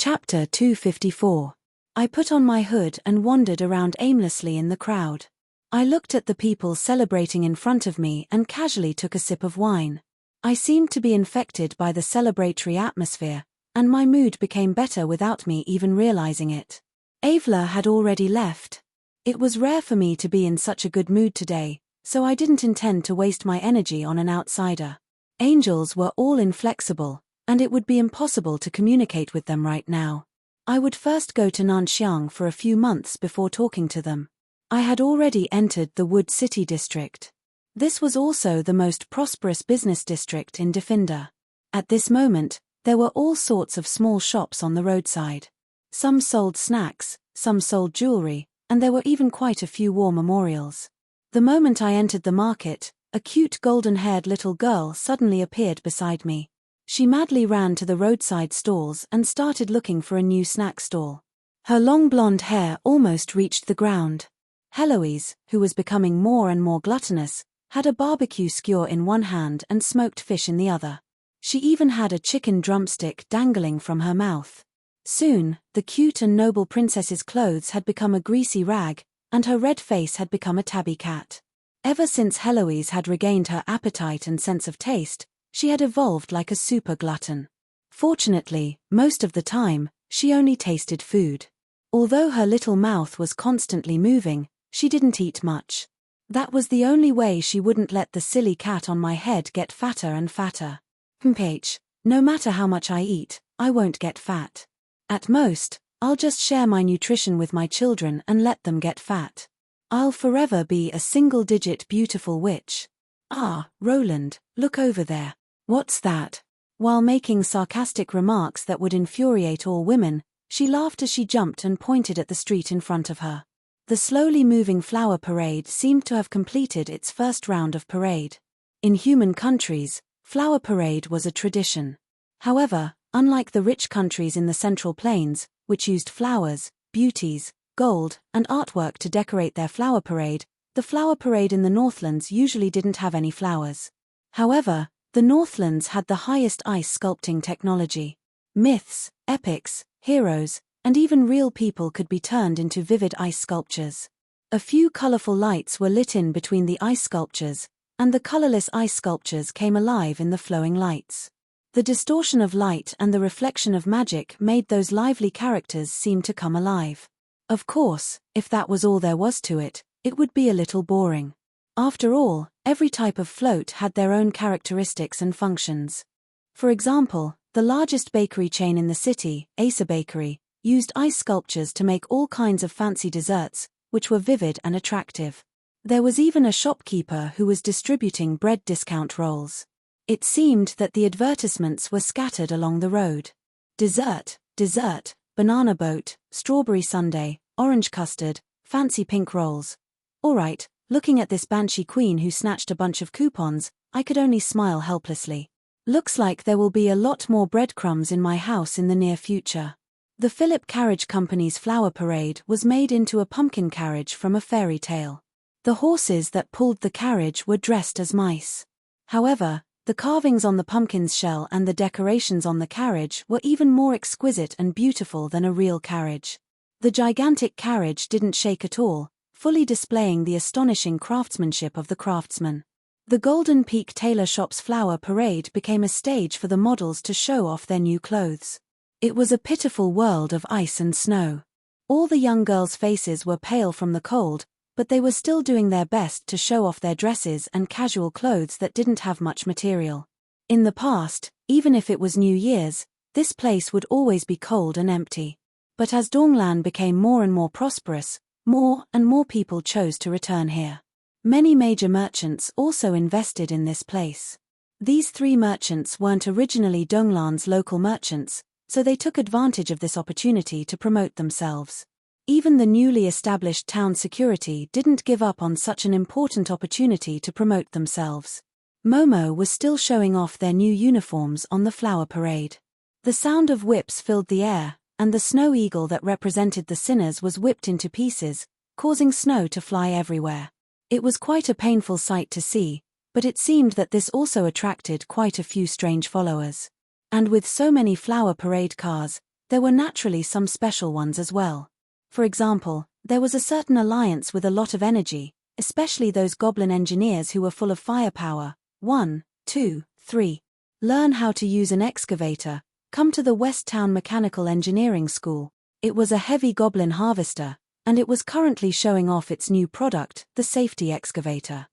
Chapter 254. I put on my hood and wandered around aimlessly in the crowd. I looked at the people celebrating in front of me and casually took a sip of wine. I seemed to be infected by the celebratory atmosphere, and my mood became better without me even realizing it. Avla had already left. It was rare for me to be in such a good mood today, so I didn't intend to waste my energy on an outsider. Angels were all inflexible, and it would be impossible to communicate with them right now. I would first go to Nanxiang for a few months before talking to them. I had already entered the Wood City district. This was also the most prosperous business district in Defender. At this moment, there were all sorts of small shops on the roadside. Some sold snacks, some sold jewelry, and there were even quite a few war memorials. The moment I entered the market, a cute golden-haired little girl suddenly appeared beside me. She madly ran to the roadside stalls and started looking for a new snack stall. Her long blonde hair almost reached the ground. Heloise, who was becoming more and more gluttonous, had a barbecue skewer in one hand and smoked fish in the other. She even had a chicken drumstick dangling from her mouth. Soon, the cute and noble princess's clothes had become a greasy rag, and her red face had become a tabby cat. Ever since Heloise had regained her appetite and sense of taste, she had evolved like a super glutton. Fortunately, most of the time, she only tasted food. Although her little mouth was constantly moving, she didn't eat much. That was the only way she wouldn't let the silly cat on my head get fatter and fatter. No matter how much I eat, I won't get fat. At most, I'll just share my nutrition with my children and let them get fat. I'll forever be a single-digit beautiful witch. Ah, Roland, look over there. What's that? While making sarcastic remarks that would infuriate all women, she laughed as she jumped and pointed at the street in front of her. The slowly moving flower parade seemed to have completed its first round of parade. In human countries, flower parade was a tradition. However, unlike the rich countries in the Central Plains, which used flowers, beauties, gold, and artwork to decorate their flower parade, the flower parade in the Northlands usually didn't have any flowers. However, the Northlands had the highest ice sculpting technology. Myths, epics, heroes, and even real people could be turned into vivid ice sculptures. A few colorful lights were lit in between the ice sculptures, and the colorless ice sculptures came alive in the flowing lights. The distortion of light and the reflection of magic made those lively characters seem to come alive. Of course, if that was all there was to it, it would be a little boring. After all, every type of float had their own characteristics and functions. For example, the largest bakery chain in the city, Acer Bakery, used ice sculptures to make all kinds of fancy desserts, which were vivid and attractive. There was even a shopkeeper who was distributing bread discount rolls. It seemed that the advertisements were scattered along the road. Dessert, dessert, banana boat, strawberry sundae, orange custard, fancy pink rolls. All right. Looking at this banshee queen who snatched a bunch of coupons, I could only smile helplessly. Looks like there will be a lot more breadcrumbs in my house in the near future. The Philip Carriage Company's flower parade was made into a pumpkin carriage from a fairy tale. The horses that pulled the carriage were dressed as mice. However, the carvings on the pumpkin's shell and the decorations on the carriage were even more exquisite and beautiful than a real carriage. The gigantic carriage didn't shake at all, fully displaying the astonishing craftsmanship of the craftsman. The Golden Peak Tailor Shop's flower parade became a stage for the models to show off their new clothes. It was a pitiful world of ice and snow. All the young girls' faces were pale from the cold, but they were still doing their best to show off their dresses and casual clothes that didn't have much material. In the past, even if it was New Year's, this place would always be cold and empty. But as Donglan became more and more prosperous, more and more people chose to return here. Many major merchants also invested in this place. These 3 merchants weren't originally Donglan's local merchants, so they took advantage of this opportunity to promote themselves. Even the newly established town security didn't give up on such an important opportunity to promote themselves. Momo was still showing off their new uniforms on the flower parade. The sound of whips filled the air, and the snow eagle that represented the sinners was whipped into pieces, causing snow to fly everywhere. It was quite a painful sight to see, but it seemed that this also attracted quite a few strange followers. And with so many flower parade cars, there were naturally some special ones as well. For example, there was a certain alliance with a lot of energy, especially those goblin engineers who were full of firepower. 1, 2, 3. Learn how to use an excavator. Come to the West Town Mechanical Engineering School. It was a heavy goblin harvester, and it was currently showing off its new product, the safety excavator.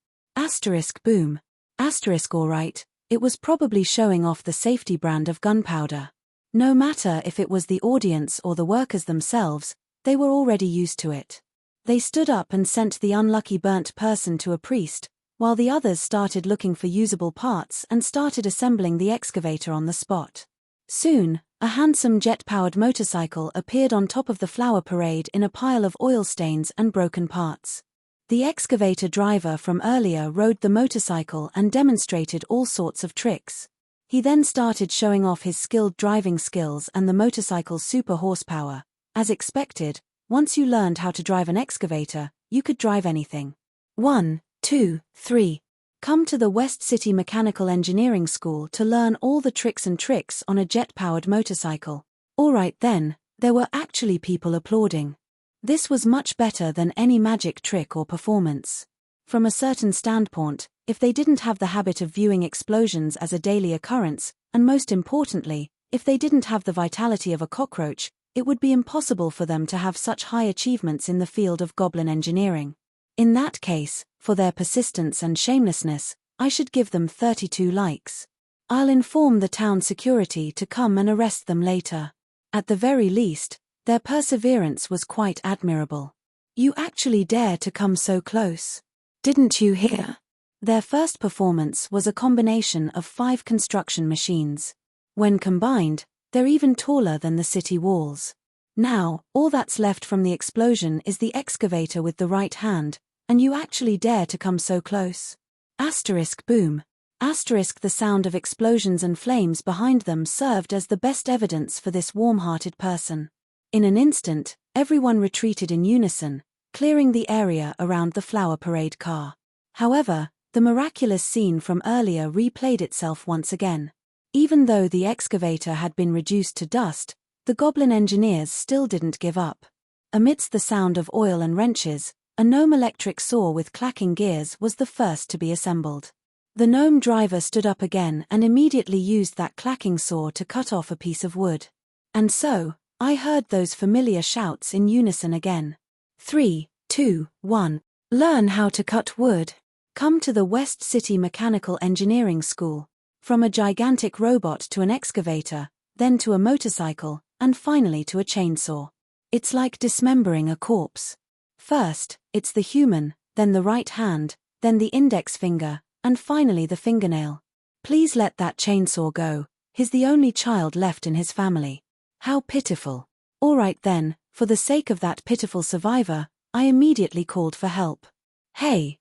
Boom. Alright, it was probably showing off the safety brand of gunpowder. No matter if it was the audience or the workers themselves, they were already used to it. They stood up and sent the unlucky burnt person to a priest, while the others started looking for usable parts and started assembling the excavator on the spot. Soon, a handsome jet-powered motorcycle appeared on top of the flower parade in a pile of oil stains and broken parts. The excavator driver from earlier rode the motorcycle and demonstrated all sorts of tricks. He then started showing off his skilled driving skills and the motorcycle's super horsepower. As expected, once you learned how to drive an excavator, you could drive anything. 1, 2, 3. Come to the West City Mechanical Engineering School to learn all the tricks on a jet-powered motorcycle. Alright then, there were actually people applauding. This was much better than any magic trick or performance. From a certain standpoint, if they didn't have the habit of viewing explosions as a daily occurrence, and most importantly, if they didn't have the vitality of a cockroach, it would be impossible for them to have such high achievements in the field of goblin engineering. In that case, for their persistence and shamelessness, I should give them 32 likes. I'll inform the town security to come and arrest them later. At the very least, their perseverance was quite admirable. You actually dare to come so close. Didn't you hear? Their first performance was a combination of 5 construction machines. When combined, they're even taller than the city walls. Now, all that's left from the explosion is the excavator with the right hand, and you actually dare to come so close. Boom. The sound of explosions and flames behind them served as the best evidence for this warm-hearted person. In an instant, everyone retreated in unison, clearing the area around the flower parade car. However, the miraculous scene from earlier replayed itself once again. Even though the excavator had been reduced to dust, the goblin engineers still didn't give up. Amidst the sound of oil and wrenches, a gnome electric saw with clacking gears was the first to be assembled. The gnome driver stood up again and immediately used that clacking saw to cut off a piece of wood. And so, I heard those familiar shouts in unison again. 3, 2, 1. Learn how to cut wood. Come to the West City Mechanical Engineering School. From a gigantic robot to an excavator, then to a motorcycle, and finally to a chainsaw. It's like dismembering a corpse. First, it's the human, then the right hand, then the index finger, and finally the fingernail. Please let that chainsaw go, he's the only child left in his family. How pitiful. Alright then, for the sake of that pitiful survivor, I immediately called for help. Hey,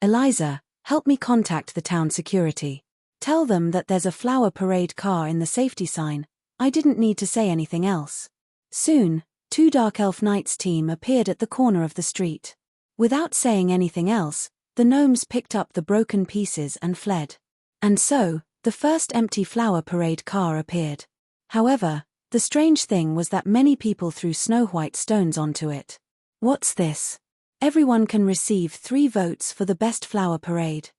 Eliza, help me contact the town security. Tell them that there's a flower parade car in the safety sign. I didn't need to say anything else. Soon, 2 Dark Elf Knights team appeared at the corner of the street. Without saying anything else, the gnomes picked up the broken pieces and fled. And so, the first empty flower parade car appeared. However, the strange thing was that many people threw snow-white stones onto it. What's this? Everyone can receive 3 votes for the best flower parade.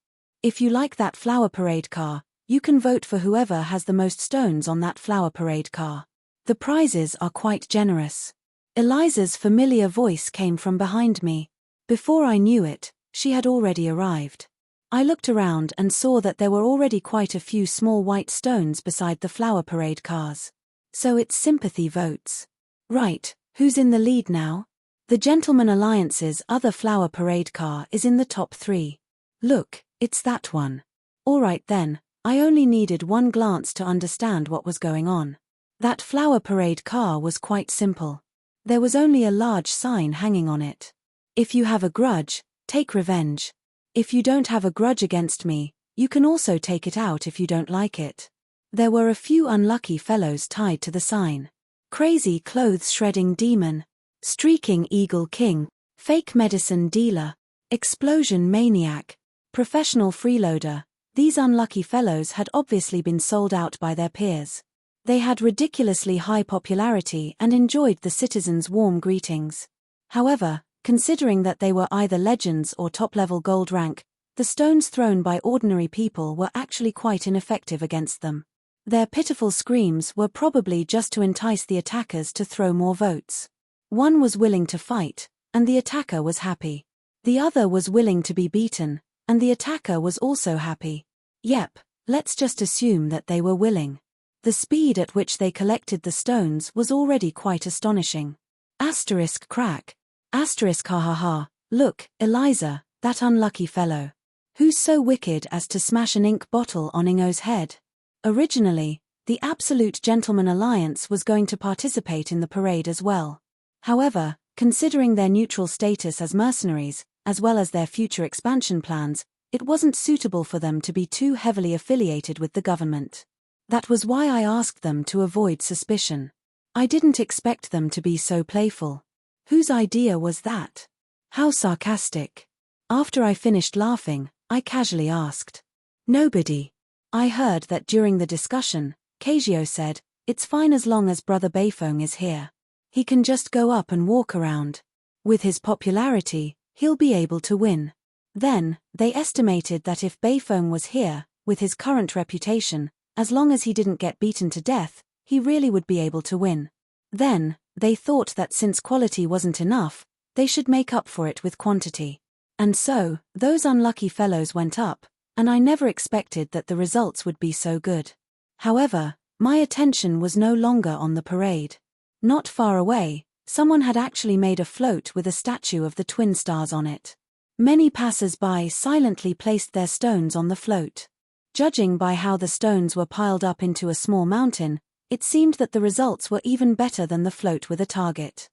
If you like that flower parade car, you can vote for whoever has the most stones on that flower parade car. The prizes are quite generous. Eliza's familiar voice came from behind me. Before I knew it, she had already arrived. I looked around and saw that there were already quite a few small white stones beside the flower parade cars. So it's sympathy votes. Right, who's in the lead now? The Gentleman Alliance's other flower parade car is in the top 3. Look, it's that one. Alright then, I only needed one glance to understand what was going on. That flower parade car was quite simple. There was only a large sign hanging on it. If you have a grudge, take revenge. If you don't have a grudge against me, you can also take it out if you don't like it. There were a few unlucky fellows tied to the sign. Crazy clothes shredding demon. Streaking eagle king. Fake medicine dealer. Explosion maniac. Professional freeloader. These unlucky fellows had obviously been sold out by their peers. They had ridiculously high popularity and enjoyed the citizens' warm greetings. However, considering that they were either legends or top-level gold rank, the stones thrown by ordinary people were actually quite ineffective against them. Their pitiful screams were probably just to entice the attackers to throw more votes. One was willing to fight, and the attacker was happy. The other was willing to be beaten, and the attacker was also happy. Yep, let's just assume that they were willing. The speed at which they collected the stones was already quite astonishing. Asterisk crack. Asterisk ha ha ha. Look, Eliza, that unlucky fellow. Who's so wicked as to smash an ink bottle on Ingo's head? Originally, the Absolute Gentleman Alliance was going to participate in the parade as well. However, considering their neutral status as mercenaries, as well as their future expansion plans, it wasn't suitable for them to be too heavily affiliated with the government. That was why I asked them to avoid suspicion. I didn't expect them to be so playful. Whose idea was that? How sarcastic. After I finished laughing, I casually asked. Nobody. I heard that during the discussion, Kageo said, "It's fine as long as Brother Beifong is here. He can just go up and walk around. With his popularity, he'll be able to win." Then, they estimated that if Beifong was here, with his current reputation, as long as he didn't get beaten to death, he really would be able to win. Then, they thought that since quality wasn't enough, they should make up for it with quantity. And so, those unlucky fellows went up, and I never expected that the results would be so good. However, my attention was no longer on the parade. Not far away, someone had actually made a float with a statue of the twin stars on it. Many passers-by silently placed their stones on the float. Judging by how the stones were piled up into a small mountain, it seemed that the results were even better than the float with a target.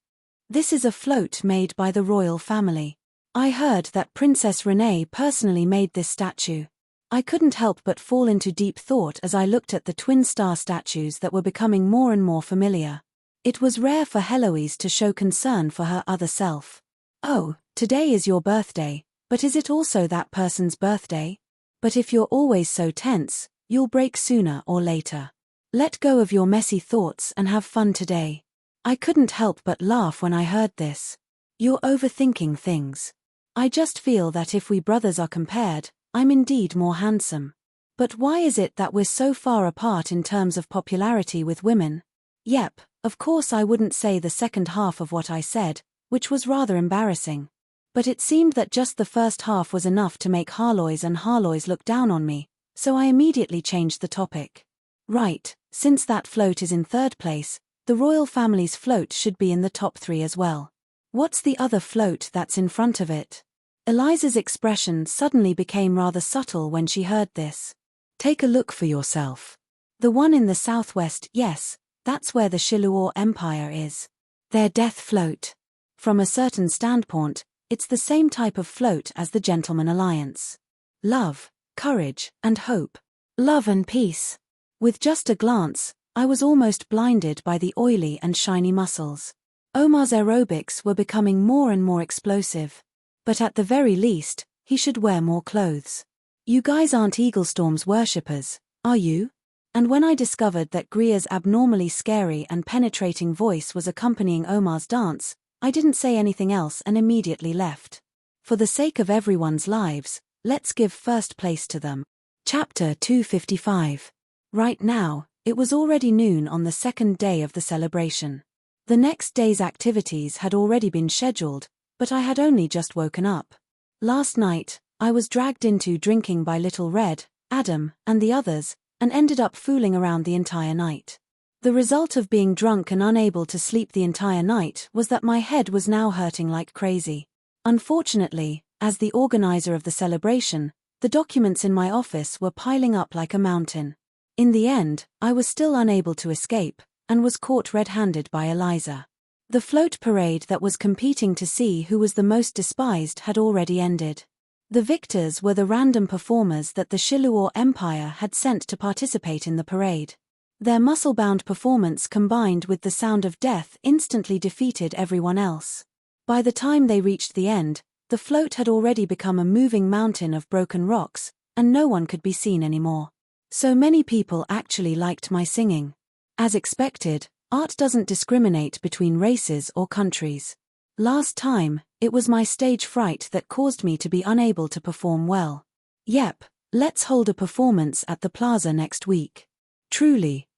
This is a float made by the royal family. I heard that Princess Renee personally made this statue. I couldn't help but fall into deep thought as I looked at the twin star statues that were becoming more and more familiar. It was rare for Heloise to show concern for her other self. Oh, today is your birthday, but is it also that person's birthday? But if you're always so tense, you'll break sooner or later. Let go of your messy thoughts and have fun today. I couldn't help but laugh when I heard this. You're overthinking things. I just feel that if we brothers are compared, I'm indeed more handsome. But why is it that we're so far apart in terms of popularity with women? Yep, of course I wouldn't say the second half of what I said, which was rather embarrassing. But it seemed that just the first half was enough to make Harlois and Harlois look down on me, so I immediately changed the topic. Right, since that float is in third place, the royal family's float should be in the top 3 as well. What's the other float that's in front of it? Eliza's expression suddenly became rather subtle when she heard this. Take a look for yourself. The one in the southwest, yes, that's where the Shiluor Empire is. Their death float. From a certain standpoint, it's the same type of float as the Gentleman Alliance. Love, courage, and hope. Love and peace. With just a glance, I was almost blinded by the oily and shiny muscles. Omar's aerobics were becoming more and more explosive. But at the very least, he should wear more clothes. You guys aren't Eaglestorm's worshippers, are you? And when I discovered that Gria's abnormally scary and penetrating voice was accompanying Omar's dance, I didn't say anything else and immediately left. For the sake of everyone's lives, let's give first place to them. Chapter 255. Right now, it was already noon on the second day of the celebration. The next day's activities had already been scheduled, but I had only just woken up. Last night, I was dragged into drinking by Little Red, Adam, and the others, and ended up fooling around the entire night. The result of being drunk and unable to sleep the entire night was that my head was now hurting like crazy. Unfortunately, as the organizer of the celebration, the documents in my office were piling up like a mountain. In the end, I was still unable to escape, and was caught red-handed by Eliza. The float parade that was competing to see who was the most despised had already ended. The victors were the random performers that the Shiluor Empire had sent to participate in the parade. Their muscle-bound performance combined with the sound of death instantly defeated everyone else. By the time they reached the end, the float had already become a moving mountain of broken rocks, and no one could be seen anymore. So many people actually liked my singing. As expected, art doesn't discriminate between races or countries. Last time, it was my stage fright that caused me to be unable to perform well. Yep, let's hold a performance at the plaza next week. Truly,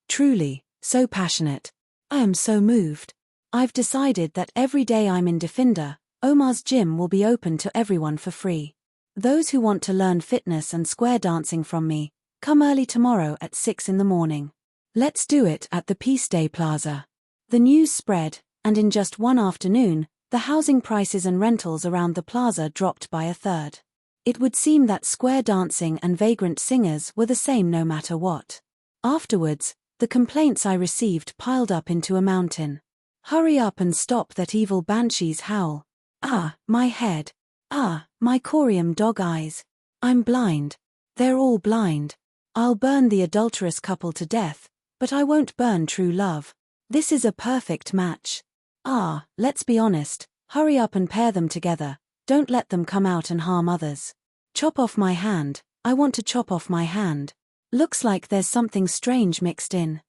so passionate. I am so moved. I've decided that every day I'm in Defender, Omar's gym will be open to everyone for free. Those who want to learn fitness and square dancing from me, come early tomorrow at 6 in the morning. Let's do it at the Peace Day Plaza. The news spread, and in just one afternoon, the housing prices and rentals around the plaza dropped by a third. It would seem that square dancing and vagrant singers were the same no matter what. Afterwards, the complaints I received piled up into a mountain. Hurry up and stop that evil banshee's howl. Ah, my head. Ah, my corium dog eyes. I'm blind. They're all blind. I'll burn the adulterous couple to death, but I won't burn true love. This is a perfect match. Ah, let's be honest, hurry up and pair them together, don't let them come out and harm others. Chop off my hand, I want to chop off my hand. Looks like there's something strange mixed in.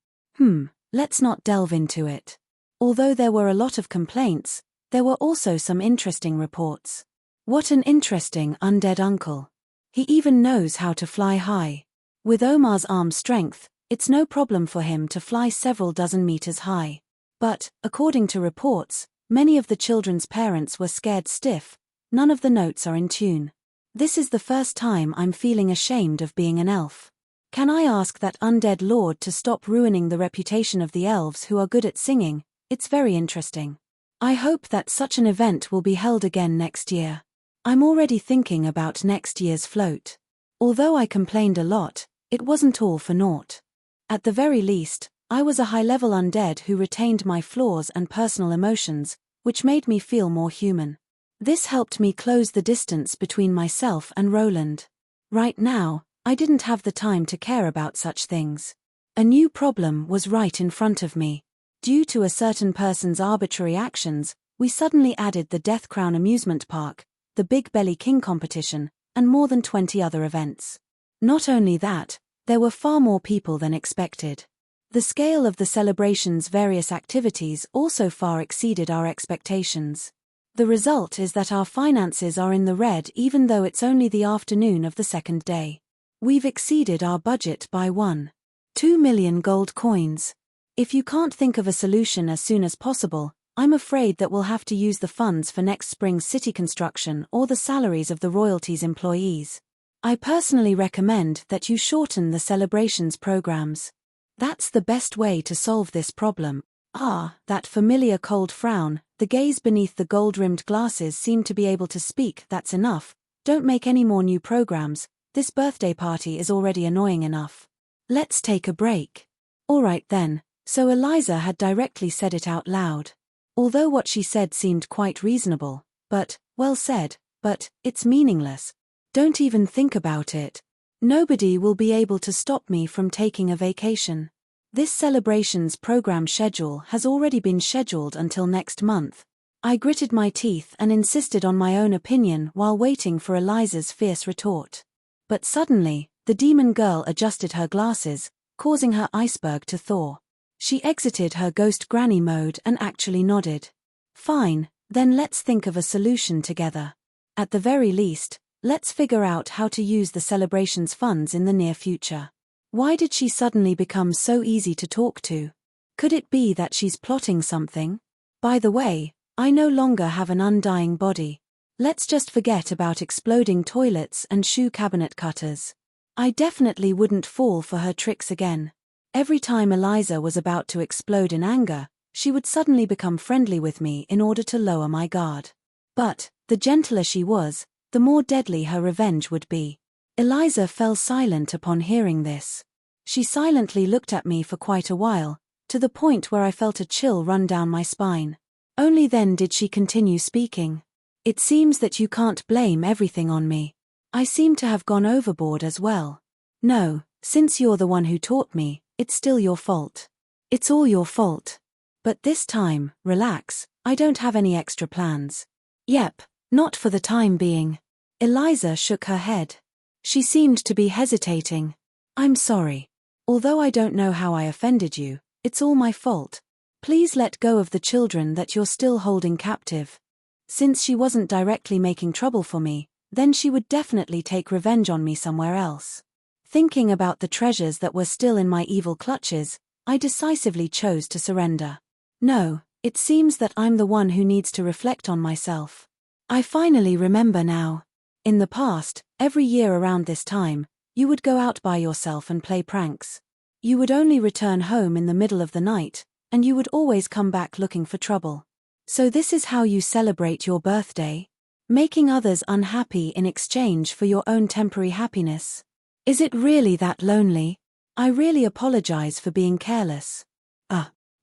Let's not delve into it. Although there were a lot of complaints, there were also some interesting reports. What an interesting undead uncle. He even knows how to fly high. With Omar's arm strength, it's no problem for him to fly several dozen meters high. But, according to reports, many of the children's parents were scared stiff, none of the notes are in tune. This is the first time I'm feeling ashamed of being an elf. Can I ask that undead lord to stop ruining the reputation of the elves who are good at singing? It's very interesting. I hope that such an event will be held again next year. I'm already thinking about next year's float. Although I complained a lot, it wasn't all for naught. At the very least, I was a high-level undead who retained my flaws and personal emotions, which made me feel more human. This helped me close the distance between myself and Roland. Right now, I didn't have the time to care about such things. A new problem was right in front of me. Due to a certain person's arbitrary actions, we suddenly added the Death Crown amusement park, the Big Belly King competition, and more than 20 other events. Not only that, there were far more people than expected. The scale of the celebration's various activities also far exceeded our expectations. The result is that our finances are in the red even though it's only the afternoon of the second day. We've exceeded our budget by 1.2 million gold coins. If you can't think of a solution as soon as possible, I'm afraid that we'll have to use the funds for next spring's city construction or the salaries of the royalties employees. I personally recommend that you shorten the celebrations programs. That's the best way to solve this problem. Ah, that familiar cold frown, the gaze beneath the gold-rimmed glasses seemed to be able to speak. That's enough. Don't make any more new programs. This birthday party is already annoying enough. Let's take a break. Alright then, so Eliza had directly said it out loud. Although what she said seemed quite reasonable, but, well said, but, it's meaningless. Don't even think about it. Nobody will be able to stop me from taking a vacation. This celebration's program schedule has already been scheduled until next month. I gritted my teeth and insisted on my own opinion while waiting for Eliza's fierce retort. But suddenly, the demon girl adjusted her glasses, causing her iceberg to thaw. She exited her ghost granny mode and actually nodded. Fine, then let's think of a solution together. At the very least, let's figure out how to use the celebration's funds in the near future. Why did she suddenly become so easy to talk to? Could it be that she's plotting something? By the way, I no longer have an undying body. Let's just forget about exploding toilets and shoe cabinet cutters. I definitely wouldn't fall for her tricks again. Every time Eliza was about to explode in anger, she would suddenly become friendly with me in order to lower my guard. But, the gentler she was, the more deadly her revenge would be. Eliza fell silent upon hearing this. She silently looked at me for quite a while, to the point where I felt a chill run down my spine. Only then did she continue speaking. It seems that you can't blame everything on me. I seem to have gone overboard as well. No, since you're the one who taught me, it's still your fault. It's all your fault. But this time, relax, I don't have any extra plans. Yep, not for the time being. Eliza shook her head. She seemed to be hesitating. I'm sorry. Although I don't know how I offended you, It's all my fault. Please let go of the children that you're still holding captive. Since she wasn't directly making trouble for me, then she would definitely take revenge on me somewhere else. Thinking about the treasures that were still in my evil clutches, I decisively chose to surrender. No, it seems that I'm the one who needs to reflect on myself. I finally remember now. In the past, every year around this time, you would go out by yourself and play pranks. You would only return home in the middle of the night, and you would always come back looking for trouble. So this is how you celebrate your birthday? Making others unhappy in exchange for your own temporary happiness? Is it really that lonely? I really apologize for being careless.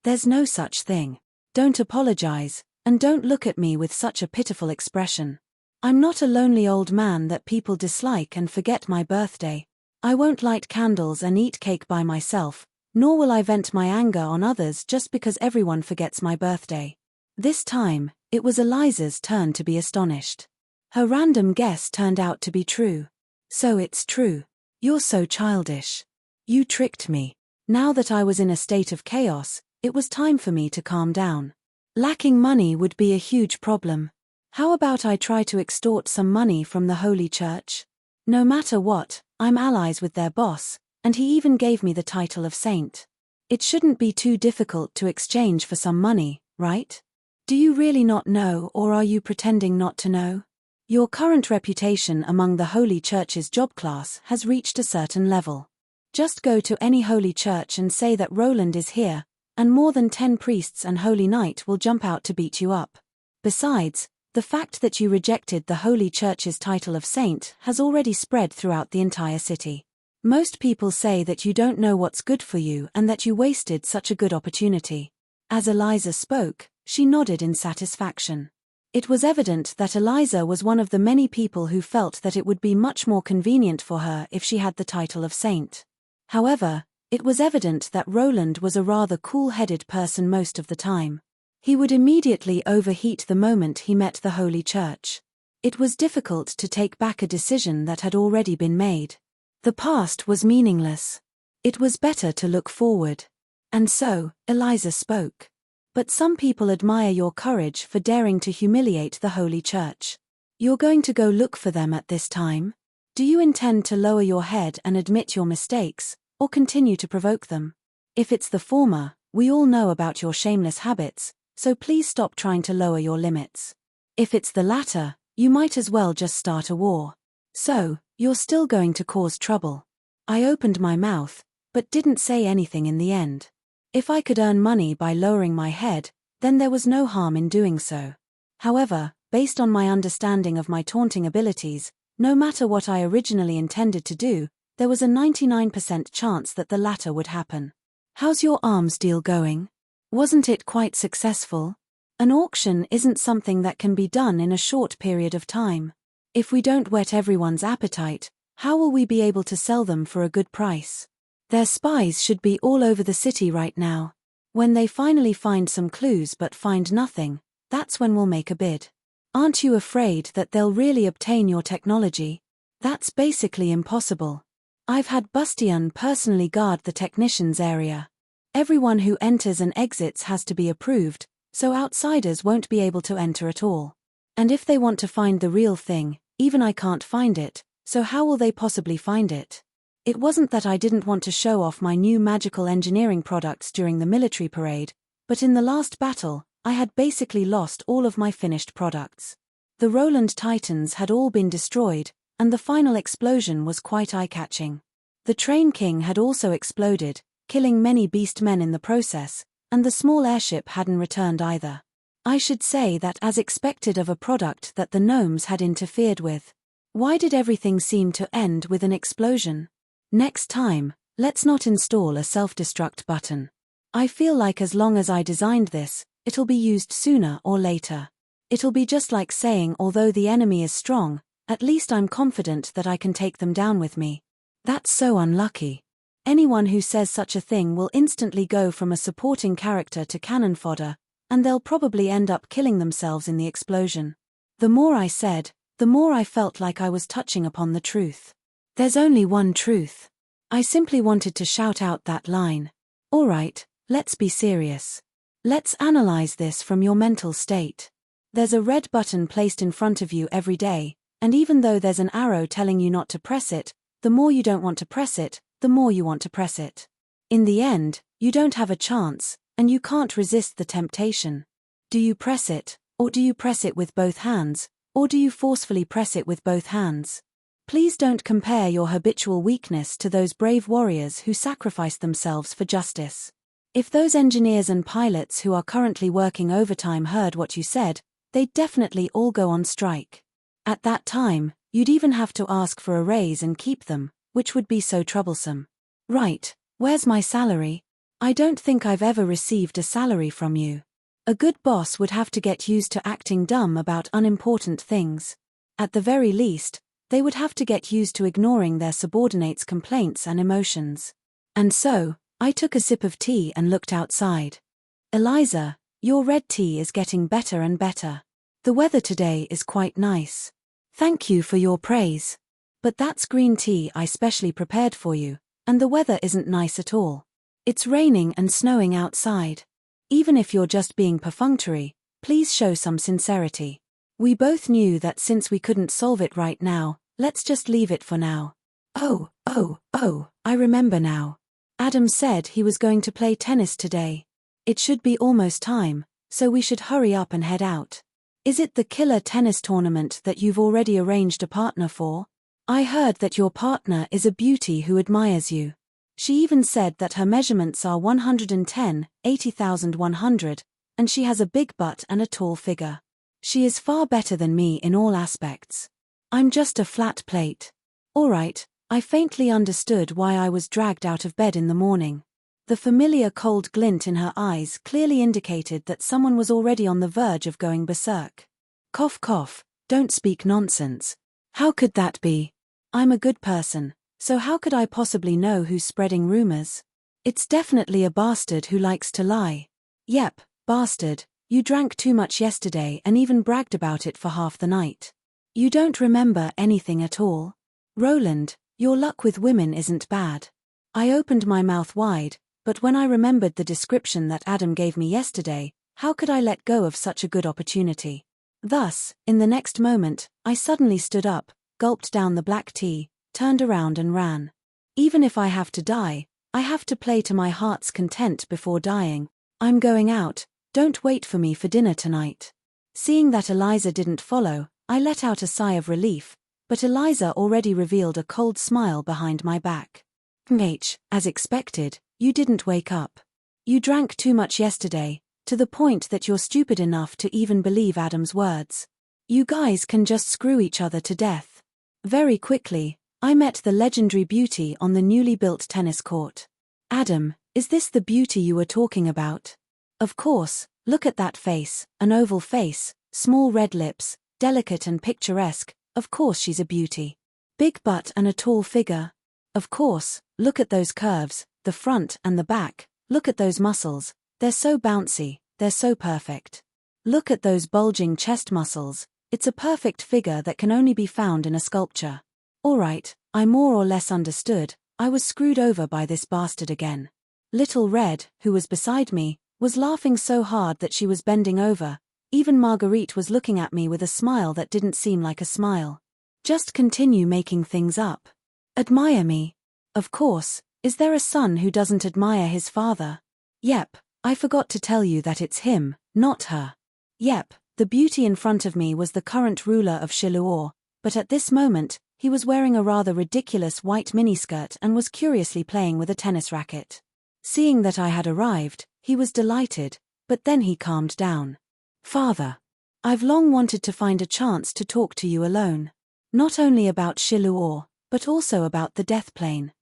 There's no such thing. Don't apologize, and don't look at me with such a pitiful expression. I'm not a lonely old man that people dislike and forget my birthday. I won't light candles and eat cake by myself, nor will I vent my anger on others just because everyone forgets my birthday. This time, it was Eliza's turn to be astonished. Her random guess turned out to be true. So it's true. You're so childish. You tricked me. Now that I was in a state of chaos, it was time for me to calm down. Lacking money would be a huge problem. How about I try to extort some money from the Holy Church? No matter what, I'm allies with their boss, and he even gave me the title of saint. It shouldn't be too difficult to exchange for some money, right? Do you really not know, or are you pretending not to know? Your current reputation among the Holy Church's job class has reached a certain level. Just go to any holy church and say that Roland is here, and more than 10 priests and holy knight will jump out to beat you up. Besides, the fact that you rejected the Holy Church's title of saint has already spread throughout the entire city. Most people say that you don't know what's good for you and that you wasted such a good opportunity. As Eliza spoke, she nodded in satisfaction. It was evident that Eliza was one of the many people who felt that it would be much more convenient for her if she had the title of saint. However, it was evident that Roland was a rather cool-headed person most of the time. He would immediately overheat the moment he met the Holy Church. It was difficult to take back a decision that had already been made. The past was meaningless. It was better to look forward. And so, Eliza spoke. But some people admire your courage for daring to humiliate the Holy Church. You're going to go look for them at this time? Do you intend to lower your head and admit your mistakes, or continue to provoke them? If it's the former, we all know about your shameless habits, so please stop trying to lower your limits. If it's the latter, you might as well just start a war. So, you're still going to cause trouble. I opened my mouth, but didn't say anything in the end. If I could earn money by lowering my head, then there was no harm in doing so. However, based on my understanding of my taunting abilities, no matter what I originally intended to do, there was a 99% chance that the latter would happen. How's your arms deal going? Wasn't it quite successful? An auction isn't something that can be done in a short period of time. If we don't whet everyone's appetite, how will we be able to sell them for a good price? Their spies should be all over the city right now. When they finally find some clues but find nothing, that's when we'll make a bid. Aren't you afraid that they'll really obtain your technology? That's basically impossible. I've had Bustling personally guard the technicians area. Everyone who enters and exits has to be approved, so outsiders won't be able to enter at all. And if they want to find the real thing, even I can't find it, so how will they possibly find it? It wasn't that I didn't want to show off my new magical engineering products during the military parade, but in the last battle, I had basically lost all of my finished products. The Roland Titans had all been destroyed, and the final explosion was quite eye-catching. The Train King had also exploded, killing many beast men in the process, and the small airship hadn't returned either. I should say that as expected of a product that the gnomes had interfered with. Why did everything seem to end with an explosion? Next time, let's not install a self-destruct button. I feel like as long as I designed this, it'll be used sooner or later. It'll be just like saying although the enemy is strong, at least I'm confident that I can take them down with me. That's so unlucky. Anyone who says such a thing will instantly go from a supporting character to cannon fodder, and they'll probably end up killing themselves in the explosion. The more I said, the more I felt like I was touching upon the truth. There's only one truth. I simply wanted to shout out that line. Alright, let's be serious. Let's analyze this from your mental state. There's a red button placed in front of you every day, and even though there's an arrow telling you not to press it, the more you don't want to press it, the more you want to press it. In the end, you don't have a chance, and you can't resist the temptation. Do you press it, or do you press it with both hands, or do you forcefully press it with both hands? Please don't compare your habitual weakness to those brave warriors who sacrificed themselves for justice. If those engineers and pilots who are currently working overtime heard what you said, they'd definitely all go on strike. At that time, you'd even have to ask for a raise and keep them, which would be so troublesome. Right, where's my salary? I don't think I've ever received a salary from you. A good boss would have to get used to acting dumb about unimportant things. At the very least, they would have to get used to ignoring their subordinates' complaints and emotions. And so, I took a sip of tea and looked outside. Eliza, your red tea is getting better and better. The weather today is quite nice. Thank you for your praise. But that's green tea I specially prepared for you, and the weather isn't nice at all. It's raining and snowing outside. Even if you're just being perfunctory, please show some sincerity. We both knew that since we couldn't solve it right now, let's just leave it for now. Oh, I remember now. Adam said he was going to play tennis today. It should be almost time, so we should hurry up and head out. Is it the killer tennis tournament that you've already arranged a partner for? I heard that your partner is a beauty who admires you. She even said that her measurements are 110, 80,100, and she has a big butt and a tall figure. She is far better than me in all aspects. I'm just a flat plate. Alright, I faintly understood why I was dragged out of bed in the morning. The familiar cold glint in her eyes clearly indicated that someone was already on the verge of going berserk. Cough cough, don't speak nonsense. How could that be? I'm a good person, so how could I possibly know who's spreading rumors? It's definitely a bastard who likes to lie. Yep, bastard, you drank too much yesterday and even bragged about it for half the night. You don't remember anything at all? Roland, your luck with women isn't bad. I opened my mouth wide, but when I remembered the description that Adam gave me yesterday, how could I let go of such a good opportunity? Thus, in the next moment, I suddenly stood up, gulped down the black tea, turned around and ran. Even if I have to die, I have to play to my heart's content before dying. I'm going out, don't wait for me for dinner tonight. Seeing that Eliza didn't follow, I let out a sigh of relief, but Eliza already revealed a cold smile behind my back. As expected, you didn't wake up. You drank too much yesterday, to the point that you're stupid enough to even believe Adam's words. You guys can just screw each other to death. Very quickly, I met the legendary beauty on the newly built tennis court. Adam, is this the beauty you were talking about? Of course, look at that face, an oval face, small red lips, delicate and picturesque, of course she's a beauty. Big butt and a tall figure. Of course, look at those curves, the front and the back, look at those muscles, they're so bouncy, they're so perfect. Look at those bulging chest muscles, it's a perfect figure that can only be found in a sculpture. Alright, I more or less understood, I was screwed over by this bastard again. Little Red, who was beside me, was laughing so hard that she was bending over. Even Marguerite was looking at me with a smile that didn't seem like a smile. Just continue making things up. Admire me. Of course, is there a son who doesn't admire his father? Yep, I forgot to tell you that it's him, not her. Yep, the beauty in front of me was the current ruler of Shiluor, but at this moment, he was wearing a rather ridiculous white miniskirt and was curiously playing with a tennis racket. Seeing that I had arrived, he was delighted, but then he calmed down. Father, I've long wanted to find a chance to talk to you alone. Not only about Shiluor, but also about the death plane.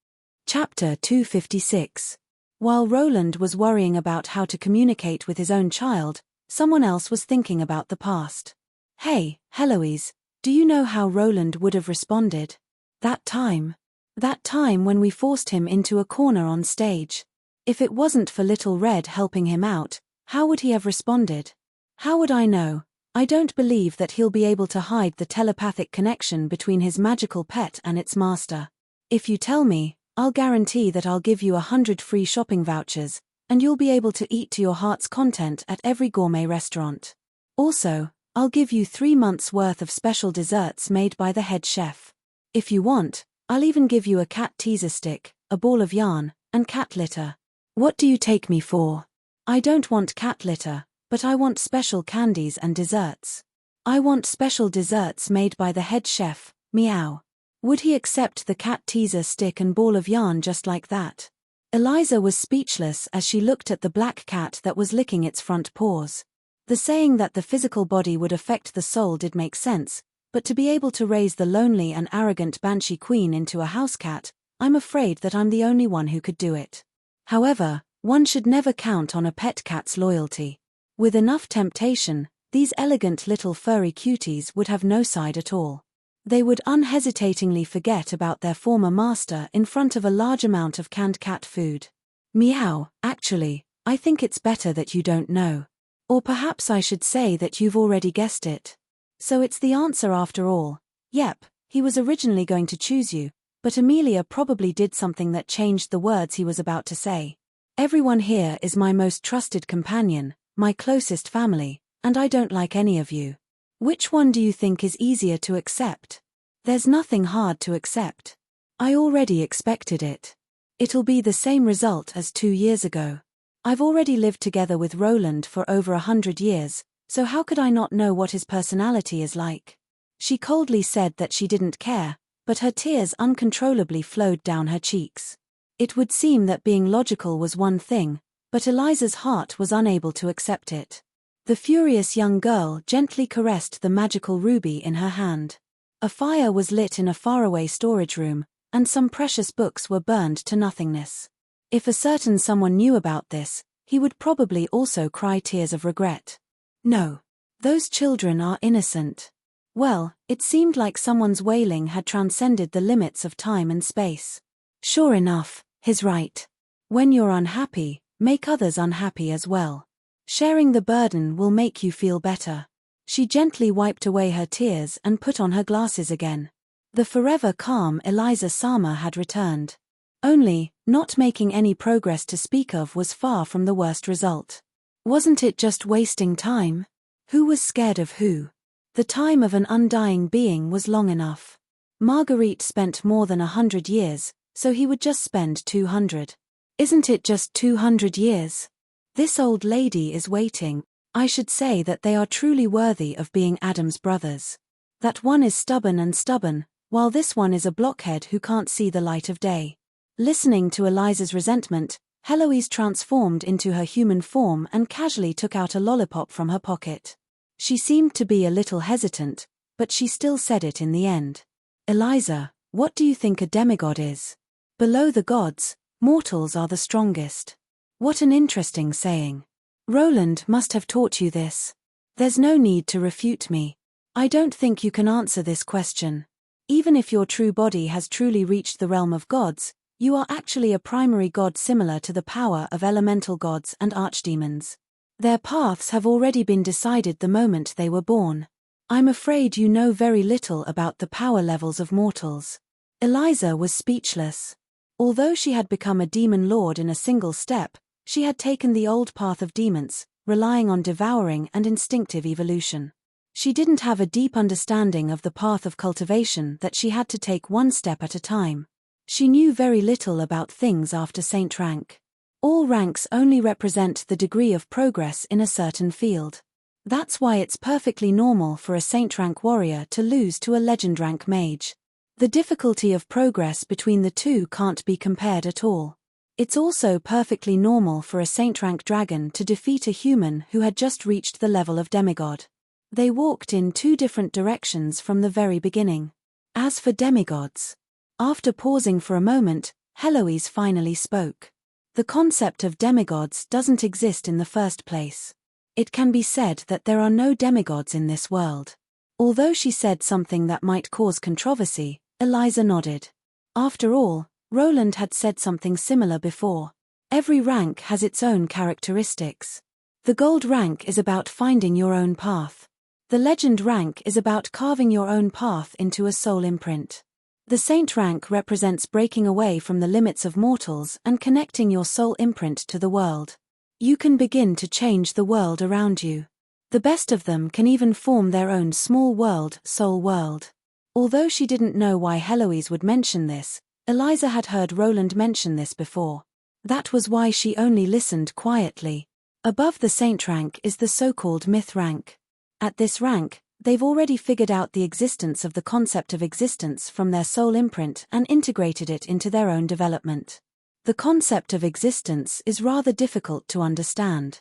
Chapter 256. While Roland was worrying about how to communicate with his own child, someone else was thinking about the past. Hey, Heloise, do you know how Roland would have responded? That time when we forced him into a corner on stage. If it wasn't for Little Red helping him out, how would he have responded? How would I know? I don't believe that he'll be able to hide the telepathic connection between his magical pet and its master. If you tell me, I'll guarantee that I'll give you 100 free shopping vouchers, and you'll be able to eat to your heart's content at every gourmet restaurant. Also, I'll give you 3 months' worth of special desserts made by the head chef. If you want, I'll even give you a cat teaser stick, a ball of yarn, and cat litter. What do you take me for? I don't want cat litter, but I want special candies and desserts. I want special desserts made by the head chef, meow. Would he accept the cat teaser stick and ball of yarn just like that? Eliza was speechless as she looked at the black cat that was licking its front paws. The saying that the physical body would affect the soul did make sense, but to be able to raise the lonely and arrogant banshee queen into a house cat, I'm afraid that I'm the only one who could do it. However, one should never count on a pet cat's loyalty. With enough temptation, these elegant little furry cuties would have no side at all. They would unhesitatingly forget about their former master in front of a large amount of canned cat food. Meow, actually, I think it's better that you don't know. Or perhaps I should say that you've already guessed it. So it's the answer after all. Yep, he was originally going to choose you, but Amelia probably did something that changed the words he was about to say. Everyone here is my most trusted companion, my closest family, and I don't like any of you. Which one do you think is easier to accept? There's nothing hard to accept. I already expected it. It'll be the same result as 2 years ago. I've already lived together with Roland for over 100 years, so how could I not know what his personality is like? She coldly said that she didn't care, but her tears uncontrollably flowed down her cheeks. It would seem that being logical was one thing, but Eliza's heart was unable to accept it. The furious young girl gently caressed the magical ruby in her hand. A fire was lit in a faraway storage room, and some precious books were burned to nothingness. If a certain someone knew about this, he would probably also cry tears of regret. No. Those children are innocent. Well, it seemed like someone's wailing had transcended the limits of time and space. Sure enough, he's right. When you're unhappy, make others unhappy as well. Sharing the burden will make you feel better. She gently wiped away her tears and put on her glasses again. The forever calm Eliza Sama had returned. Only, not making any progress to speak of was far from the worst result. Wasn't it just wasting time? Who was scared of who? The time of an undying being was long enough. Marguerite spent more than 100 years, so he would just spend 200. Isn't it just 200 years? This old lady is waiting. I should say that they are truly worthy of being Adam's brothers. That one is stubborn, while this one is a blockhead who can't see the light of day. Listening to Eliza's resentment, Heloise transformed into her human form and casually took out a lollipop from her pocket. She seemed to be a little hesitant, but she still said it in the end. Eliza, what do you think a demigod is? Below the gods, mortals are the strongest. What an interesting saying. Roland must have taught you this. There's no need to refute me. I don't think you can answer this question. Even if your true body has truly reached the realm of gods, you are actually a primary god similar to the power of elemental gods and archdemons. Their paths have already been decided the moment they were born. I'm afraid you know very little about the power levels of mortals. Eliza was speechless. Although she had become a demon lord in a single step, she had taken the old path of demons, relying on devouring and instinctive evolution. She didn't have a deep understanding of the path of cultivation that she had to take one step at a time. She knew very little about things after Saint rank. All ranks only represent the degree of progress in a certain field. That's why it's perfectly normal for a Saint rank warrior to lose to a legend rank mage. The difficulty of progress between the two can't be compared at all. It's also perfectly normal for a Saint rank dragon to defeat a human who had just reached the level of demigod. They walked in two different directions from the very beginning. As for demigods, after pausing for a moment, Heloise finally spoke. The concept of demigods doesn't exist in the first place. It can be said that there are no demigods in this world. Although she said something that might cause controversy, Eliza nodded. After all, Roland had said something similar before. Every rank has its own characteristics. The gold rank is about finding your own path. The legend rank is about carving your own path into a soul imprint. The saint rank represents breaking away from the limits of mortals and connecting your soul imprint to the world. You can begin to change the world around you. The best of them can even form their own small world, soul world. Although she didn't know why Heloise would mention this, Eliza had heard Roland mention this before. That was why she only listened quietly. Above the saint rank is the so-called myth rank. At this rank, they've already figured out the existence of the concept of existence from their soul imprint and integrated it into their own development. The concept of existence is rather difficult to understand.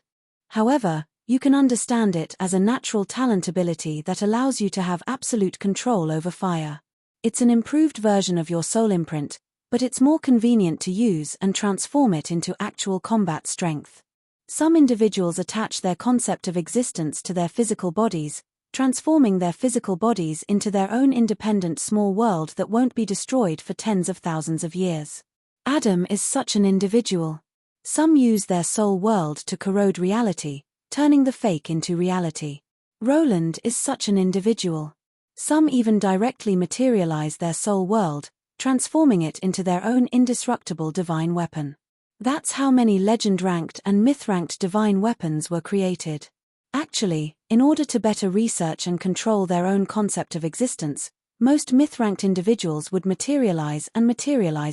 However, you can understand it as a natural talent ability that allows you to have absolute control over fire. It's an improved version of your soul imprint, but it's more convenient to use and transform it into actual combat strength. Some individuals attach their concept of existence to their physical bodies, transforming their physical bodies into their own independent small world that won't be destroyed for tens of thousands of years. Adam is such an individual. Some use their soul world to corrode reality, turning the fake into reality. Roland is such an individual. Some even directly materialize their soul world, transforming it into their own indestructible divine weapon. That's how many legend-ranked and myth-ranked divine weapons were created. Actually, in order to better research and control their own concept of existence, most myth-ranked individuals would materialize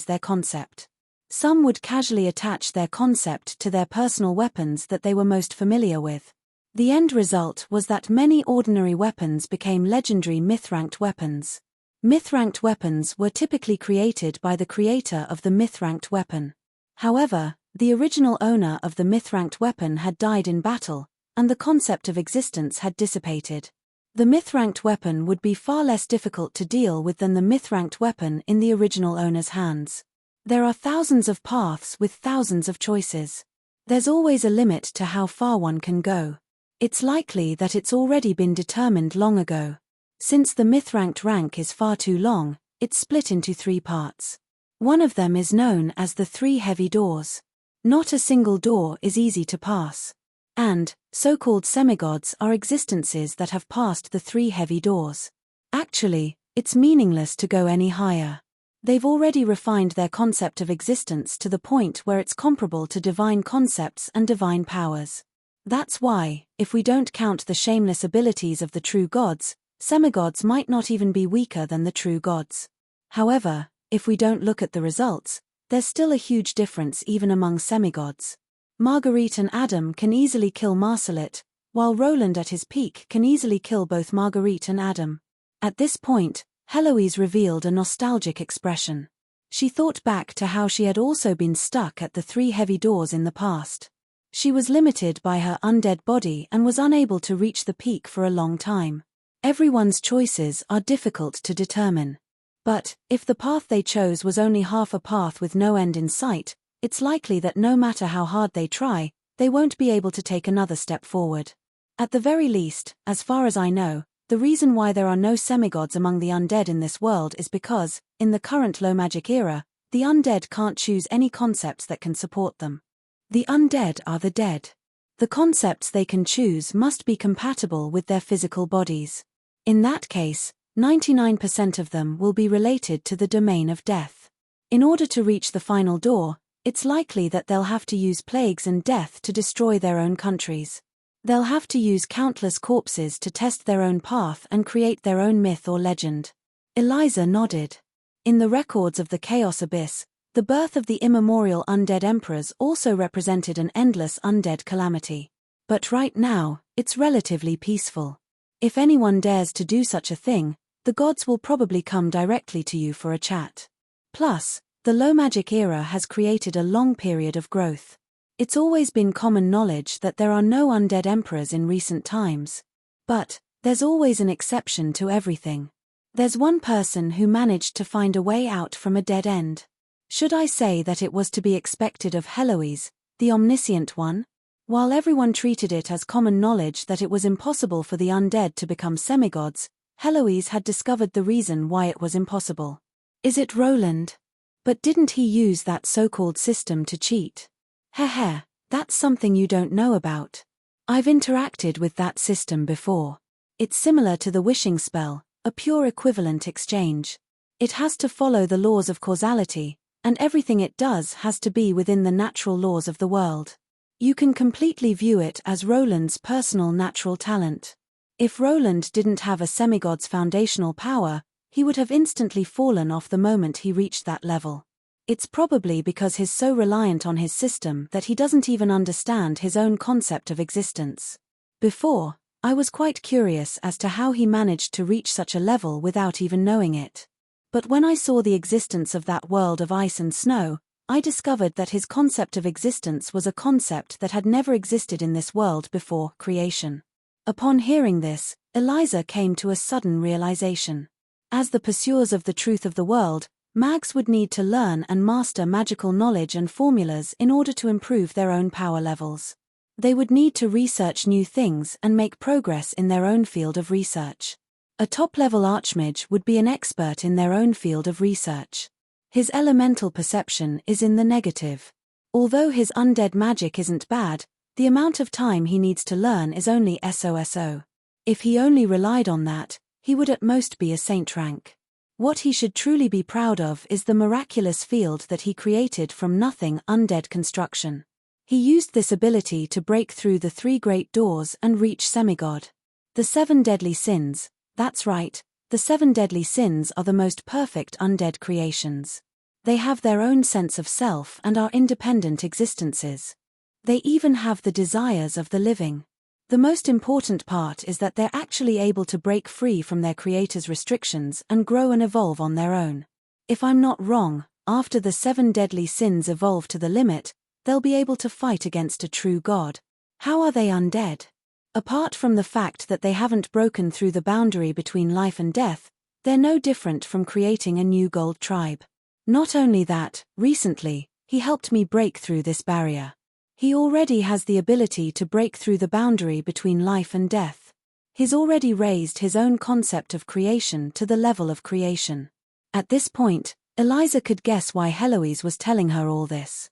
their concept. Some would casually attach their concept to their personal weapons that they were most familiar with. The end result was that many ordinary weapons became legendary myth-ranked weapons. Myth-ranked weapons were typically created by the creator of the myth-ranked weapon. However, the original owner of the myth-ranked weapon had died in battle, and the concept of existence had dissipated. The myth-ranked weapon would be far less difficult to deal with than the myth-ranked weapon in the original owner's hands. There are thousands of paths with thousands of choices. There's always a limit to how far one can go. It's likely that it's already been determined long ago. Since the myth-ranked rank is far too long, it's split into 3 parts. One of them is known as the 3 heavy doors. Not a single door is easy to pass. And, so-called semigods are existences that have passed the 3 heavy doors. Actually, it's meaningless to go any higher. They've already refined their concept of existence to the point where it's comparable to divine concepts and divine powers. That's why, if we don't count the shameless abilities of the true gods, semigods might not even be weaker than the true gods. However, if we don't look at the results, there's still a huge difference even among semigods. Marguerite and Adam can easily kill Marcelet, while Roland at his peak can easily kill both Marguerite and Adam. At this point, Heloise revealed a nostalgic expression. She thought back to how she had also been stuck at the 3 heavy doors in the past. She was limited by her undead body and was unable to reach the peak for a long time. Everyone's choices are difficult to determine. But, if the path they chose was only half a path with no end in sight, it's likely that no matter how hard they try, they won't be able to take another step forward. At the very least, as far as I know, the reason why there are no semigods among the undead in this world is because, in the current low magic era, the undead can't choose any concepts that can support them. The undead are the dead. The concepts they can choose must be compatible with their physical bodies. In that case, 99% of them will be related to the domain of death. In order to reach the final door, it's likely that they'll have to use plagues and death to destroy their own countries. They'll have to use countless corpses to test their own path and create their own myth or legend. Eliza nodded. In the records of the Chaos Abyss, the birth of the immemorial undead emperors also represented an endless undead calamity. But right now, it's relatively peaceful. If anyone dares to do such a thing, the gods will probably come directly to you for a chat. Plus, the low magic era has created a long period of growth. It's always been common knowledge that there are no undead emperors in recent times. But, there's always an exception to everything. There's one person who managed to find a way out from a dead end. Should I say that it was to be expected of Heloise, the omniscient one? While everyone treated it as common knowledge that it was impossible for the undead to become semigods, Heloise had discovered the reason why it was impossible. Is it Roland? But didn't he use that so-called system to cheat? Heh, that's something you don't know about. I've interacted with that system before. It's similar to the wishing spell, a pure equivalent exchange. It has to follow the laws of causality, and everything it does has to be within the natural laws of the world. You can completely view it as Roland's personal natural talent. If Roland didn't have a semigod's foundational power, he would have instantly fallen off the moment he reached that level. It's probably because he's so reliant on his system that he doesn't even understand his own concept of existence. Before, I was quite curious as to how he managed to reach such a level without even knowing it. But when I saw the existence of that world of ice and snow, I discovered that his concept of existence was a concept that had never existed in this world before creation. Upon hearing this, Eliza came to a sudden realization. As the pursuers of the truth of the world, mags would need to learn and master magical knowledge and formulas in order to improve their own power levels. They would need to research new things and make progress in their own field of research. A top-level archmage would be an expert in their own field of research. His elemental perception is in the negative. Although his undead magic isn't bad, the amount of time he needs to learn is only so. If he only relied on that, he would at most be a saint rank. What he should truly be proud of is the miraculous field that he created from nothing undead construction. He used this ability to break through the 3 great doors and reach semigod. The 7 deadly sins, that's right, the 7 deadly sins are the most perfect undead creations. They have their own sense of self and are independent existences. They even have the desires of the living. The most important part is that they're actually able to break free from their creator's restrictions and grow and evolve on their own. If I'm not wrong, after the 7 deadly sins evolve to the limit, they'll be able to fight against a true god. How are they undead? Apart from the fact that they haven't broken through the boundary between life and death, they're no different from creating a new gold tribe. Not only that, recently, he helped me break through this barrier. He already has the ability to break through the boundary between life and death. He's already raised his own concept of creation to the level of creation. At this point, Eliza could guess why Heloise was telling her all this.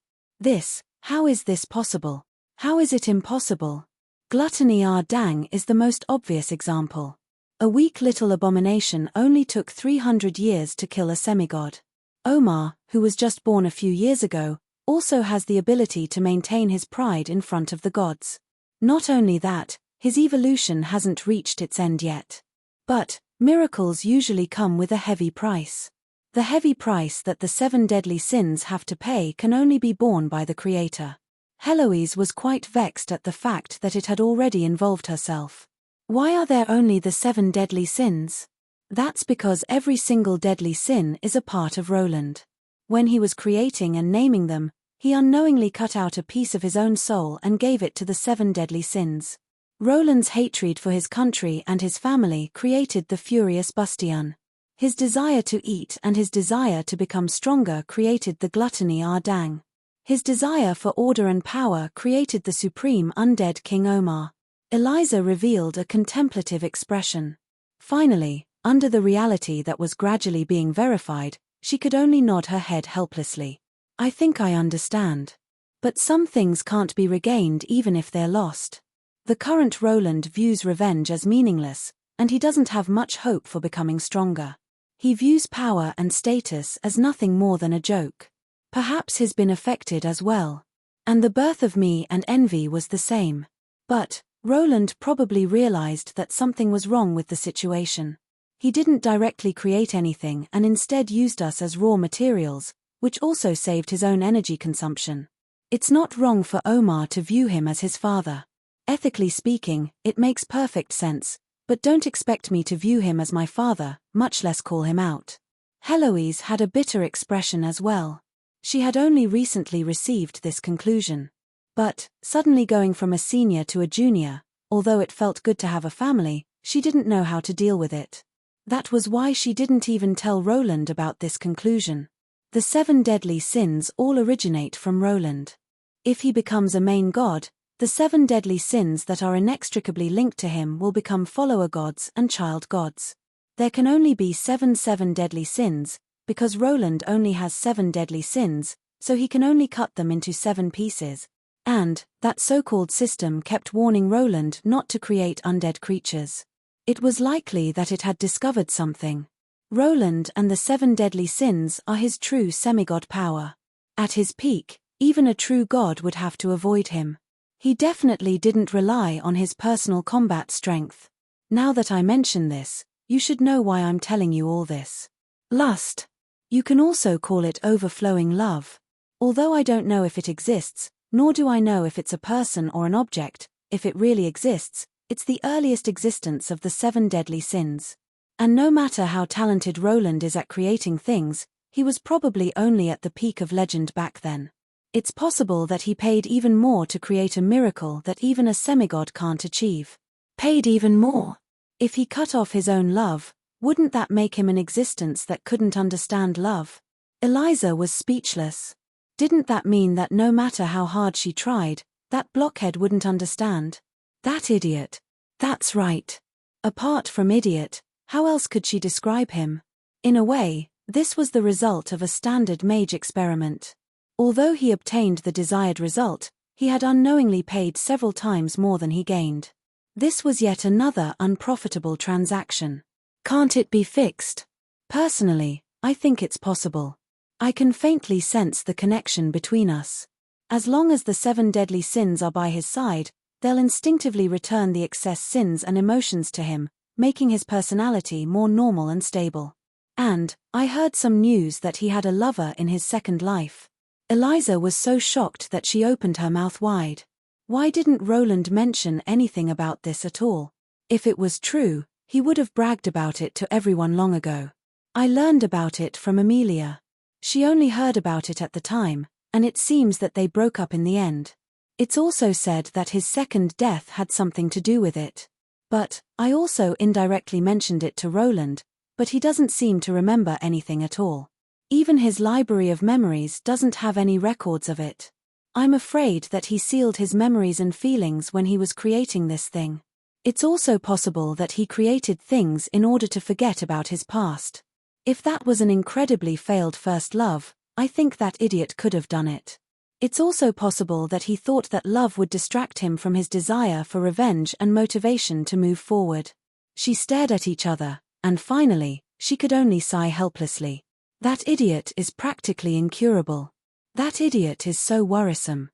How is this possible? How is it impossible? Gluttony dang is the most obvious example. A weak little abomination only took 300 years to kill a semigod. Omar, who was just born a few years ago, also has the ability to maintain his pride in front of the gods. Not only that, his evolution hasn't reached its end yet. But miracles usually come with a heavy price. The heavy price that the 7 deadly sins have to pay can only be borne by the Creator. Heloise was quite vexed at the fact that it had already involved herself. Why are there only the 7 deadly sins? That's because every single deadly sin is a part of Roland. When he was creating and naming them, he unknowingly cut out a piece of his own soul and gave it to the 7 deadly sins. Roland's hatred for his country and his family created the furious Bustion. His desire to eat and his desire to become stronger created the gluttony dang. His desire for order and power created the supreme undead King Omar. Eliza revealed a contemplative expression. Finally, under the reality that was gradually being verified, she could only nod her head helplessly. I think I understand. But some things can't be regained even if they're lost. The current Roland views revenge as meaningless, and he doesn't have much hope for becoming stronger. He views power and status as nothing more than a joke. Perhaps he's been affected as well. And the birth of me and envy was the same. But Roland probably realized that something was wrong with the situation. He didn't directly create anything and instead used us as raw materials, which also saved his own energy consumption. It's not wrong for Omar to view him as his father. Ethically speaking, it makes perfect sense, but don't expect me to view him as my father, much less call him out. Heloise had a bitter expression as well. She had only recently received this conclusion. But, suddenly going from a senior to a junior, although it felt good to have a family, she didn't know how to deal with it. That was why she didn't even tell Roland about this conclusion. The 7 deadly sins all originate from Roland. If he becomes a main god, the 7 deadly sins that are inextricably linked to him will become follower gods and child gods. There can only be 7 deadly sins, because Roland only has 7 deadly sins, so he can only cut them into 7 pieces. And that so-called system kept warning Roland not to create undead creatures. It was likely that it had discovered something. Roland and the 7 deadly sins are his true semigod power. At his peak, even a true god would have to avoid him. He definitely didn't rely on his personal combat strength. Now that I mention this, you should know why I'm telling you all this. Lust. You can also call it overflowing love. Although I don't know if it exists, nor do I know if it's a person or an object, if it really exists, it's the earliest existence of the 7 deadly sins. And no matter how talented Roland is at creating things, he was probably only at the peak of legend back then. It's possible that he paid even more to create a miracle that even a semigod can't achieve. Paid even more? If he cut off his own love, wouldn't that make him an existence that couldn't understand love? Eliza was speechless. Didn't that mean that no matter how hard she tried, that blockhead wouldn't understand? That idiot. That's right. Apart from idiot, how else could she describe him? In a way, this was the result of a standard mage experiment. Although he obtained the desired result, he had unknowingly paid several times more than he gained. This was yet another unprofitable transaction. Can't it be fixed? Personally, I think it's possible. I can faintly sense the connection between us. As long as the 7 deadly sins are by his side, they'll instinctively return the excess sins and emotions to him, making his personality more normal and stable. And, I heard some news that he had a lover in his second life. Eliza was so shocked that she opened her mouth wide. Why didn't Roland mention anything about this at all? If it was true, he would have bragged about it to everyone long ago. I learned about it from Amelia. She only heard about it at the time, and it seems that they broke up in the end. It's also said that his second death had something to do with it. But, I also indirectly mentioned it to Roland, but he doesn't seem to remember anything at all. Even his library of memories doesn't have any records of it. I'm afraid that he sealed his memories and feelings when he was creating this thing. It's also possible that he created things in order to forget about his past. If that was an incredibly failed first love, I think that idiot could have done it. It's also possible that he thought that love would distract him from his desire for revenge and motivation to move forward. She stared at each other, and finally, she could only sigh helplessly. That idiot is practically incurable. That idiot is so worrisome.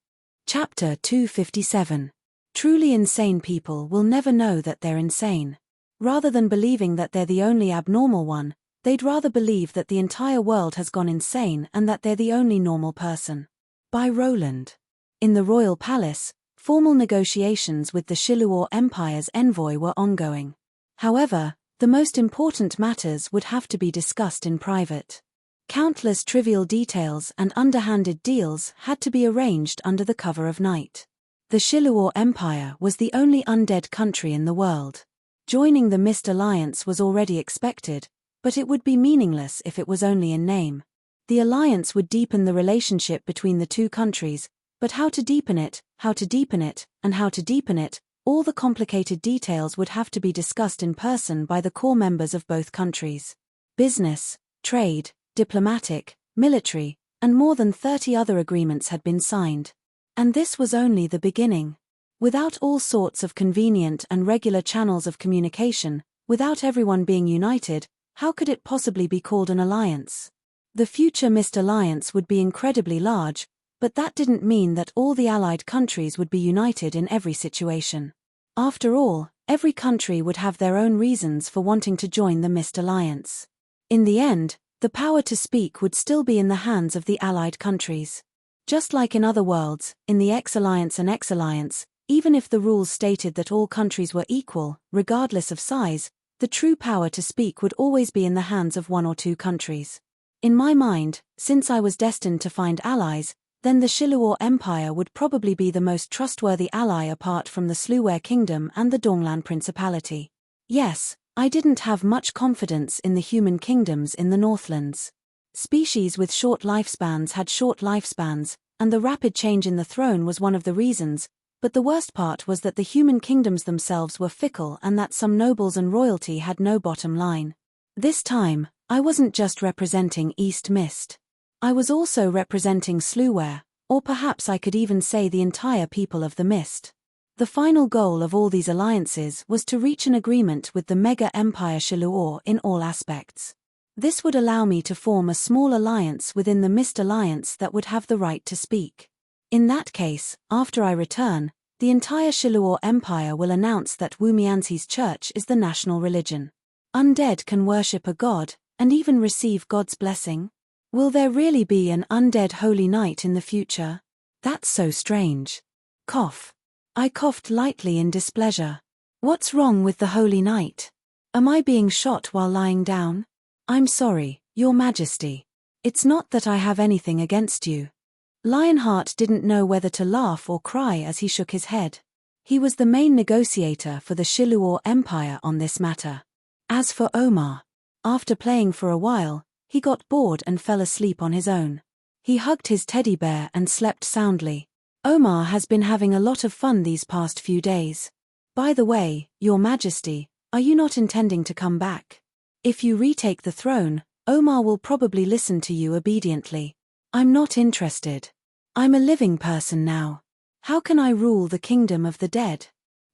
Chapter 257. Truly insane people will never know that they're insane. Rather than believing that they're the only abnormal one, they'd rather believe that the entire world has gone insane and that they're the only normal person. By Roland. In the royal palace, formal negotiations with the Shilluor Empire's envoy were ongoing. However, the most important matters would have to be discussed in private. Countless trivial details and underhanded deals had to be arranged under the cover of night. The Shilluor Empire was the only undead country in the world. Joining the Mist Alliance was already expected, but it would be meaningless if it was only in name. The alliance would deepen the relationship between the two countries, but how to deepen it, and how to deepen it, all the complicated details would have to be discussed in person by the core members of both countries. Business, trade, diplomatic, military, and more than 30 other agreements had been signed. And this was only the beginning. Without all sorts of convenient and regular channels of communication, without everyone being united, how could it possibly be called an alliance? The future Mist Alliance would be incredibly large, but that didn't mean that all the allied countries would be united in every situation. After all, every country would have their own reasons for wanting to join the Mist Alliance. In the end, the power to speak would still be in the hands of the allied countries. Just like in other worlds, in the X-Alliance and X-Alliance, even if the rules stated that all countries were equal, regardless of size, the true power to speak would always be in the hands of one or two countries. In my mind, since I was destined to find allies, then the Shilluor Empire would probably be the most trustworthy ally apart from the Sluware Kingdom and the Donglan Principality. Yes, I didn't have much confidence in the human kingdoms in the Northlands. Species with short lifespans had short lifespans, and the rapid change in the throne was one of the reasons, but the worst part was that the human kingdoms themselves were fickle and that some nobles and royalty had no bottom line. This time, I wasn't just representing East Mist. I was also representing Sluware, or perhaps I could even say the entire people of the Mist. The final goal of all these alliances was to reach an agreement with the mega empire Shilluor in all aspects. This would allow me to form a small alliance within the Mist Alliance that would have the right to speak. In that case, after I return, the entire Shilluor Empire will announce that Wumianzi's church is the national religion. Undead can worship a god, and even receive God's blessing? Will there really be an undead holy knight in the future? That's so strange. Cough. I coughed lightly in displeasure. What's wrong with the holy knight? Am I being shot while lying down? I'm sorry, Your Majesty. It's not that I have anything against you. Lionheart didn't know whether to laugh or cry as he shook his head. He was the main negotiator for the Shilluor Empire on this matter. As for Omar, after playing for a while, he got bored and fell asleep on his own. He hugged his teddy bear and slept soundly. Omar has been having a lot of fun these past few days. By the way, Your Majesty, are you not intending to come back? If you retake the throne, Omar will probably listen to you obediently. I'm not interested. I'm a living person now. How can I rule the kingdom of the dead?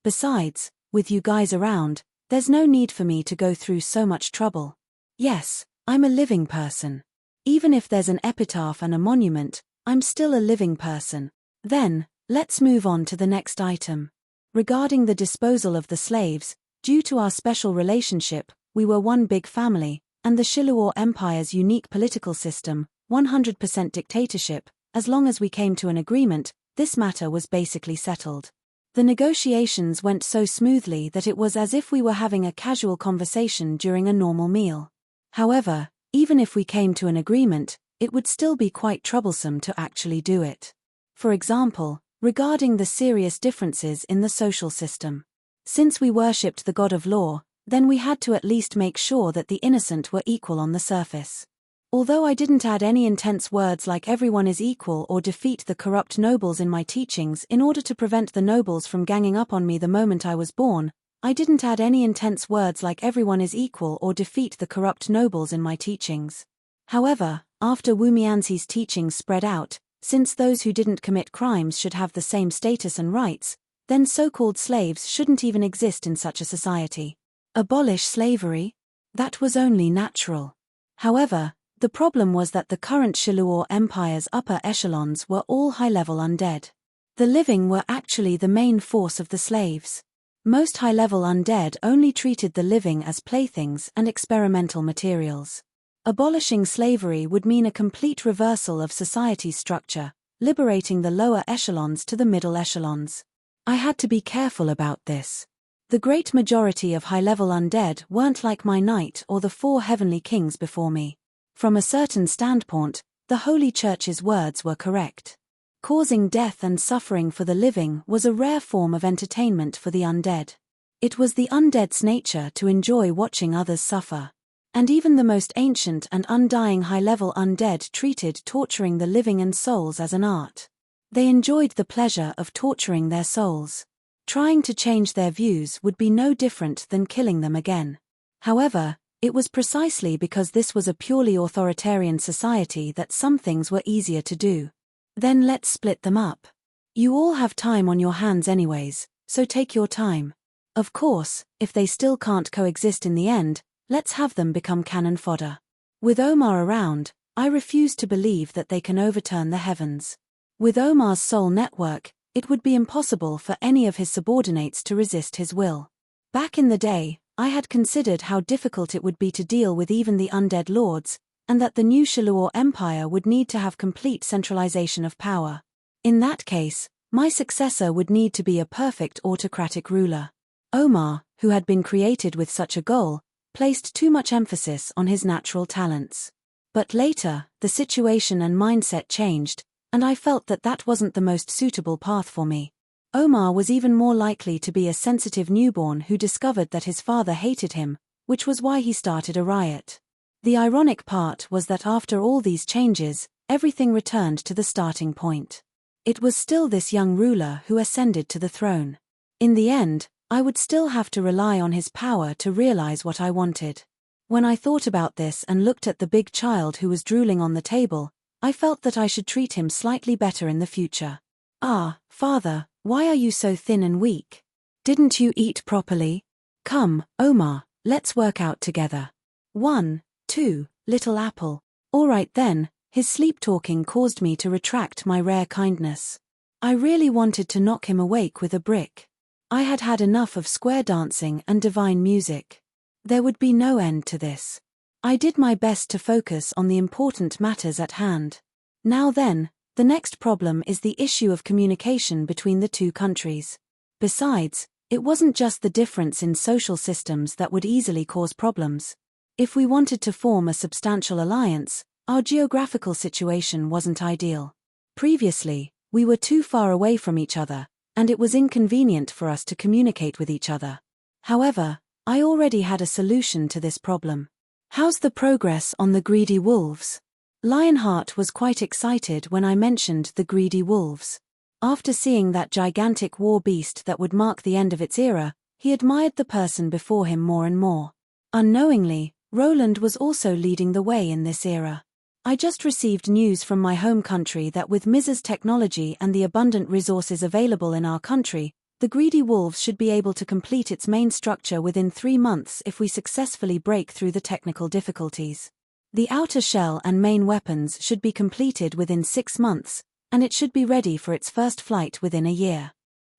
Besides, with you guys around, there's no need for me to go through so much trouble. Yes, I'm a living person. Even if there's an epitaph and a monument, I'm still a living person. Then, let's move on to the next item. Regarding the disposal of the slaves, due to our special relationship, we were one big family, and the Shilluor Empire's unique political system, 100% dictatorship, as long as we came to an agreement, this matter was basically settled. The negotiations went so smoothly that it was as if we were having a casual conversation during a normal meal. However, even if we came to an agreement, it would still be quite troublesome to actually do it. For example, regarding the serious differences in the social system. Since we worshipped the god of law, then we had to at least make sure that the innocent were equal on the surface. Although I didn't add any intense words like everyone is equal or defeat the corrupt nobles in my teachings in order to prevent the nobles from ganging up on me the moment I was born, I didn't add any intense words like everyone is equal or defeat the corrupt nobles in my teachings. However, after Wumianzi's teachings spread out, since those who didn't commit crimes should have the same status and rights, then so-called slaves shouldn't even exist in such a society. Abolish slavery? That was only natural. However, the problem was that the current Shilluor Empire's upper echelons were all high-level undead. The living were actually the main force of the slaves. Most high-level undead only treated the living as playthings and experimental materials. Abolishing slavery would mean a complete reversal of society's structure, liberating the lower echelons to the middle echelons. I had to be careful about this. The great majority of high-level undead weren't like my knight or the 4 heavenly kings before me. From a certain standpoint, the Holy Church's words were correct. Causing death and suffering for the living was a rare form of entertainment for the undead. It was the undead's nature to enjoy watching others suffer. And even the most ancient and undying high-level undead treated torturing the living and souls as an art. They enjoyed the pleasure of torturing their souls. Trying to change their views would be no different than killing them again. However, it was precisely because this was a purely authoritarian society that some things were easier to do. Then let's split them up. You all have time on your hands anyways, so take your time. Of course, if they still can't coexist in the end, let's have them become cannon fodder. With Omar around, I refuse to believe that they can overturn the heavens. With Omar's soul network, it would be impossible for any of his subordinates to resist his will. Back in the day, I had considered how difficult it would be to deal with even the undead lords, and that the new Shilluor Empire would need to have complete centralization of power. In that case, my successor would need to be a perfect autocratic ruler. Omar, who had been created with such a goal, placed too much emphasis on his natural talents. But later, the situation and mindset changed, and I felt that that wasn't the most suitable path for me. Omar was even more likely to be a sensitive newborn who discovered that his father hated him, which was why he started a riot. The ironic part was that after all these changes, everything returned to the starting point. It was still this young ruler who ascended to the throne. In the end, I would still have to rely on his power to realize what I wanted. When I thought about this and looked at the big child who was drooling on the table, I felt that I should treat him slightly better in the future. Ah, father, why are you so thin and weak? Didn't you eat properly? Come, Omar, let's work out together. 1, 2, Little apple. All right then, his sleep-talking caused me to retract my rare kindness. I really wanted to knock him awake with a brick. I had had enough of square dancing and divine music. There would be no end to this. I did my best to focus on the important matters at hand. Now then, the next problem is the issue of communication between the two countries. Besides, it wasn't just the difference in social systems that would easily cause problems. If we wanted to form a substantial alliance, our geographical situation wasn't ideal. Previously, we were too far away from each other, and it was inconvenient for us to communicate with each other. However, I already had a solution to this problem. How's the progress on the greedy wolves? Lionheart was quite excited when I mentioned the greedy wolves. After seeing that gigantic war beast that would mark the end of its era, he admired the person before him more and more. Unknowingly, Roland was also leading the way in this era. I just received news from my home country that with Mrs. technology and the abundant resources available in our country, the greedy wolves should be able to complete its main structure within 3 months if we successfully break through the technical difficulties. The outer shell and main weapons should be completed within 6 months, and it should be ready for its first flight within a year.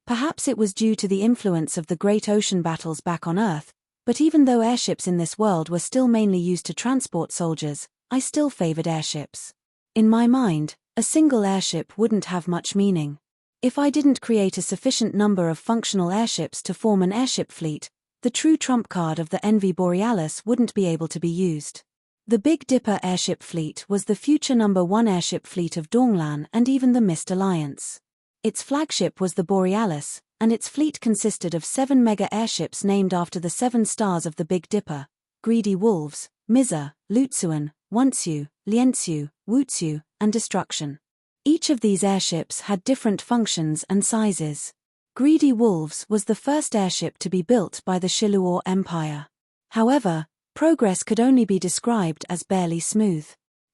Perhaps it was due to the influence of the great ocean battles back on Earth, but even though airships in this world were still mainly used to transport soldiers, I still favored airships. In my mind, a single airship wouldn't have much meaning. If I didn't create a sufficient number of functional airships to form an airship fleet, the true trump card of the Envy Borealis wouldn't be able to be used. The Big Dipper airship fleet was the future #1 airship fleet of Donglan and even the Mist Alliance. Its flagship was the Borealis, and its fleet consisted of 7 mega airships named after the 7 stars of the Big Dipper: Greedy Wolves, Miza, Lutsuan, Wuntsu, Lientsu, Wutsu, and Destruction. Each of these airships had different functions and sizes. Greedy Wolves was the first airship to be built by the Shiluo Empire. However, progress could only be described as barely smooth.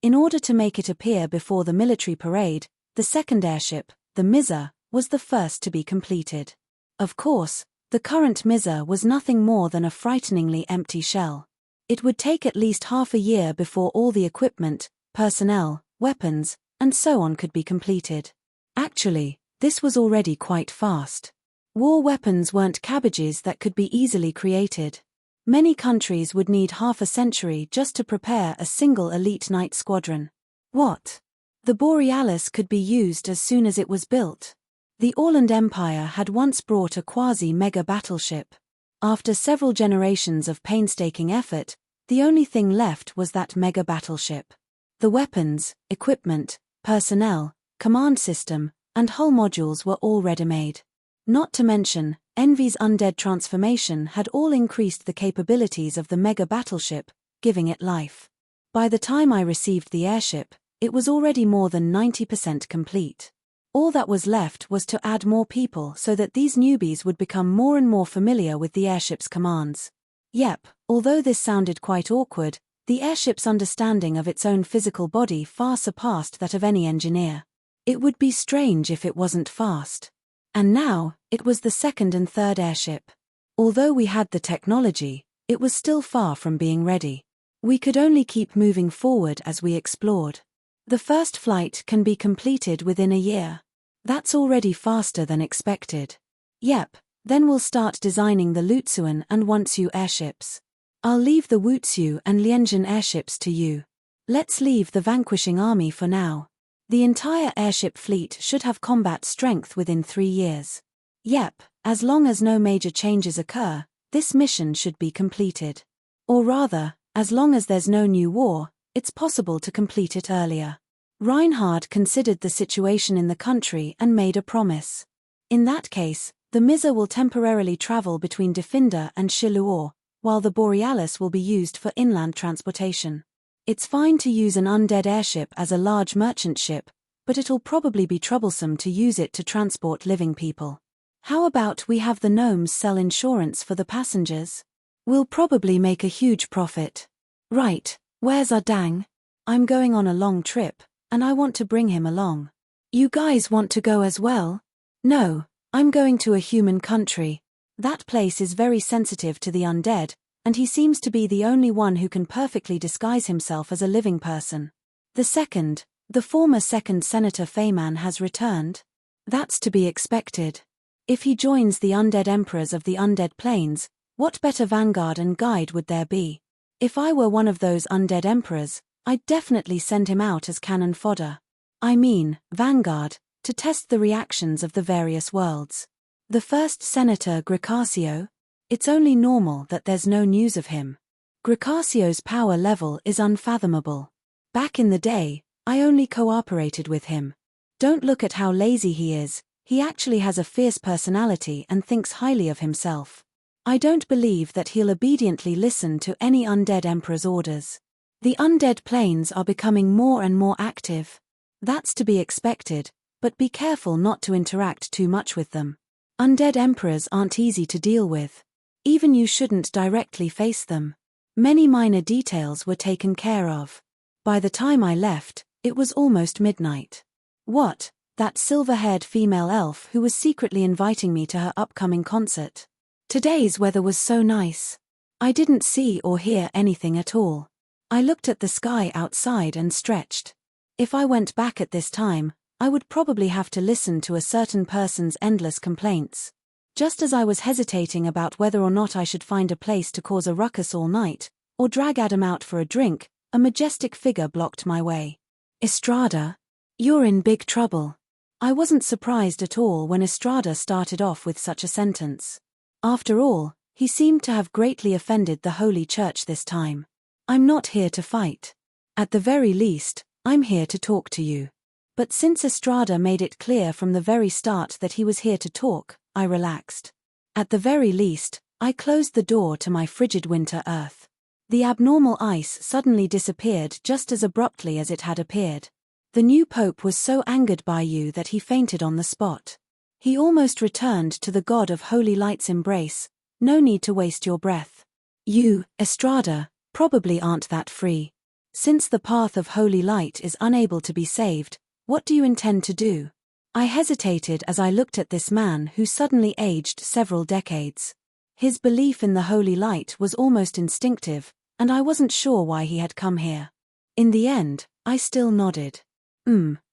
In order to make it appear before the military parade, the second airship, the Miza, was the first to be completed. Of course, the current Miza was nothing more than a frighteningly empty shell. It would take at least half a year before all the equipment, personnel, weapons, and so on could be completed. Actually, this was already quite fast. War weapons weren't cabbages that could be easily created. Many countries would need half a century just to prepare a single elite knight squadron. What? The Borealis could be used as soon as it was built. The Orland Empire had once brought a quasi-mega battleship. After several generations of painstaking effort, the only thing left was that mega battleship. The weapons, equipment, personnel, command system, and hull modules were all ready-made. Not to mention, Envy's undead transformation had all increased the capabilities of the mega battleship, giving it life. By the time I received the airship, it was already more than 90% complete. All that was left was to add more people so that these newbies would become more and more familiar with the airship's commands. Yep, although this sounded quite awkward, the airship's understanding of its own physical body far surpassed that of any engineer. It would be strange if it wasn't fast. And now, it was the second and third airship. Although we had the technology, it was still far from being ready. We could only keep moving forward as we explored. The first flight can be completed within a year. That's already faster than expected. Yep, then we'll start designing the Lutsuan and Wuntsu airships. I'll leave the Wutsu and Lianjin airships to you. Let's leave the vanquishing army for now. The entire airship fleet should have combat strength within 3 years. Yep, as long as no major changes occur, this mission should be completed. Or rather, as long as there's no new war, it's possible to complete it earlier. Reinhard considered the situation in the country and made a promise. In that case, the Miza will temporarily travel between Definda and Shiluo, while the Borealis will be used for inland transportation. It's fine to use an undead airship as a large merchant ship, but it'll probably be troublesome to use it to transport living people. How about we have the gnomes sell insurance for the passengers? We'll probably make a huge profit. Right, where's our Dang? I'm going on a long trip, and I want to bring him along. You guys want to go as well? No, I'm going to a human country. That place is very sensitive to the undead, and he seems to be the only one who can perfectly disguise himself as a living person. The former second Senator Feyman has returned. That's to be expected. If he joins the undead emperors of the undead plains, what better vanguard and guide would there be? If I were one of those undead emperors, I'd definitely send him out as cannon fodder. I mean, vanguard, to test the reactions of the various worlds. The first Senator Gricasio? It's only normal that there's no news of him. Gricasio's power level is unfathomable. Back in the day, I only cooperated with him. Don't look at how lazy he is, he actually has a fierce personality and thinks highly of himself. I don't believe that he'll obediently listen to any undead emperor's orders. The undead planes are becoming more and more active. That's to be expected, but be careful not to interact too much with them. Undead emperors aren't easy to deal with. Even you shouldn't directly face them. Many minor details were taken care of. By the time I left, it was almost midnight. What? That silver-haired female elf who was secretly inviting me to her upcoming concert. Today's weather was so nice. I didn't see or hear anything at all. I looked at the sky outside and stretched. If I went back at this time, I would probably have to listen to a certain person's endless complaints. Just as I was hesitating about whether or not I should find a place to cause a ruckus all night, or drag Adam out for a drink, a majestic figure blocked my way. Estrada? You're in big trouble. I wasn't surprised at all when Estrada started off with such a sentence. After all, he seemed to have greatly offended the Holy Church this time. I'm not here to fight. At the very least, I'm here to talk to you. But since Estrada made it clear from the very start that he was here to talk, I relaxed. At the very least, I closed the door to my frigid winter earth. The abnormal ice suddenly disappeared just as abruptly as it had appeared. The new pope was so angered by you that he fainted on the spot. He almost returned to the god of holy light's embrace. No need to waste your breath. You, Estrada, probably aren't that free. Since the path of holy light is unable to be saved, what do you intend to do? I hesitated as I looked at this man who suddenly aged several decades. His belief in the holy light was almost instinctive, and I wasn't sure why he had come here. In the end, I still nodded.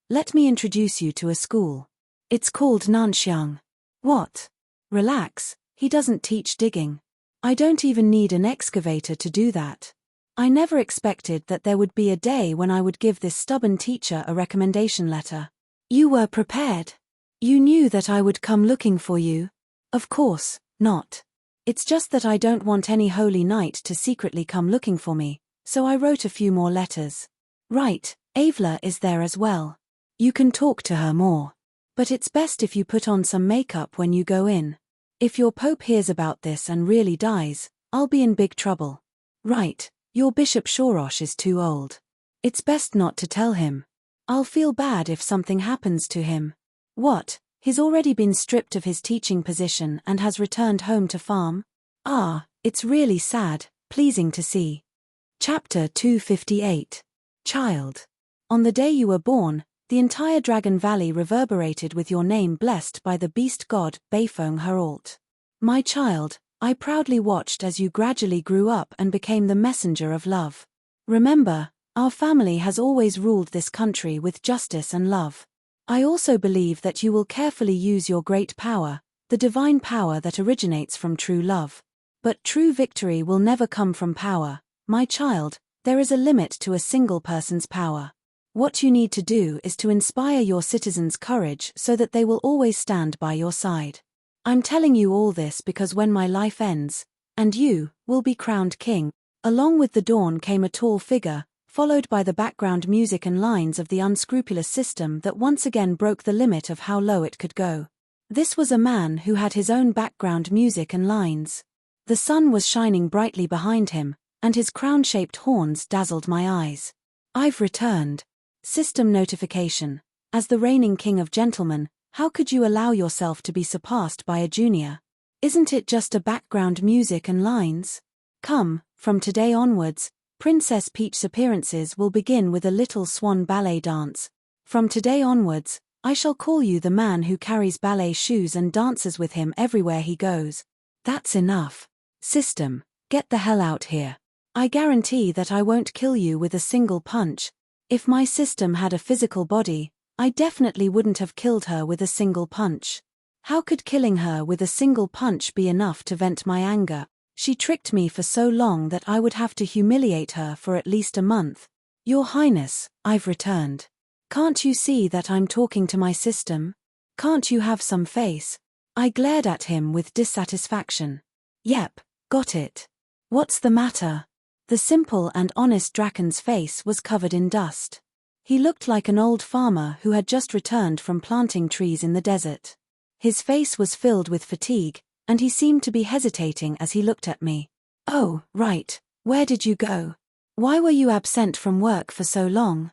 Let me introduce you to a school. It's called Nanxiang. What? Relax, he doesn't teach digging. I don't even need an excavator to do that. I never expected that there would be a day when I would give this stubborn teacher a recommendation letter. You were prepared. You knew that I would come looking for you. Of course, not. It's just that I don't want any holy knight to secretly come looking for me, so I wrote a few more letters. Right, Avla is there as well. You can talk to her more. But it's best if you put on some makeup when you go in. If your pope hears about this and really dies, I'll be in big trouble. Right, your Bishop Shorosh is too old. It's best not to tell him. I'll feel bad if something happens to him. What, he's already been stripped of his teaching position and has returned home to farm? Ah, it's really sad, pleasing to see. Chapter 258. Child. On the day you were born, the entire Dragon Valley reverberated with your name blessed by the beast god Beifeng Herald. My child, I proudly watched as you gradually grew up and became the messenger of love. Remember, our family has always ruled this country with justice and love. I also believe that you will carefully use your great power, the divine power that originates from true love. But true victory will never come from power, my child. There is a limit to a single person's power. What you need to do is to inspire your citizens' courage so that they will always stand by your side. I'm telling you all this because when my life ends, and you will be crowned king, along with the dawn came a tall figure, followed by the background music and lines of the unscrupulous system that once again broke the limit of how low it could go. This was a man who had his own background music and lines. The sun was shining brightly behind him, and his crown-shaped horns dazzled my eyes. I've returned. System notification. As the reigning king of gentlemen, how could you allow yourself to be surpassed by a junior? Isn't it just a background music and lines? Come, from today onwards, Princess Peach's appearances will begin with a little swan ballet dance. From today onwards, I shall call you the man who carries ballet shoes and dances with him everywhere he goes. That's enough. System, Get the hell out here. I guarantee that I won't kill you with a single punch. If my system had a physical body, I definitely wouldn't have killed her with a single punch. How could killing her with a single punch be enough to vent my anger? She tricked me for so long that I would have to humiliate her for at least a month. Your Highness, I've returned. Can't you see that I'm talking to my system? Can't you have some face? I glared at him with dissatisfaction. Yep, got it. What's the matter? The simple and honest Draken's face was covered in dust. He looked like an old farmer who had just returned from planting trees in the desert. His face was filled with fatigue, and he seemed to be hesitating as he looked at me. Oh, right, where did you go? Why were you absent from work for so long?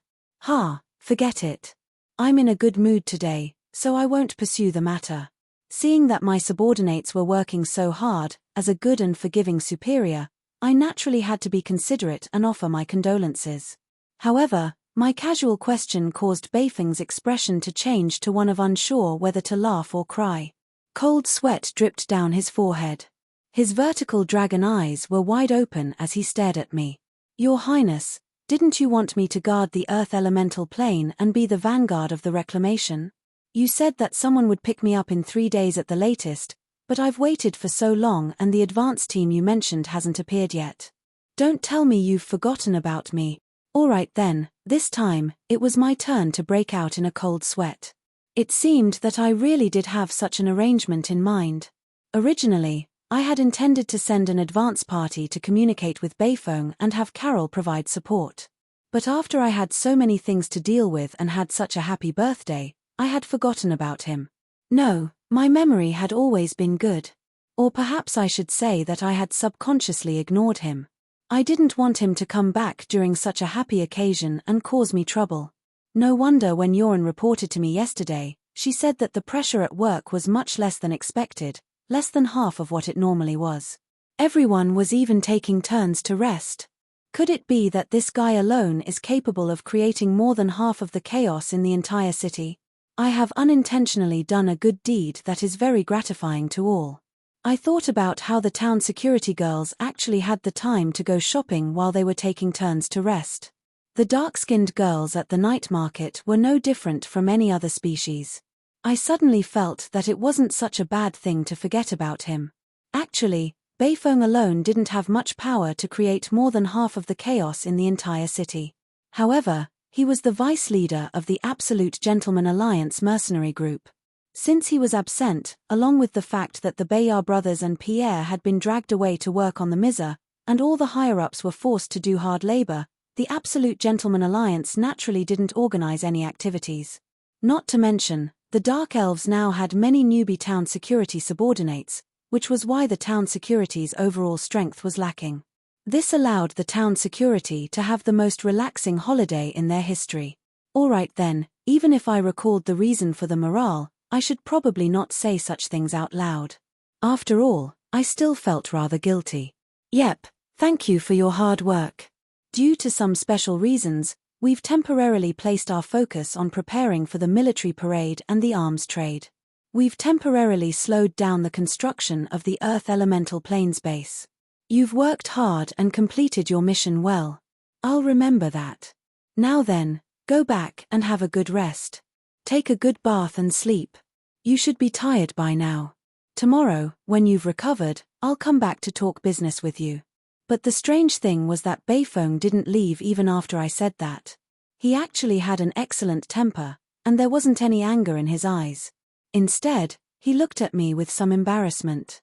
Forget it. I'm in a good mood today, so I won't pursue the matter. Seeing that my subordinates were working so hard, as a good and forgiving superior, I naturally had to be considerate and offer my condolences. However, my casual question caused Beifeng's expression to change to one of unsure whether to laugh or cry. Cold sweat dripped down his forehead. His vertical dragon eyes were wide open as he stared at me. Your Highness, didn't you want me to guard the Earth Elemental Plane and be the vanguard of the reclamation? You said that someone would pick me up in 3 days at the latest, but I've waited for so long and the advance team you mentioned hasn't appeared yet. Don't tell me you've forgotten about me. All right then, this time, it was my turn to break out in a cold sweat. It seemed that I really did have such an arrangement in mind. Originally, I had intended to send an advance party to communicate with Beifeng and have Carol provide support. But after I had so many things to deal with and had such a happy birthday, I had forgotten about him. No, my memory had always been good. Or perhaps I should say that I had subconsciously ignored him. I didn't want him to come back during such a happy occasion and cause me trouble. No wonder when Yoren reported to me yesterday, she said that the pressure at work was much less than expected, less than half of what it normally was. Everyone was even taking turns to rest. Could it be that this guy alone is capable of creating more than half of the chaos in the entire city? I have unintentionally done a good deed that is very gratifying to all. I thought about how the town security girls actually had the time to go shopping while they were taking turns to rest. The dark-skinned girls at the night market were no different from any other species. I suddenly felt that it wasn't such a bad thing to forget about him. Actually, Beifeng alone didn't have much power to create more than half of the chaos in the entire city. However, he was the vice leader of the Absolute Gentleman Alliance mercenary group. Since he was absent, along with the fact that the Bayard brothers and Pierre had been dragged away to work on the Mizar, and all the higher-ups were forced to do hard labor, the Absolute Gentleman Alliance naturally didn't organize any activities. Not to mention, the Dark Elves now had many newbie town security subordinates, which was why the town security's overall strength was lacking. This allowed the town security to have the most relaxing holiday in their history. Alright then, even if I recalled the reason for the morale, I should probably not say such things out loud. After all, I still felt rather guilty. Yep, thank you for your hard work. Due to some special reasons, we've temporarily placed our focus on preparing for the military parade and the arms trade. We've temporarily slowed down the construction of the Earth Elemental Plains base. You've worked hard and completed your mission well. I'll remember that. Now then, go back and have a good rest. Take a good bath and sleep. You should be tired by now. Tomorrow, when you've recovered, I'll come back to talk business with you. But the strange thing was that Beifeng didn't leave even after I said that. He actually had an excellent temper, and there wasn't any anger in his eyes. Instead, he looked at me with some embarrassment.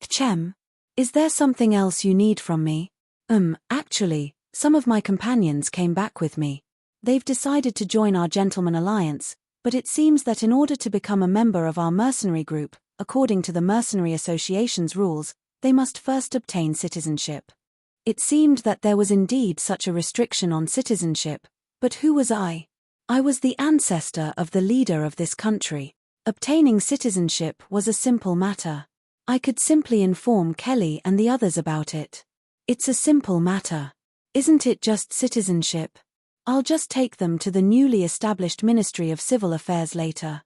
Chem, is there something else you need from me? Actually, some of my companions came back with me. They've decided to join our Gentleman Alliance, but it seems that in order to become a member of our mercenary group, according to the Mercenary Association's rules, they must first obtain citizenship. It seemed that there was indeed such a restriction on citizenship, but who was I? I was the ancestor of the leader of this country. Obtaining citizenship was a simple matter. I could simply inform Kelly and the others about it. It's a simple matter. Isn't it just citizenship? I'll just take them to the newly established Ministry of Civil Affairs later.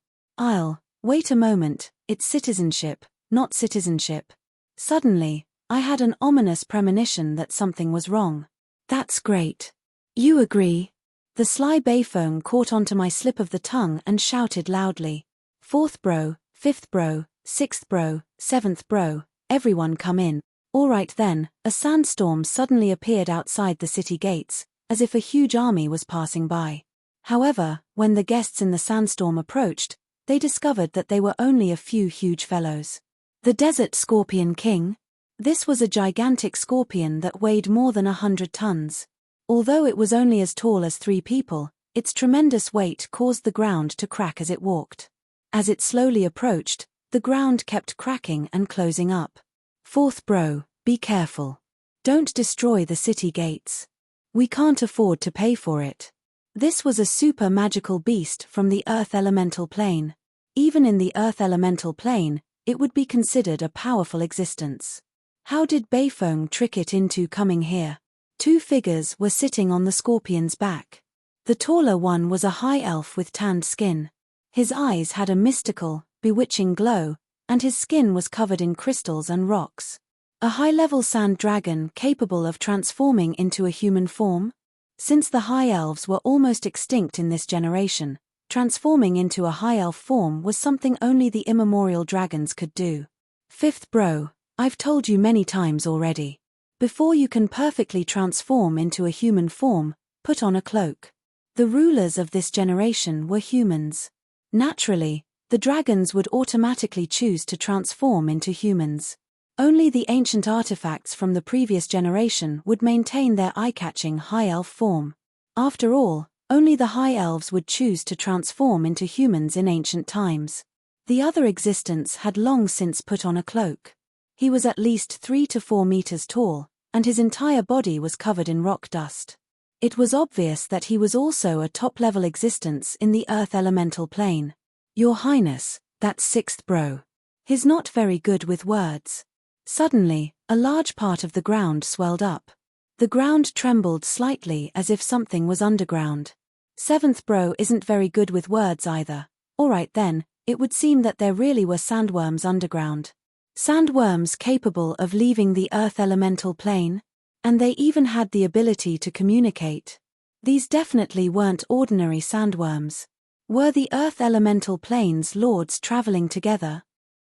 Wait a moment, it's citizenship, not citizenship. Suddenly, I had an ominous premonition that something was wrong. That's great. You agree? The sly Bayphone caught onto my slip of the tongue and shouted loudly. Fourth bro, fifth bro, sixth bro, seventh bro, everyone come in. All right then, a sandstorm suddenly appeared outside the city gates, as if a huge army was passing by. However, when the guests in the sandstorm approached, they discovered that they were only a few huge fellows. The Desert Scorpion King? This was a gigantic scorpion that weighed more than 100 tons. Although it was only as tall as 3 people, its tremendous weight caused the ground to crack as it walked. As it slowly approached, the ground kept cracking and closing up. Fourth bro, be careful. Don't destroy the city gates. We can't afford to pay for it. This was a super magical beast from the Earth Elemental Plane. Even in the Earth Elemental Plane, it would be considered a powerful existence. How did Bayphone trick it into coming here? 2 figures were sitting on the scorpion's back. The taller one was a high elf with tanned skin. His eyes had a mystical, bewitching glow, and his skin was covered in crystals and rocks. A high-level sand dragon capable of transforming into a human form? Since the high elves were almost extinct in this generation, transforming into a high elf form was something only the immemorial dragons could do. Fifth bro, I've told you many times already. Before you can perfectly transform into a human form, put on a cloak. The rulers of this generation were humans. Naturally, the dragons would automatically choose to transform into humans. Only the ancient artifacts from the previous generation would maintain their eye-catching high elf form. After all, only the high elves would choose to transform into humans in ancient times. The other existence had long since put on a cloak. He was at least 3 to 4 meters tall, and his entire body was covered in rock dust. It was obvious that he was also a top-level existence in the Earth Elemental Plane. Your Highness, that's sixth bro. He's not very good with words. Suddenly, a large part of the ground swelled up. The ground trembled slightly as if something was underground. Seventh bro isn't very good with words either. Alright then, it would seem that there really were sandworms underground. Sandworms capable of leaving the Earth Elemental Plane? And they even had the ability to communicate. These definitely weren't ordinary sandworms. Were the Earth Elemental Plane's lords traveling together?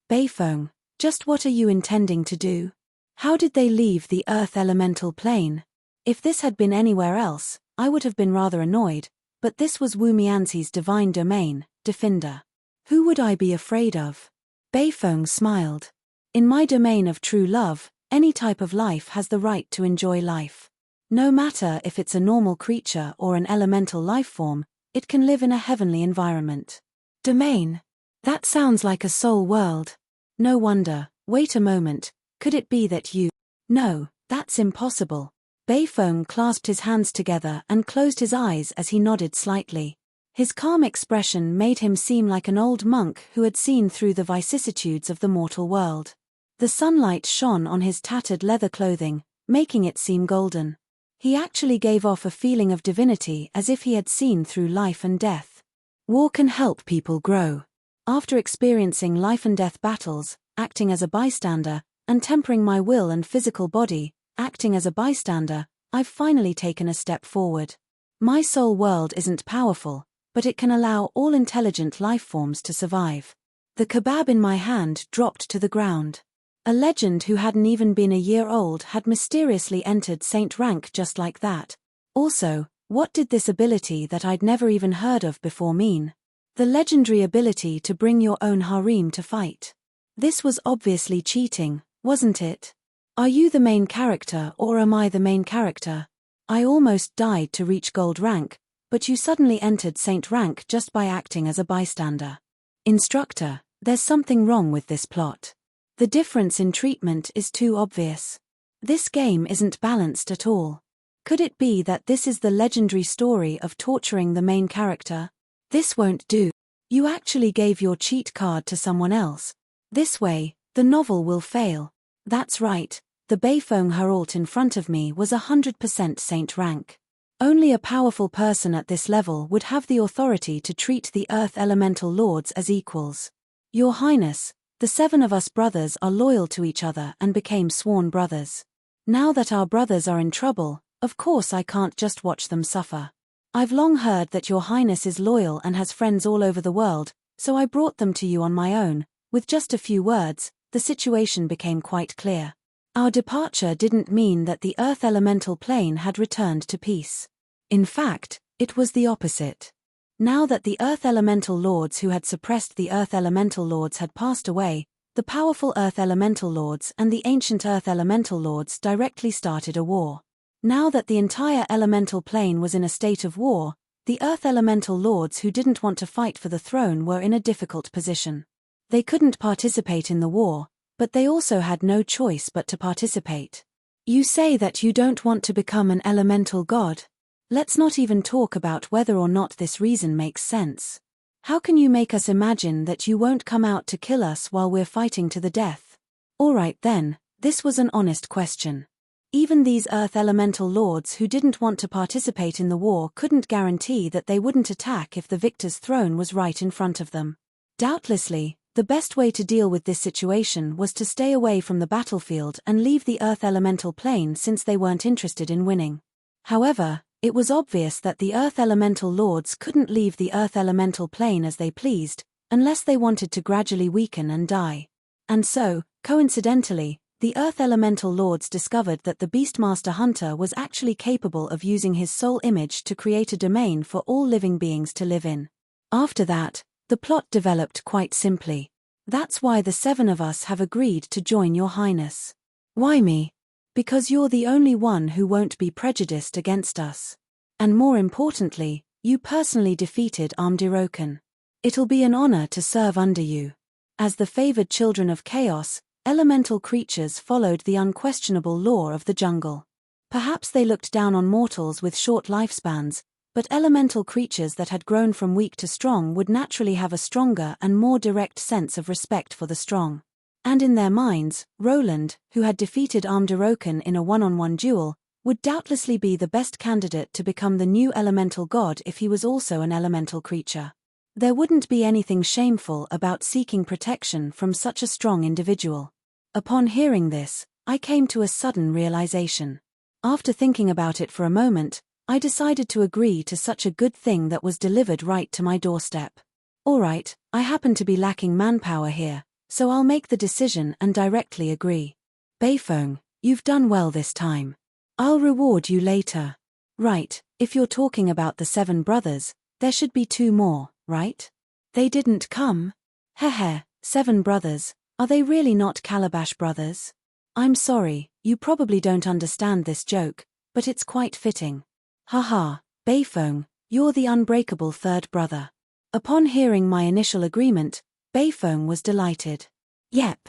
Bayphone, just what are you intending to do? How did they leave the Earth Elemental Plane? If this had been anywhere else, I would have been rather annoyed, but this was Wu Mianxi's divine domain, Defender. Who would I be afraid of? Bayphone smiled. In my domain of true love, any type of life has the right to enjoy life. No matter if it's a normal creature or an elemental life form, it can live in a heavenly environment. Domain? That sounds like a soul world. No wonder. Wait a moment, could it be that you... No, that's impossible. Bayphone clasped his hands together and closed his eyes as he nodded slightly. His calm expression made him seem like an old monk who had seen through the vicissitudes of the mortal world. The sunlight shone on his tattered leather clothing, making it seem golden. He actually gave off a feeling of divinity as if he had seen through life and death. War can help people grow. After experiencing life and death battles, acting as a bystander, and tempering my will and physical body, acting as a bystander, I've finally taken a step forward. My soul world isn't powerful, but it can allow all intelligent life forms to survive. The kebab in my hand dropped to the ground. A legend who hadn't even been a year old had mysteriously entered Saint rank just like that. Also, what did this ability that I'd never even heard of before mean? The legendary ability to bring your own harem to fight. This was obviously cheating, wasn't it? Are you the main character or am I the main character? I almost died to reach gold rank, but you suddenly entered Saint rank just by acting as a bystander. Instructor, there's something wrong with this plot. The difference in treatment is too obvious. This game isn't balanced at all. Could it be that this is the legendary story of torturing the main character? This won't do. You actually gave your cheat card to someone else. This way, the novel will fail. That's right, the Bayphone Herald in front of me was 100% Saint rank. Only a powerful person at this level would have the authority to treat the Earth Elemental Lords as equals. Your Highness, The 7 of us brothers are loyal to each other and became sworn brothers. Now that our brothers are in trouble, of course I can't just watch them suffer. I've long heard that your highness is loyal and has friends all over the world, so I brought them to you on my own. With just a few words, the situation became quite clear. Our departure didn't mean that the Earth Elemental Plane had returned to peace. In fact, it was the opposite. Now that the Earth Elemental Lords who had suppressed the Earth Elemental Lords had passed away, the powerful Earth Elemental Lords and the ancient Earth Elemental Lords directly started a war. Now that the entire elemental plane was in a state of war, the Earth Elemental Lords who didn't want to fight for the throne were in a difficult position. They couldn't participate in the war, but they also had no choice but to participate. You say that you don't want to become an elemental god? Let's not even talk about whether or not this reason makes sense. How can you make us imagine that you won't come out to kill us while we're fighting to the death? Alright then, this was an honest question. Even these Earth Elemental Lords who didn't want to participate in the war couldn't guarantee that they wouldn't attack if the victor's throne was right in front of them. Doubtlessly, the best way to deal with this situation was to stay away from the battlefield and leave the Earth Elemental Plane since they weren't interested in winning. However, it was obvious that the Earth Elemental Lords couldn't leave the Earth Elemental Plane as they pleased, unless they wanted to gradually weaken and die. And so, coincidentally, the Earth Elemental Lords discovered that the Beastmaster Hunter was actually capable of using his soul image to create a domain for all living beings to live in. After that, the plot developed quite simply. That's why the 7 of us have agreed to join your highness. Why me? Because you're the only one who won't be prejudiced against us. And more importantly, you personally defeated Amdirokan. It'll be an honor to serve under you. As the favored children of chaos, elemental creatures followed the unquestionable law of the jungle. Perhaps they looked down on mortals with short lifespans, but elemental creatures that had grown from weak to strong would naturally have a stronger and more direct sense of respect for the strong. And in their minds, Roland, who had defeated Amdirokan in a one-on-one duel, would doubtlessly be the best candidate to become the new elemental god if he was also an elemental creature. There wouldn't be anything shameful about seeking protection from such a strong individual. Upon hearing this, I came to a sudden realization. After thinking about it for a moment, I decided to agree to such a good thing that was delivered right to my doorstep. Alright, I happen to be lacking manpower here, so I'll make the decision and directly agree. Beifeng, you've done well this time. I'll reward you later. Right, if you're talking about the 7 brothers, there should be 2 more, right? They didn't come? Heh, 7 brothers, are they really not Calabash brothers? I'm sorry, you probably don't understand this joke, but it's quite fitting. Haha, Beifeng, you're the unbreakable 3rd brother. Upon hearing my initial agreement, Beifeng was delighted. Yep.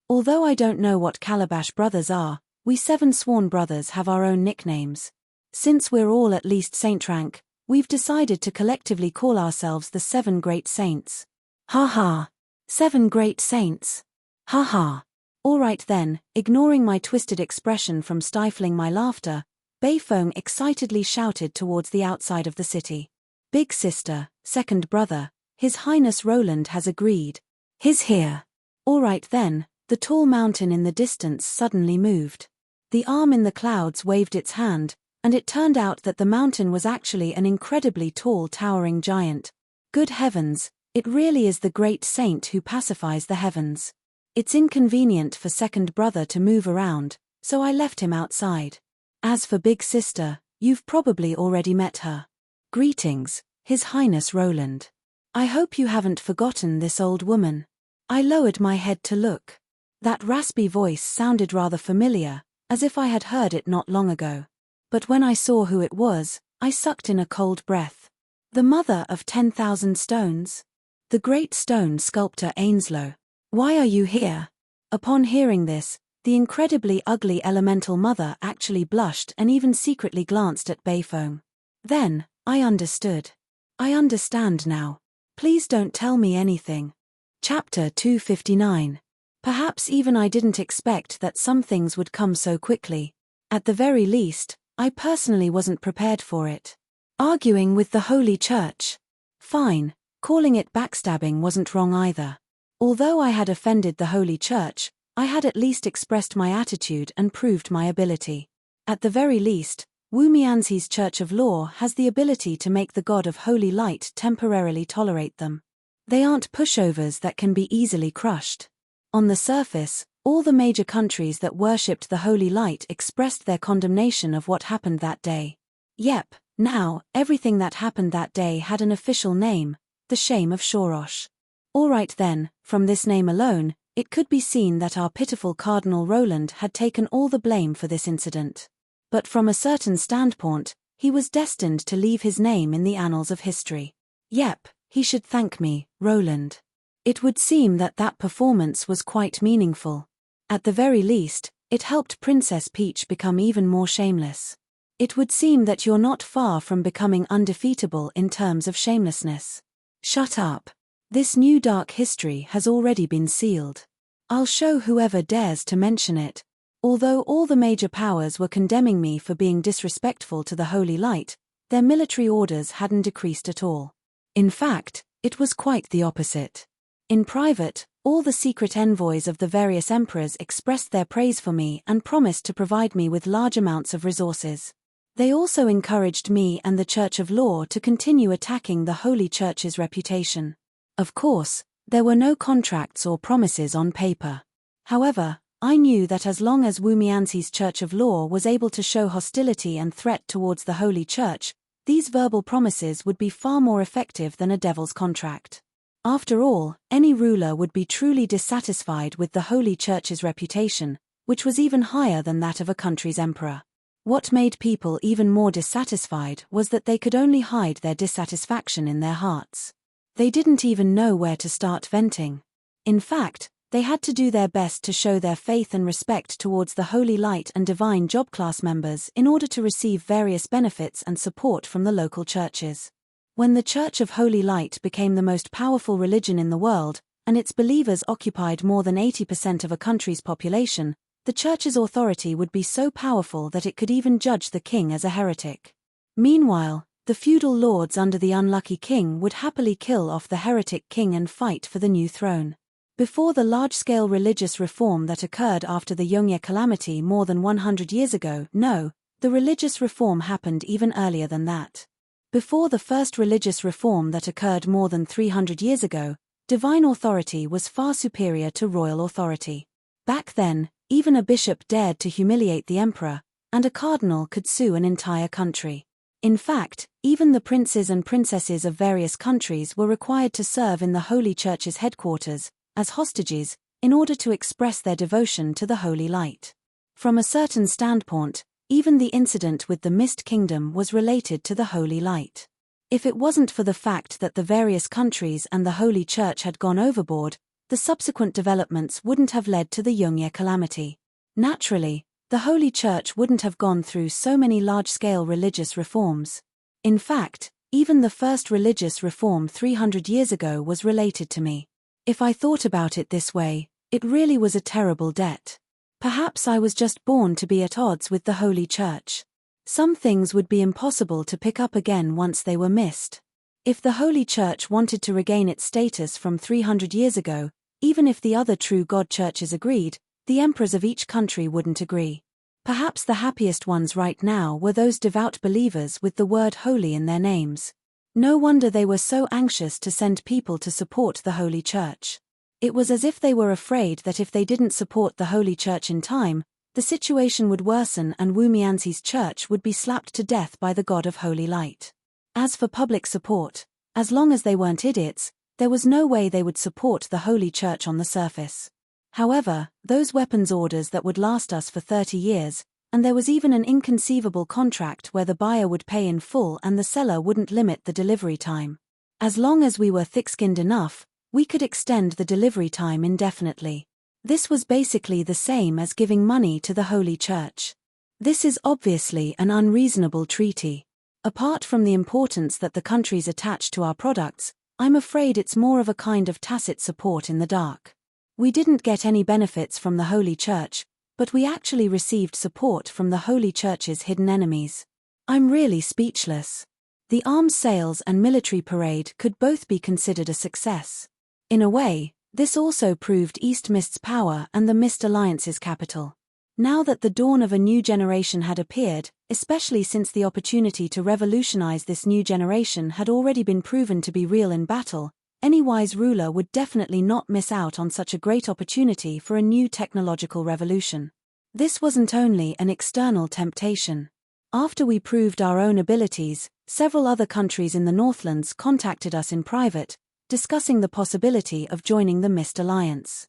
Although I don't know what Calabash brothers are, we 7 sworn brothers have our own nicknames. Since we're all at least saint rank, we've decided to collectively call ourselves the 7 Great Saints. Haha. 7 Great Saints. Haha. Alright then, ignoring my twisted expression from stifling my laughter, Beifeng excitedly shouted towards the outside of the city. Big sister, 2nd brother, His Highness Roland has agreed. He's here. Alright then, the tall mountain in the distance suddenly moved. The arm in the clouds waved its hand, and it turned out that the mountain was actually an incredibly tall towering giant. Good heavens, it really is the great saint who pacifies the heavens. It's inconvenient for 2nd brother to move around, so I left him outside. As for big sister, you've probably already met her. Greetings, His Highness Roland. I hope you haven't forgotten this old woman. I lowered my head to look. That raspy voice sounded rather familiar, as if I had heard it not long ago. But when I saw who it was, I sucked in a cold breath. The mother of 10,000 stones? The great stone sculptor Ainslow. Why are you here? Upon hearing this, the incredibly ugly elemental mother actually blushed and even secretly glanced at Beifeng. Then, I understood. I understand now. Please don't tell me anything. Chapter 259. Perhaps even I didn't expect that some things would come so quickly. At the very least, I personally wasn't prepared for it. Arguing with the Holy Church. Fine, calling it backstabbing wasn't wrong either. Although I had offended the Holy Church, I had at least expressed my attitude and proved my ability. At the very least, Wu Mianxi's Church of Law has the ability to make the God of Holy Light temporarily tolerate them. They aren't pushovers that can be easily crushed. On the surface, all the major countries that worshipped the Holy Light expressed their condemnation of what happened that day. Yep, now, everything that happened that day had an official name, the Shame of Shorosh. Alright then, from this name alone, it could be seen that our pitiful Cardinal Roland had taken all the blame for this incident. But from a certain standpoint, he was destined to leave his name in the annals of history. Yep, he should thank me, Roland. It would seem that that performance was quite meaningful. At the very least, it helped Princess Peach become even more shameless. It would seem that you're not far from becoming undefeatable in terms of shamelessness. Shut up. This new dark history has already been sealed. I'll show whoever dares to mention it. Although all the major powers were condemning me for being disrespectful to the Holy Light, their military orders hadn't decreased at all. In fact, it was quite the opposite. In private, all the secret envoys of the various emperors expressed their praise for me and promised to provide me with large amounts of resources. They also encouraged me and the Church of Law to continue attacking the Holy Church's reputation. Of course, there were no contracts or promises on paper. However, I knew that as long as Wu Mianxi's Church of Law was able to show hostility and threat towards the Holy Church, these verbal promises would be far more effective than a devil's contract. After all, any ruler would be truly dissatisfied with the Holy Church's reputation, which was even higher than that of a country's emperor. What made people even more dissatisfied was that they could only hide their dissatisfaction in their hearts. They didn't even know where to start venting. In fact, they had to do their best to show their faith and respect towards the Holy Light and Divine Job Class members in order to receive various benefits and support from the local churches. When the Church of Holy Light became the most powerful religion in the world, and its believers occupied more than 80% of a country's population, the Church's authority would be so powerful that it could even judge the king as a heretic. Meanwhile, the feudal lords under the unlucky king would happily kill off the heretic king and fight for the new throne. Before the large-scale religious reform that occurred after the Yongye calamity more than 100 years ago, no, the religious reform happened even earlier than that. Before the first religious reform that occurred more than 300 years ago, divine authority was far superior to royal authority. Back then, even a bishop dared to humiliate the emperor, and a cardinal could sue an entire country. In fact, even the princes and princesses of various countries were required to serve in the Holy Church's headquarters, as hostages, in order to express their devotion to the Holy Light. From a certain standpoint, even the incident with the Mist Kingdom was related to the Holy Light. If it wasn't for the fact that the various countries and the Holy Church had gone overboard, the subsequent developments wouldn't have led to the Yongye calamity. Naturally, the Holy Church wouldn't have gone through so many large-scale religious reforms. In fact, even the first religious reform 300 years ago was related to me. If I thought about it this way, it really was a terrible debt. Perhaps I was just born to be at odds with the Holy Church. Some things would be impossible to pick up again once they were missed. If the Holy Church wanted to regain its status from 300 years ago, even if the other true God churches agreed, the emperors of each country wouldn't agree. Perhaps the happiest ones right now were those devout believers with the word holy in their names. No wonder they were so anxious to send people to support the Holy Church. It was as if they were afraid that if they didn't support the Holy Church in time, the situation would worsen and Wu Mianxi's church would be slapped to death by the God of Holy Light. As for public support, as long as they weren't idiots, there was no way they would support the Holy Church on the surface. However, those weapons orders that would last us for 30 years, and there was even an inconceivable contract where the buyer would pay in full and the seller wouldn't limit the delivery time. As long as we were thick-skinned enough, we could extend the delivery time indefinitely. This was basically the same as giving money to the Holy Church. This is obviously an unreasonable treaty. Apart from the importance that the countries attach to our products, I'm afraid it's more of a kind of tacit support in the dark. We didn't get any benefits from the Holy Church, but we actually received support from the Holy Church's hidden enemies. I'm really speechless. The arms sales and military parade could both be considered a success. In a way, This also proved East Mist's power and the Mist Alliance's capital. Now that the dawn of a new generation had appeared, especially since the opportunity to revolutionize this new generation had already been proven to be real in battle, any wise ruler would definitely not miss out on such a great opportunity for a new technological revolution. This wasn't only an external temptation. After we proved our own abilities, several other countries in the Northlands contacted us in private, discussing the possibility of joining the Mist Alliance.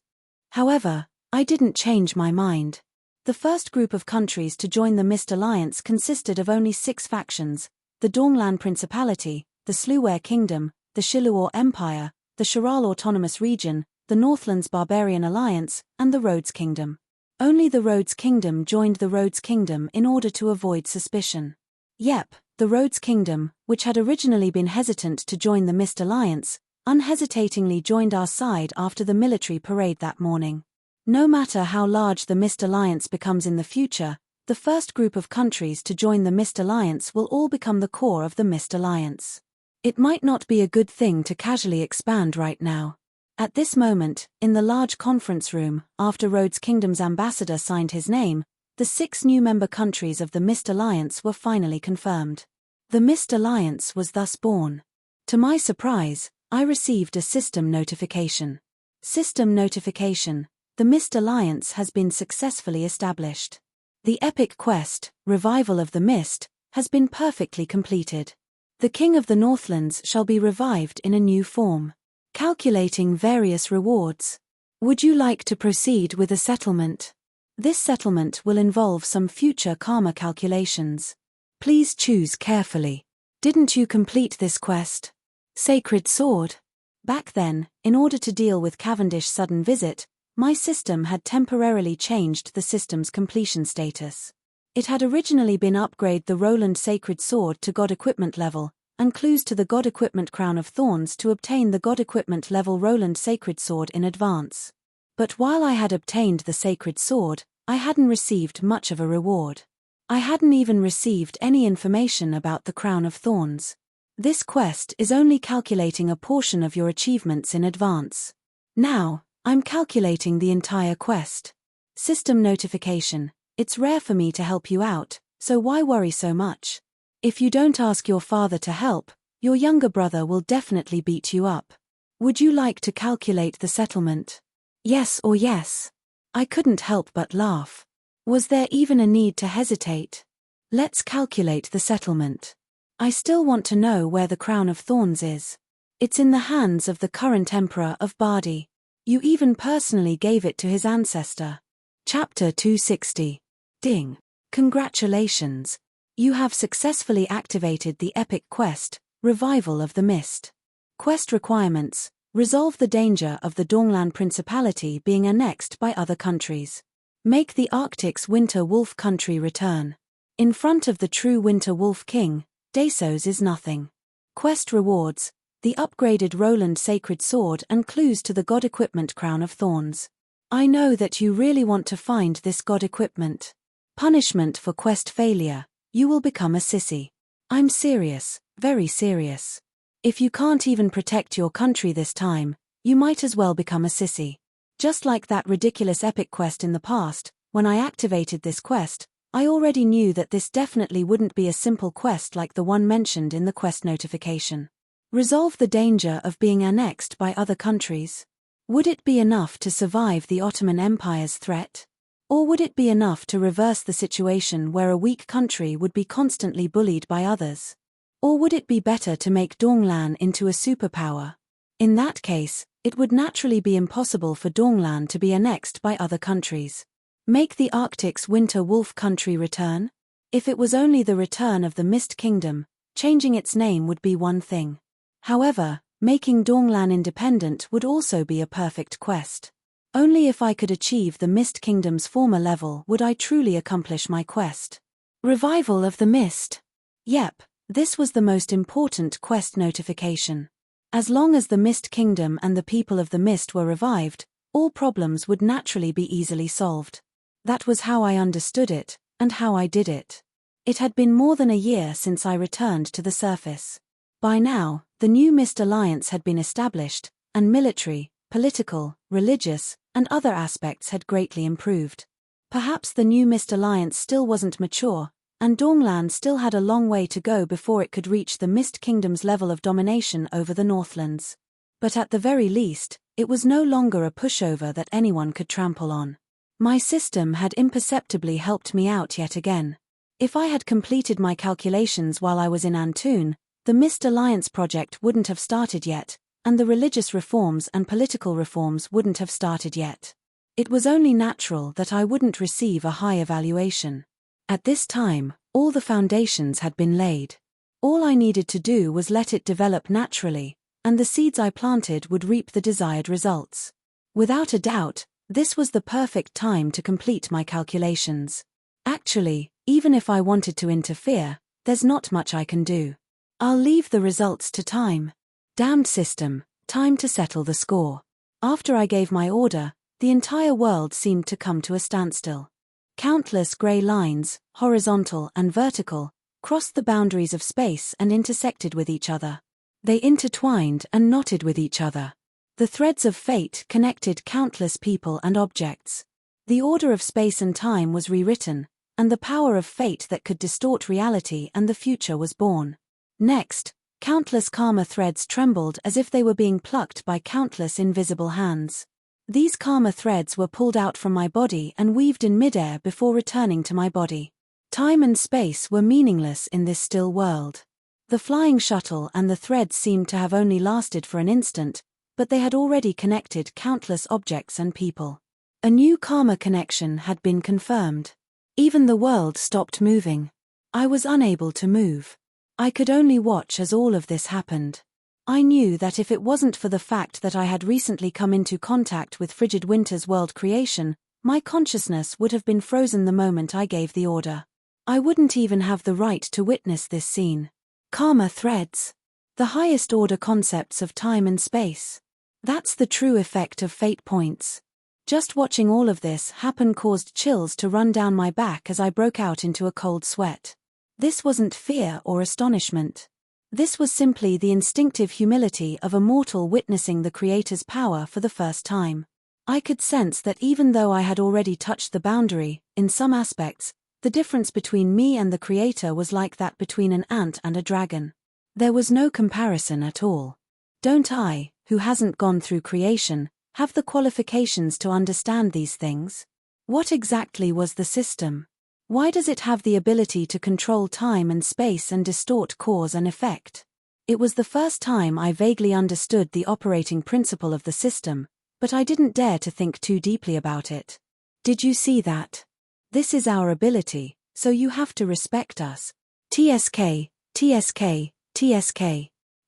However, I didn't change my mind. The first group of countries to join the Mist Alliance consisted of only 6 factions: the Donglan Principality, the Sluware Kingdom, the Shiluor Empire, the Shiral Autonomous Region, the Northlands Barbarian Alliance, and the Rhodes Kingdom. Only the Rhodes Kingdom joined the Rhodes Kingdom in order to avoid suspicion. Yep, the Rhodes Kingdom, which had originally been hesitant to join the Mist Alliance, unhesitatingly joined our side after the military parade that morning. No matter how large the Mist Alliance becomes in the future, the first group of countries to join the Mist Alliance will all become the core of the Mist Alliance. It might not be a good thing to casually expand right now. At this moment, in the large conference room, after Rhodes Kingdom's ambassador signed his name, the 6 new member countries of the Mist Alliance were finally confirmed. The Mist Alliance was thus born. To my surprise, I received a system notification. System notification: the Mist Alliance has been successfully established. The epic quest, Revival of the Mist, has been perfectly completed. The King of the Northlands shall be revived in a new form. Calculating various rewards. Would you like to proceed with a settlement? This settlement will involve some future karma calculations. Please choose carefully. Didn't you complete this quest? Sacred Sword. Back then, in order to deal with Cavendish's sudden visit, my system had temporarily changed the system's completion status. It had originally been upgrade the Roland Sacred Sword to God Equipment level, and clues to the God Equipment Crown of Thorns to obtain the God Equipment level Roland Sacred Sword in advance. But while I had obtained the Sacred Sword, I hadn't received much of a reward. I hadn't even received any information about the Crown of Thorns. This quest is only calculating a portion of your achievements in advance. Now, I'm calculating the entire quest. System notification: it's rare for me to help you out, so why worry so much? If you don't ask your father to help, your younger brother will definitely beat you up. Would you like to calculate the settlement? Yes or yes? I couldn't help but laugh. Was there even a need to hesitate? Let's calculate the settlement. I still want to know where the Crown of Thorns is. It's in the hands of the current Emperor of Bardi. You even personally gave it to his ancestor. Chapter 260. Ding. Congratulations. You have successfully activated the epic quest, Revival of the Mist. Quest requirements: resolve the danger of the Donglan Principality being annexed by other countries. Make the Arctic's Winter Wolf country return. In front of the true Winter Wolf King, Dasos is nothing. Quest rewards: the upgraded Roland Sacred Sword and clues to the God Equipment Crown of Thorns. I know that you really want to find this God Equipment. Punishment for quest failure: you will become a sissy. I'm serious, very serious. If you can't even protect your country this time, you might as well become a sissy. Just like that ridiculous epic quest in the past, when I activated this quest, I already knew that this definitely wouldn't be a simple quest like the one mentioned in the quest notification. Resolve the danger of being annexed by other countries. Would it be enough to survive the Ottoman Empire's threat? Or would it be enough to reverse the situation where a weak country would be constantly bullied by others? Or would it be better to make Donglan into a superpower? In that case, it would naturally be impossible for Donglan to be annexed by other countries. Make the Arctic's Winter Wolf country return? If it was only the return of the Mist Kingdom, changing its name would be one thing. However, making Donglan independent would also be a perfect quest. Only if I could achieve the Mist Kingdom's former level would I truly accomplish my quest. Revival of the Mist. Yep, this was the most important quest notification. As long as the Mist Kingdom and the people of the Mist were revived, all problems would naturally be easily solved. That was how I understood it, and how I did it. It had been more than a year since I returned to the surface. By now, the new Mist Alliance had been established, and military, political, religious, and other aspects had greatly improved. Perhaps the new Mist Alliance still wasn't mature, and Dawnland still had a long way to go before it could reach the Mist Kingdom's level of domination over the Northlands. But at the very least, it was no longer a pushover that anyone could trample on. My system had imperceptibly helped me out yet again. If I had completed my calculations while I was in Antoon, the Mist Alliance project wouldn't have started yet, and the religious reforms and political reforms wouldn't have started yet. It was only natural that I wouldn't receive a high evaluation. At this time, all the foundations had been laid. All I needed to do was let it develop naturally, and the seeds I planted would reap the desired results. Without a doubt, this was the perfect time to complete my calculations. Actually, even if I wanted to interfere, there's not much I can do. I'll leave the results to time. Damned system, time to settle the score. After I gave my order, the entire world seemed to come to a standstill. Countless grey lines, horizontal and vertical, crossed the boundaries of space and intersected with each other. They intertwined and knotted with each other. The threads of fate connected countless people and objects. The order of space and time was rewritten, and the power of fate that could distort reality and the future was born. Next, countless karma threads trembled as if they were being plucked by countless invisible hands. These karma threads were pulled out from my body and weaved in midair before returning to my body. Time and space were meaningless in this still world. The flying shuttle and the threads seemed to have only lasted for an instant, but they had already connected countless objects and people. A new karma connection had been confirmed. Even the world stopped moving. I was unable to move. I could only watch as all of this happened. I knew that if it wasn't for the fact that I had recently come into contact with Frigid Winter's world creation, my consciousness would have been frozen the moment I gave the order. I wouldn't even have the right to witness this scene. Karma threads. The highest order concepts of time and space. That's the true effect of fate points. Just watching all of this happen caused chills to run down my back as I broke out into a cold sweat. This wasn't fear or astonishment. This was simply the instinctive humility of a mortal witnessing the Creator's power for the first time. I could sense that even though I had already touched the boundary, in some aspects, the difference between me and the Creator was like that between an ant and a dragon. There was no comparison at all. Don't I, who hasn't gone through creation, have the qualifications to understand these things? What exactly was the system? Why does it have the ability to control time and space and distort cause and effect? It was the first time I vaguely understood the operating principle of the system, but I didn't dare to think too deeply about it. Did you see that? This is our ability, so you have to respect us. TSK, TSK, TSK.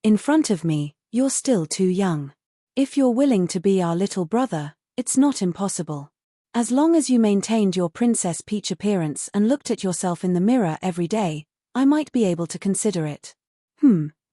In front of me, you're still too young. If you're willing to be our little brother, it's not impossible. As long as you maintained your Princess Peach appearance and looked at yourself in the mirror every day, I might be able to consider it.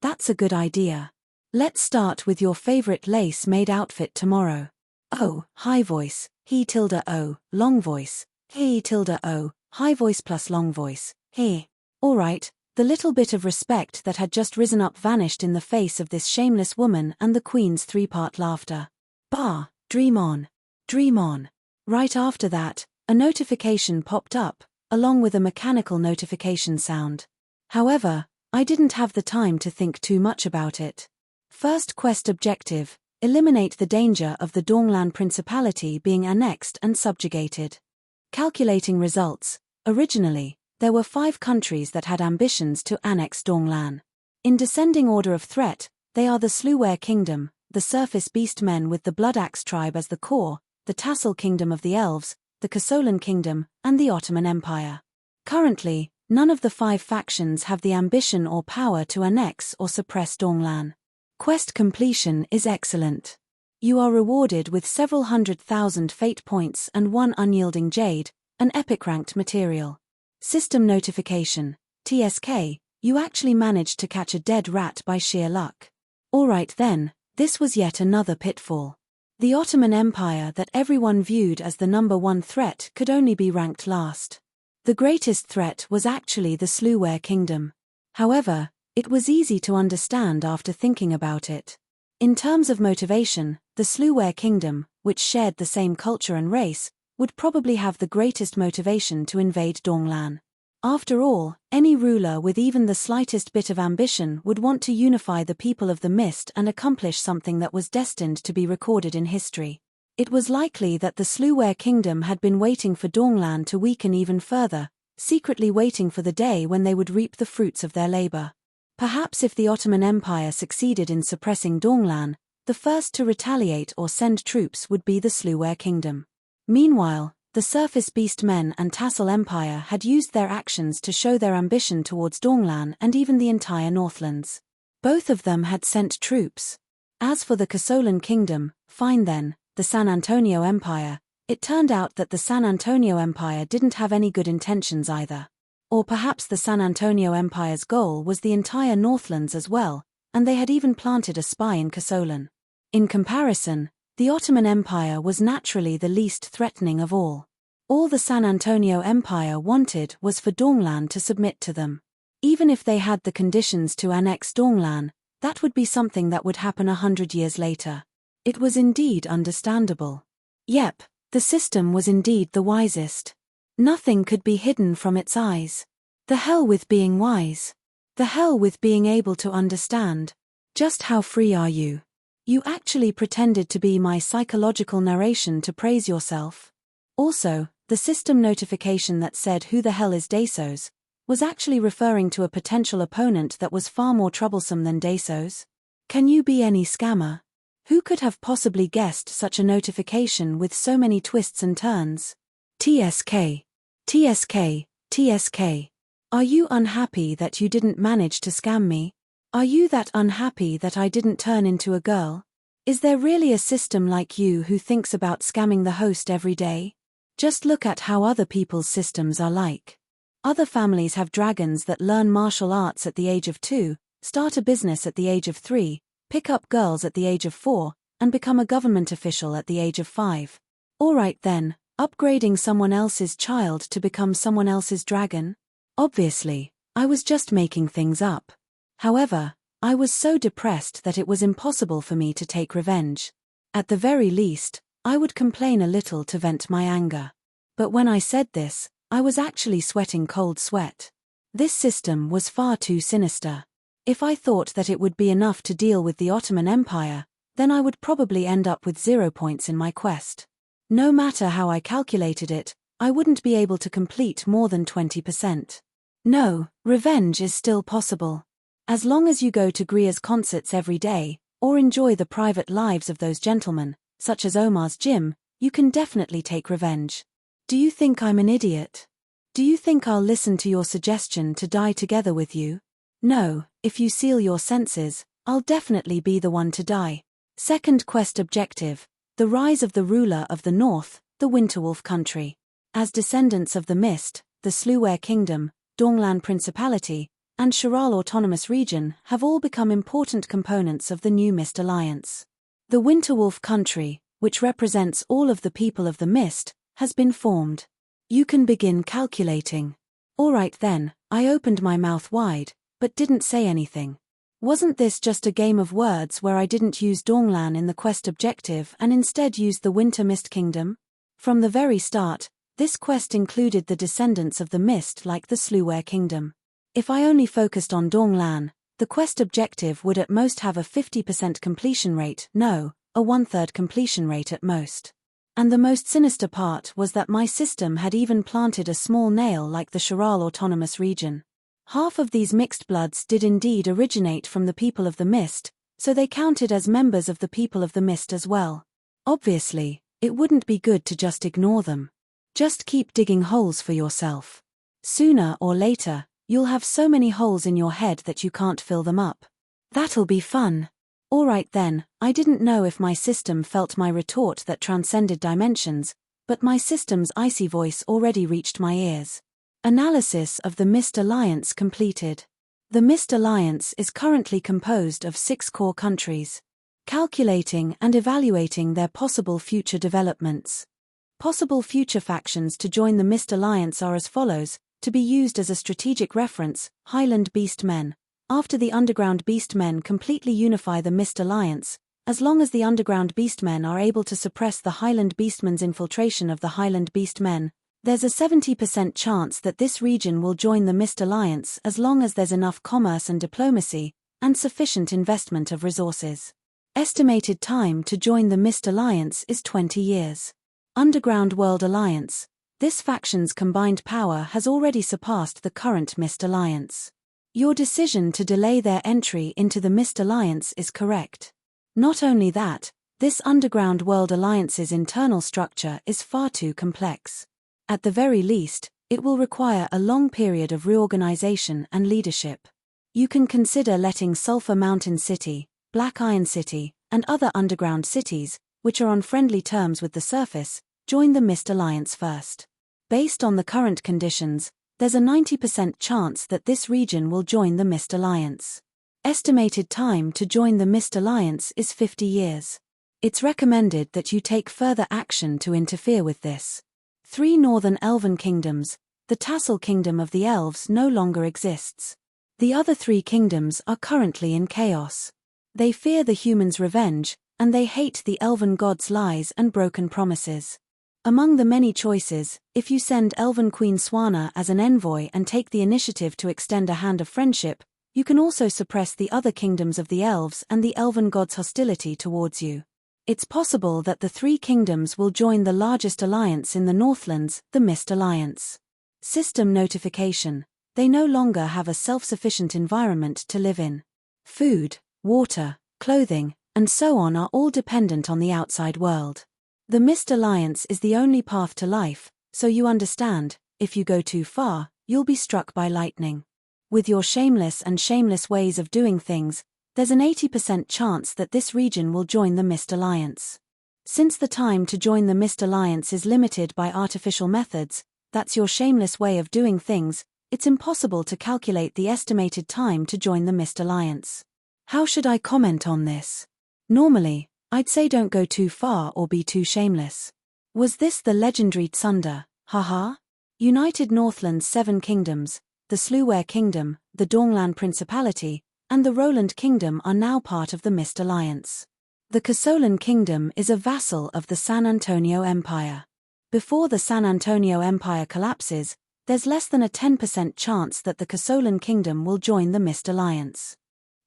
That's a good idea. Let's start with your favorite lace-made outfit tomorrow. Oh, high voice, he tilde oh, long voice, he tilde oh, high voice plus long voice, he. Alright, the little bit of respect that had just risen up vanished in the face of this shameless woman and the Queen's three-part laughter. Bah, dream on. Dream on. Right after that, a notification popped up, along with a mechanical notification sound. However, I didn't have the time to think too much about it. First quest objective, eliminate the danger of the Dawnland Principality being annexed and subjugated. Calculating results. Originally, there were 5 countries that had ambitions to annex Dawnland. In descending order of threat, they are the Slewware Kingdom, the Surface Beastmen with the Bloodaxe tribe as the core, the Tassel Kingdom of the Elves, the Casolan Kingdom, and the Ottoman Empire. Currently, none of the 5 factions have the ambition or power to annex or suppress Dawnland. Quest completion is excellent. You are rewarded with several 100,000 fate points and 1 unyielding jade, an epic ranked material. System notification, TSK, you actually managed to catch a dead rat by sheer luck. Alright then, this was yet another pitfall. The Ottoman Empire that everyone viewed as the number 1 threat could only be ranked last. The greatest threat was actually the Slewware Kingdom. However, it was easy to understand after thinking about it. In terms of motivation, the Sluware Kingdom, which shared the same culture and race, would probably have the greatest motivation to invade Donglan. After all, any ruler with even the slightest bit of ambition would want to unify the people of the Mist and accomplish something that was destined to be recorded in history. It was likely that the Sluware Kingdom had been waiting for Donglan to weaken even further, secretly waiting for the day when they would reap the fruits of their labor. Perhaps if the Ottoman Empire succeeded in suppressing Donglan, the first to retaliate or send troops would be the Sluware Kingdom. Meanwhile, the Surface Beast Men and Tassel Empire had used their actions to show their ambition towards Donglan and even the entire Northlands. Both of them had sent troops. As for the Casolan Kingdom, fine then, the San Antonio Empire, it turned out that the San Antonio Empire didn't have any good intentions either. Or perhaps the San Antonio Empire's goal was the entire Northlands as well, and they had even planted a spy in Casolan. In comparison, the Ottoman Empire was naturally the least threatening of all. All the San Antonio Empire wanted was for Donglan to submit to them. Even if they had the conditions to annex Donglan, that would be something that would happen 100 years later. It was indeed understandable. Yep, the system was indeed the wisest. Nothing could be hidden from its eyes. The hell with being wise. The hell with being able to understand. Just how free are you? You actually pretended to be my psychological narration to praise yourself. Also, the system notification that said "Who the hell is Dasos?" was actually referring to a potential opponent that was far more troublesome than Dasos. Can you be any scammer? Who could have possibly guessed such a notification with so many twists and turns? TSK. TSK. TSK. Are you unhappy that you didn't manage to scam me? Are you that unhappy that I didn't turn into a girl? Is there really a system like you who thinks about scamming the host every day? Just look at how other people's systems are like. Other families have dragons that learn martial arts at the age of 2, start a business at the age of 3, pick up girls at the age of 4, and become a government official at the age of 5. Alright then, upgrading someone else's child to become someone else's dragon? Obviously, I was just making things up. However, I was so depressed that it was impossible for me to take revenge. At the very least, I would complain a little to vent my anger. But when I said this, I was actually sweating cold sweat. This system was far too sinister. If I thought that it would be enough to deal with the Ottoman Empire, then I would probably end up with 0 points in my quest. No matter how I calculated it, I wouldn't be able to complete more than 20%. No, revenge is still possible. As long as you go to Gria's concerts every day, or enjoy the private lives of those gentlemen, such as Omar's gym, you can definitely take revenge. Do you think I'm an idiot? Do you think I'll listen to your suggestion to die together with you? No, if you seal your senses, I'll definitely be the one to die. Second quest objective: the rise of the ruler of the north, the Winterwolf country. As descendants of the Mist, the Sluware Kingdom, Donglan Principality, and Shiral Autonomous Region have all become important components of the new Mist Alliance. The Winterwolf country, which represents all of the people of the Mist, has been formed. You can begin calculating. Alright then, I opened my mouth wide, but didn't say anything. Wasn't this just a game of words where I didn't use Donglan in the quest objective and instead used the Winter Mist Kingdom? From the very start, this quest included the descendants of the Mist like the Sluware Kingdom. If I only focused on Donglan, the quest objective would at most have a 50% completion rate, no, a 1/3 completion rate at most. And the most sinister part was that my system had even planted a small nail like the Shiral Autonomous Region. Half of these mixed bloods did indeed originate from the people of the Mist, so they counted as members of the people of the Mist as well. Obviously, it wouldn't be good to just ignore them. Just keep digging holes for yourself. Sooner or later, you'll have so many holes in your head that you can't fill them up. That'll be fun. Alright then, I didn't know if my system felt my retort that transcended dimensions, but my system's icy voice already reached my ears. Analysis of the Mist Alliance completed. The Mist Alliance is currently composed of 6 core countries. Calculating and evaluating their possible future developments. Possible future factions to join the Mist Alliance are as follows, to be used as a strategic reference: Highland Beast Men. After the Underground Beast Men completely unify the Mist Alliance, As long as the underground beastmen are able to suppress the Highland Beastmen's infiltration of the Highland Beastmen, there's a 70% chance that this region will join the Mist Alliance as long as there's enough commerce and diplomacy, and sufficient investment of resources. Estimated time to join the Mist Alliance is 20 years. Underground World Alliance. This faction's combined power has already surpassed the current Mist Alliance. Your decision to delay their entry into the Mist Alliance is correct. Not only that, this Underground World Alliance's internal structure is far too complex. At the very least, it will require a long period of reorganization and leadership. You can consider letting Sulphur Mountain City, Black Iron City, and other underground cities, which are on friendly terms with the surface, join the Mist Alliance first. Based on the current conditions, there's a 90% chance that this region will join the Mist Alliance. Estimated time to join the Mist Alliance is 50 years. It's recommended that you take further action to interfere with this. 3 northern elven kingdoms. The Tassel Kingdom of the Elves no longer exists. The other 3 kingdoms are currently in chaos. They fear the humans' revenge, and they hate the elven gods' lies and broken promises. Among the many choices, if you send Elven Queen Swana as an envoy and take the initiative to extend a hand of friendship, you can also suppress the other kingdoms of the elves and the elven gods' hostility towards you. It's possible that the 3 kingdoms will join the largest alliance in the Northlands, the Mist Alliance. System notification. They no longer have a self-sufficient environment to live in. Food, water, clothing, and so on are all dependent on the outside world. The Mist Alliance is the only path to life, so you understand, if you go too far, you'll be struck by lightning. With your shameless ways of doing things, there's an 80% chance that this region will join the Mist Alliance. Since the time to join the Mist Alliance is limited by artificial methods, that's your shameless way of doing things, it's impossible to calculate the estimated time to join the Mist Alliance. How should I comment on this? Normally, I'd say don't go too far or be too shameless. Was this the legendary Tsunder? Haha. United Northland's 7 kingdoms, the Sluware Kingdom, the Donglan Principality, and the Roland Kingdom are now part of the Mist Alliance. The Casolan Kingdom is a vassal of the San Antonio Empire. Before the San Antonio Empire collapses, there's less than a 10% chance that the Casolan Kingdom will join the Mist Alliance.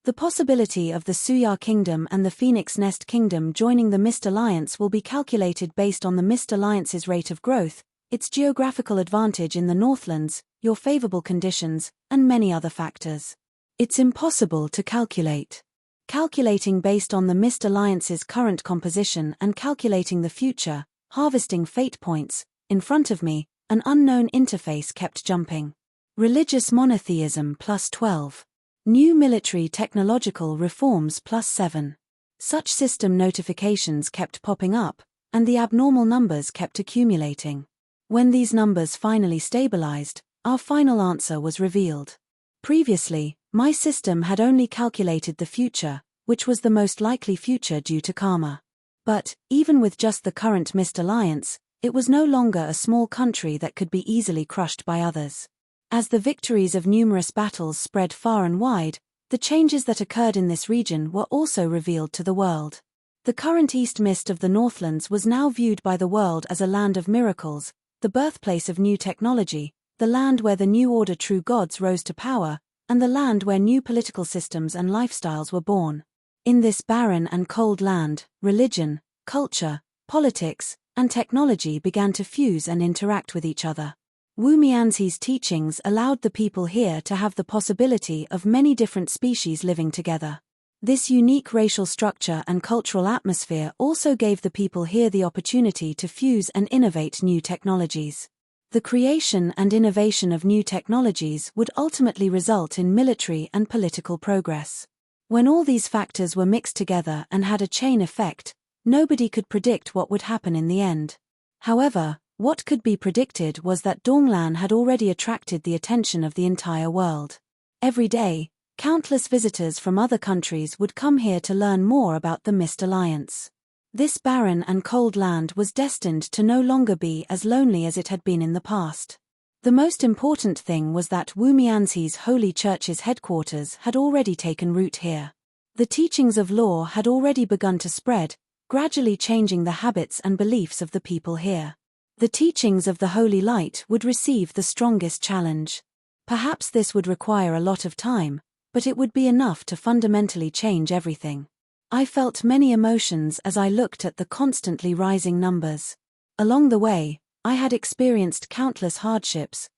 The possibility of the Suyar Kingdom and the Phoenix Nest Kingdom joining the Mist Alliance will be calculated based on the Mist Alliance's rate of growth, its geographical advantage in the Northlands, your favorable conditions, and many other factors. It's impossible to calculate. Calculating based on the Mist Alliance's current composition and calculating the future, harvesting fate points, in front of me, an unknown interface kept jumping. Religious monotheism +12. New military technological reforms +7. Such system notifications kept popping up, and the abnormal numbers kept accumulating. When these numbers finally stabilized, our final answer was revealed. Previously, my system had only calculated the future, which was the most likely future due to karma. But, even with just the current Mist Alliance, it was no longer a small country that could be easily crushed by others. As the victories of numerous battles spread far and wide, the changes that occurred in this region were also revealed to the world. The current East Mist of the Northlands was now viewed by the world as a land of miracles, the birthplace of new technology, the land where the new order true gods rose to power, and the land where new political systems and lifestyles were born. In this barren and cold land, religion, culture, politics, and technology began to fuse and interact with each other. Wu Mianxi's teachings allowed the people here to have the possibility of many different species living together. This unique racial structure and cultural atmosphere also gave the people here the opportunity to fuse and innovate new technologies. The creation and innovation of new technologies would ultimately result in military and political progress. When all these factors were mixed together and had a chain effect, nobody could predict what would happen in the end. However, what could be predicted was that Donglan had already attracted the attention of the entire world. Every day, countless visitors from other countries would come here to learn more about the Mist Alliance. This barren and cold land was destined to no longer be as lonely as it had been in the past. The most important thing was that Wu Mianxi's Holy Church's headquarters had already taken root here. The teachings of law had already begun to spread, gradually changing the habits and beliefs of the people here. The teachings of the Holy Light would receive the strongest challenge. Perhaps this would require a lot of time, but it would be enough to fundamentally change everything. I felt many emotions as I looked at the constantly rising numbers. Along the way, I had experienced countless hardships,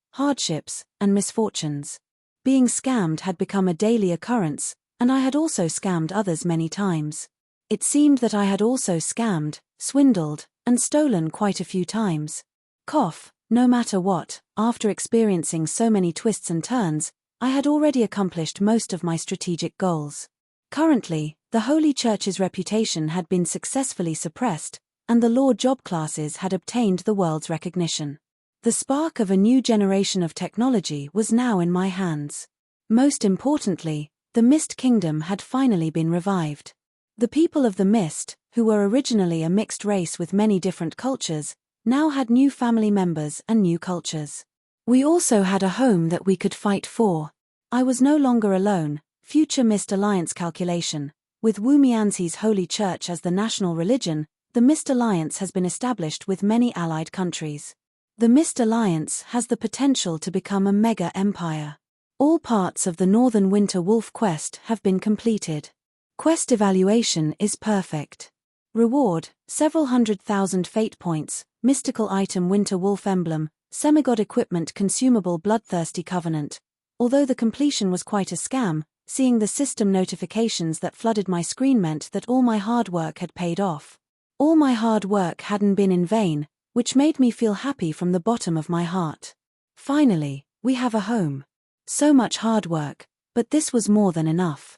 and misfortunes. Being scammed had become a daily occurrence, and I had also scammed others many times. It seemed that I had also scammed, swindled, and stolen quite a few times. No matter what, after experiencing so many twists and turns, I had already accomplished most of my strategic goals. Currently, the Holy Church's reputation had been successfully suppressed, and the law job classes had obtained the world's recognition. The spark of a new generation of technology was now in my hands. Most importantly, the Mist Kingdom had finally been revived. The people of the Mist, who were originally a mixed race with many different cultures, now had new family members and new cultures. We also had a home that we could fight for. I was no longer alone. Future Mist Alliance calculation. With Wu Mianxi's Holy Church as the national religion, the Mist Alliance has been established with many allied countries. The Mist Alliance has the potential to become a mega empire. All parts of the Northern Winter Wolf quest have been completed. Quest evaluation is perfect. Reward, several 100,000 fate points, mystical item Winter Wolf emblem, semigod equipment consumable Bloodthirsty Covenant. Although the completion was quite a scam, seeing the system notifications that flooded my screen meant that all my hard work had paid off. All my hard work hadn't been in vain, which made me feel happy from the bottom of my heart. Finally, we have a home. So much hard work, but this was more than enough.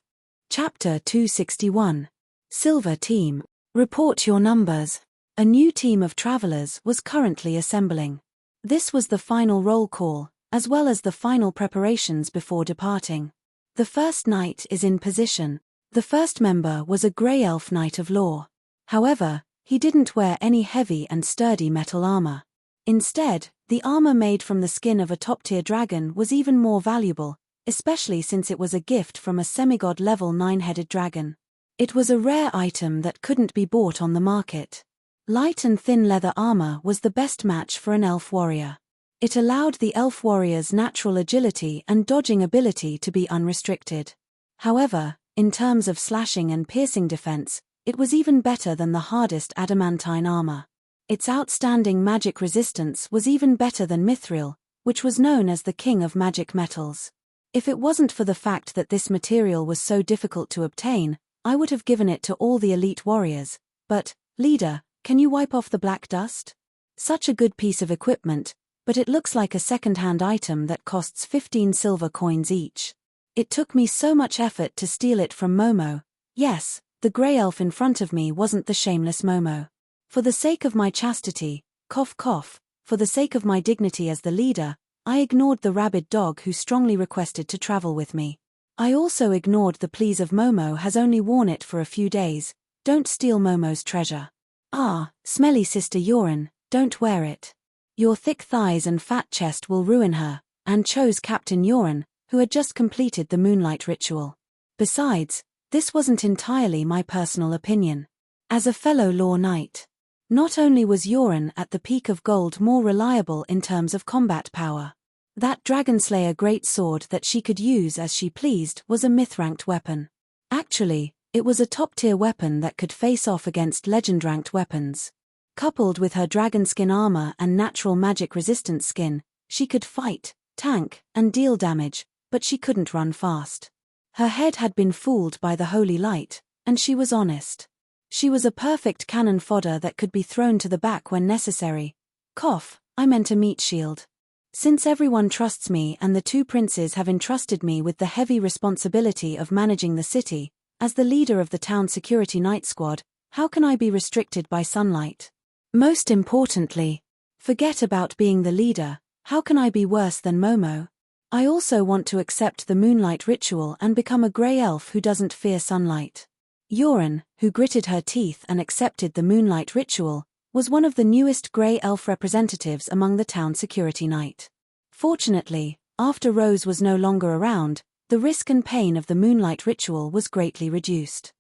Chapter 261. Silver Team. Report your numbers. A new team of travelers was currently assembling. This was the final roll call, as well as the final preparations before departing. The first knight is in position. The first member was a grey elf knight of law. However, he didn't wear any heavy and sturdy metal armor. Instead, the armor made from the skin of a top-tier dragon was even more valuable, especially since it was a gift from a semigod level 9-headed dragon. It was a rare item that couldn't be bought on the market. Light and thin leather armor was the best match for an elf warrior. It allowed the elf warrior's natural agility and dodging ability to be unrestricted. However, in terms of slashing and piercing defense, it was even better than the hardest adamantine armor. Its outstanding magic resistance was even better than mithril, which was known as the king of magic metals. If it wasn't for the fact that this material was so difficult to obtain, I would have given it to all the elite warriors. But, leader, can you wipe off the black dust? Such a good piece of equipment, but it looks like a second-hand item that costs 15 silver coins each. It took me so much effort to steal it from Momo. Yes, the grey elf in front of me wasn't the shameless Momo. For the sake of my chastity, for the sake of my dignity as the leader, I ignored the rabid dog who strongly requested to travel with me. I also ignored the pleas of Momo has only worn it for a few days. Don't steal Momo's treasure. Ah, smelly Sister Yorin, don't wear it. Your thick thighs and fat chest will ruin her, and chose Captain Yorin, who had just completed the moonlight ritual. Besides, this wasn't entirely my personal opinion. As a fellow law knight, not only was Yorin at the peak of gold more reliable in terms of combat power. That Dragonslayer greatsword that she could use as she pleased was a myth-ranked weapon. Actually, it was a top-tier weapon that could face off against legend-ranked weapons. Coupled with her dragon skin armor and natural magic resistance skin, she could fight, tank, and deal damage, but she couldn't run fast. Her head had been fooled by the holy light, and she was honest. She was a perfect cannon fodder that could be thrown to the back when necessary. I meant a meat shield. Since everyone trusts me and the two princes have entrusted me with the heavy responsibility of managing the city, as the leader of the town security night squad, how can I be restricted by sunlight? Most importantly, forget about being the leader, how can I be worse than Momo? I also want to accept the moonlight ritual and become a grey elf who doesn't fear sunlight. Yorin, who gritted her teeth and accepted the moonlight ritual, was one of the newest grey elf representatives among the town security night. Fortunately, after Rose was no longer around, The risk and pain of the moonlight ritual was greatly reduced.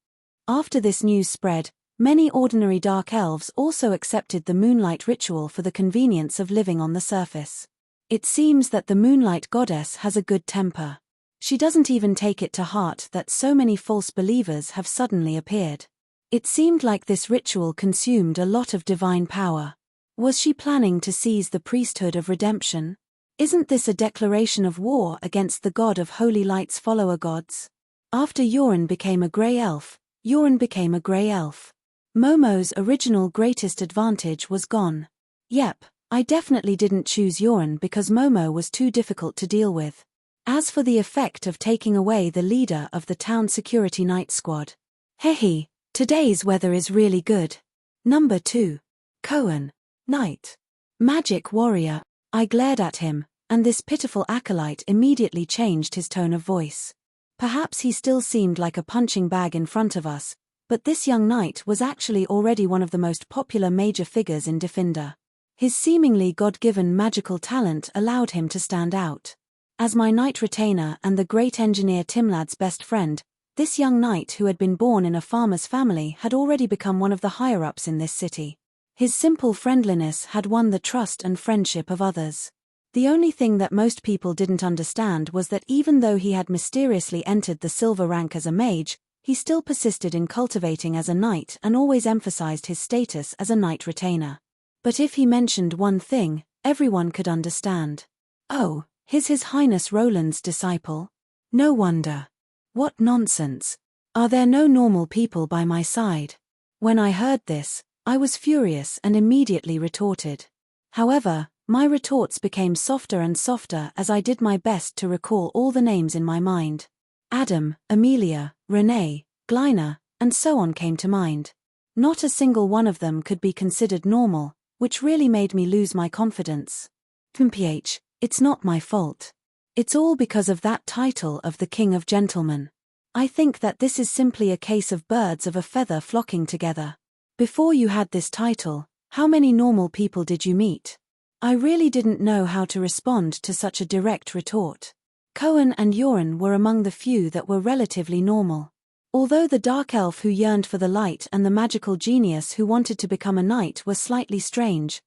After this news spread, many ordinary dark elves also accepted the moonlight ritual for the convenience of living on the surface. It seems that the moonlight goddess has a good temper. She doesn't even take it to heart that so many false believers have suddenly appeared. It seemed like this ritual consumed a lot of divine power. Was she planning to seize the priesthood of redemption? Isn't this a declaration of war against the god of holy light's follower gods? After Yoren became a grey elf, Yoren became a grey elf. Momo's original greatest advantage was gone. Yep, I definitely didn't choose Yoren because Momo was too difficult to deal with. As for the effect of taking away the leader of the town security night squad. Hehe, today's weather is really good. Number 2. Cohen. Knight. Magic warrior. I glared at him, and this pitiful acolyte immediately changed his tone of voice. Perhaps he still seemed like a punching bag in front of us, but this young knight was actually already one of the most popular major figures in Defender. His seemingly God-given magical talent allowed him to stand out. As my knight retainer and the great engineer Timlad's best friend, this young knight who had been born in a farmer's family had already become one of the higher-ups in this city. His simple friendliness had won the trust and friendship of others. The only thing that most people didn't understand was that even though he had mysteriously entered the silver rank as a mage, he still persisted in cultivating as a knight and always emphasized his status as a knight retainer. But if he mentioned one thing, everyone could understand. Oh, he's His Highness Roland's disciple? No wonder. What nonsense. Are there no normal people by my side? When I heard this, I was furious and immediately retorted. However, my retorts became softer and softer as I did my best to recall all the names in my mind. Adam, Amelia, Renee, Glyna, and so on came to mind. Not a single one of them could be considered normal, which really made me lose my confidence. PH, it's not my fault. It's all because of that title of the King of Gentlemen. I think that this is simply a case of birds of a feather flocking together. Before you had this title, how many normal people did you meet? I really didn't know how to respond to such a direct retort. Cohen and Yoren were among the few that were relatively normal. Although the dark elf who yearned for the light and the magical genius who wanted to become a knight were slightly strange,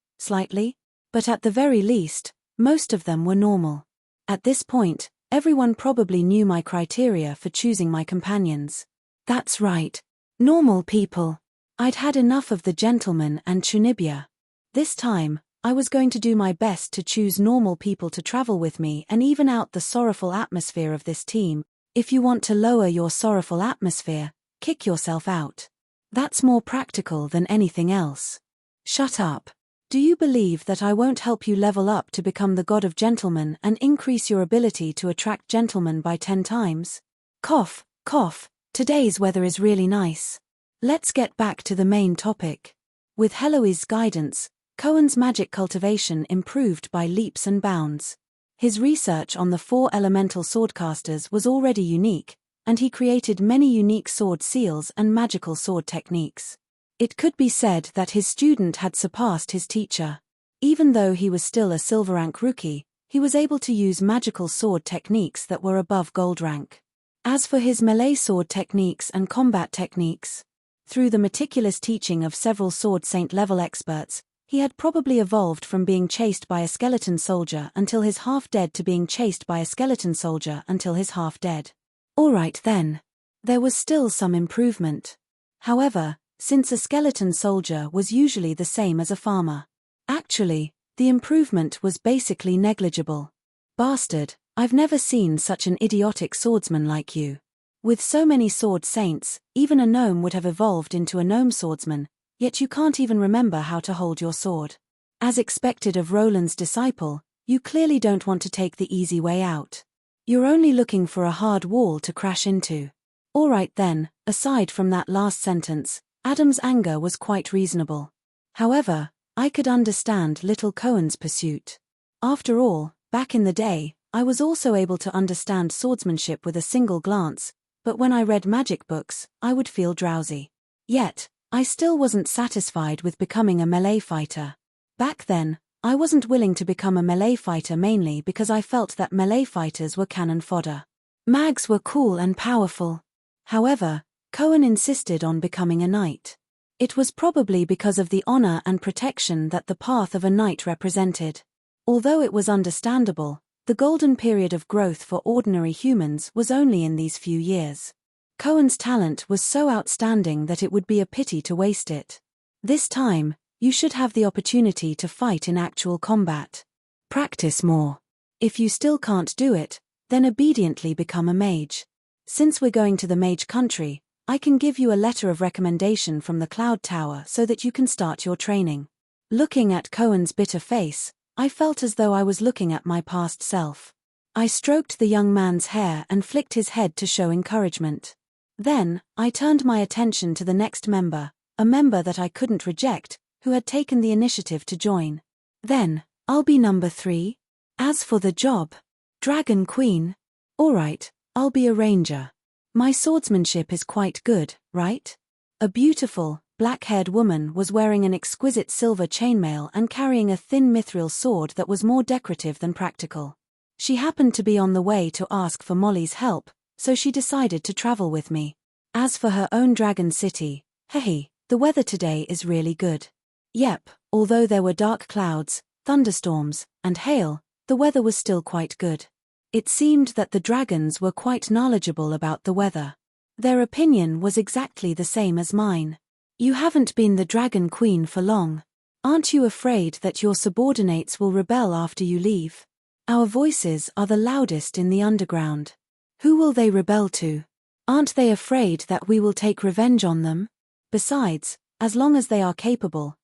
but at the very least, most of them were normal. At this point, everyone probably knew my criteria for choosing my companions. That's right. Normal people. I'd had enough of the gentleman and Chunibya. This time, I was going to do my best to choose normal people to travel with me and even out the sorrowful atmosphere of this team. If you want to lower your sorrowful atmosphere, kick yourself out. That's more practical than anything else. Shut up. Do you believe that I won't help you level up to become the god of gentlemen and increase your ability to attract gentlemen by 10 times? Cough, cough, today's weather is really nice. Let's get back to the main topic. With Heloise's guidance, Cohen's magic cultivation improved by leaps and bounds. His research on the 4 elemental swordcasters was already unique, and he created many unique sword seals and magical sword techniques. It could be said that his student had surpassed his teacher. Even though he was still a silver rank rookie, he was able to use magical sword techniques that were above gold rank. As for his melee sword techniques and combat techniques, through the meticulous teaching of several sword saint-level experts, he had probably evolved from being chased by a skeleton soldier until his half-dead to being chased by a skeleton soldier until his half-dead. Alright then. There was still some improvement. However, since a skeleton soldier was usually the same as a farmer. Actually, the improvement was basically negligible. Bastard, I've never seen such an idiotic swordsman like you. With so many sword saints, even a gnome would have evolved into a gnome swordsman, yet you can't even remember how to hold your sword. As expected of Roland's disciple, you clearly don't want to take the easy way out. You're only looking for a hard wall to crash into. Alright then, aside from that last sentence, Adam's anger was quite reasonable. However, I could understand little Cohen's pursuit. After all, back in the day, I was also able to understand swordsmanship with a single glance, but when I read magic books, I would feel drowsy. Yet, I still wasn't satisfied with becoming a melee fighter. Back then, I wasn't willing to become a melee fighter mainly because I felt that melee fighters were cannon fodder. Mags were cool and powerful. However, Cohen insisted on becoming a knight. It was probably because of the honor and protection that the path of a knight represented. Although it was understandable, the golden period of growth for ordinary humans was only in these few years. Cohen's talent was so outstanding that it would be a pity to waste it. This time, you should have the opportunity to fight in actual combat. Practice more. If you still can't do it, then obediently become a mage. Since we're going to the mage country, I can give you a letter of recommendation from the Cloud Tower so that you can start your training. Looking at Cohen's bitter face, I felt as though I was looking at my past self. I stroked the young man's hair and flicked his head to show encouragement. Then, I turned my attention to the next member, a member that I couldn't reject, who had taken the initiative to join. Then, I'll be number 3. As for the job, Dragon Queen. Alright, I'll be a ranger. My swordsmanship is quite good, right? A beautiful, black-haired woman was wearing an exquisite silver chainmail and carrying a thin mithril sword that was more decorative than practical. She happened to be on the way to ask for Molly's help, so she decided to travel with me. As for her own dragon city, hey, the weather today is really good. Yep, although there were dark clouds, thunderstorms, and hail, the weather was still quite good. It seemed that the dragons were quite knowledgeable about the weather. Their opinion was exactly the same as mine. You haven't been the Dragon Queen for long. Aren't you afraid that your subordinates will rebel after you leave? Our voices are the loudest in the underground. Who will they rebel to? Aren't they afraid that we will take revenge on them? Besides, as long as they are capable,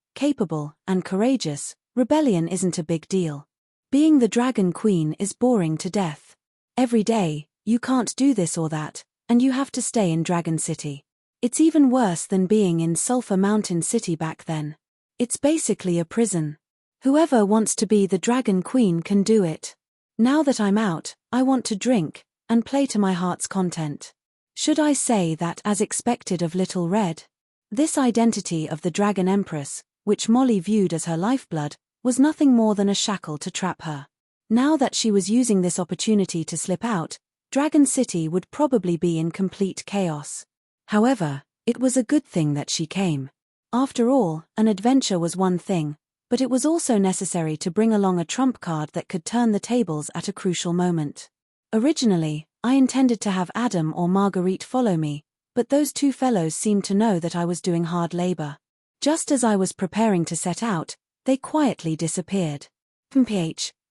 and courageous, rebellion isn't a big deal. Being the Dragon Queen is boring to death. Every day, you can't do this or that, and you have to stay in Dragon City. It's even worse than being in Sulphur Mountain City back then. It's basically a prison. Whoever wants to be the Dragon Queen can do it. Now that I'm out, I want to drink, and play to my heart's content. Should I say that as expected of Little Red? This identity of the Dragon Empress, which Molly viewed as her lifeblood, was nothing more than a shackle to trap her. Now that she was using this opportunity to slip out, Dragon City would probably be in complete chaos. However, it was a good thing that she came. After all, an adventure was one thing, but it was also necessary to bring along a trump card that could turn the tables at a crucial moment. Originally, I intended to have Adam or Marguerite follow me, but those two fellows seemed to know that I was doing hard labor. Just as I was preparing to set out, they quietly disappeared.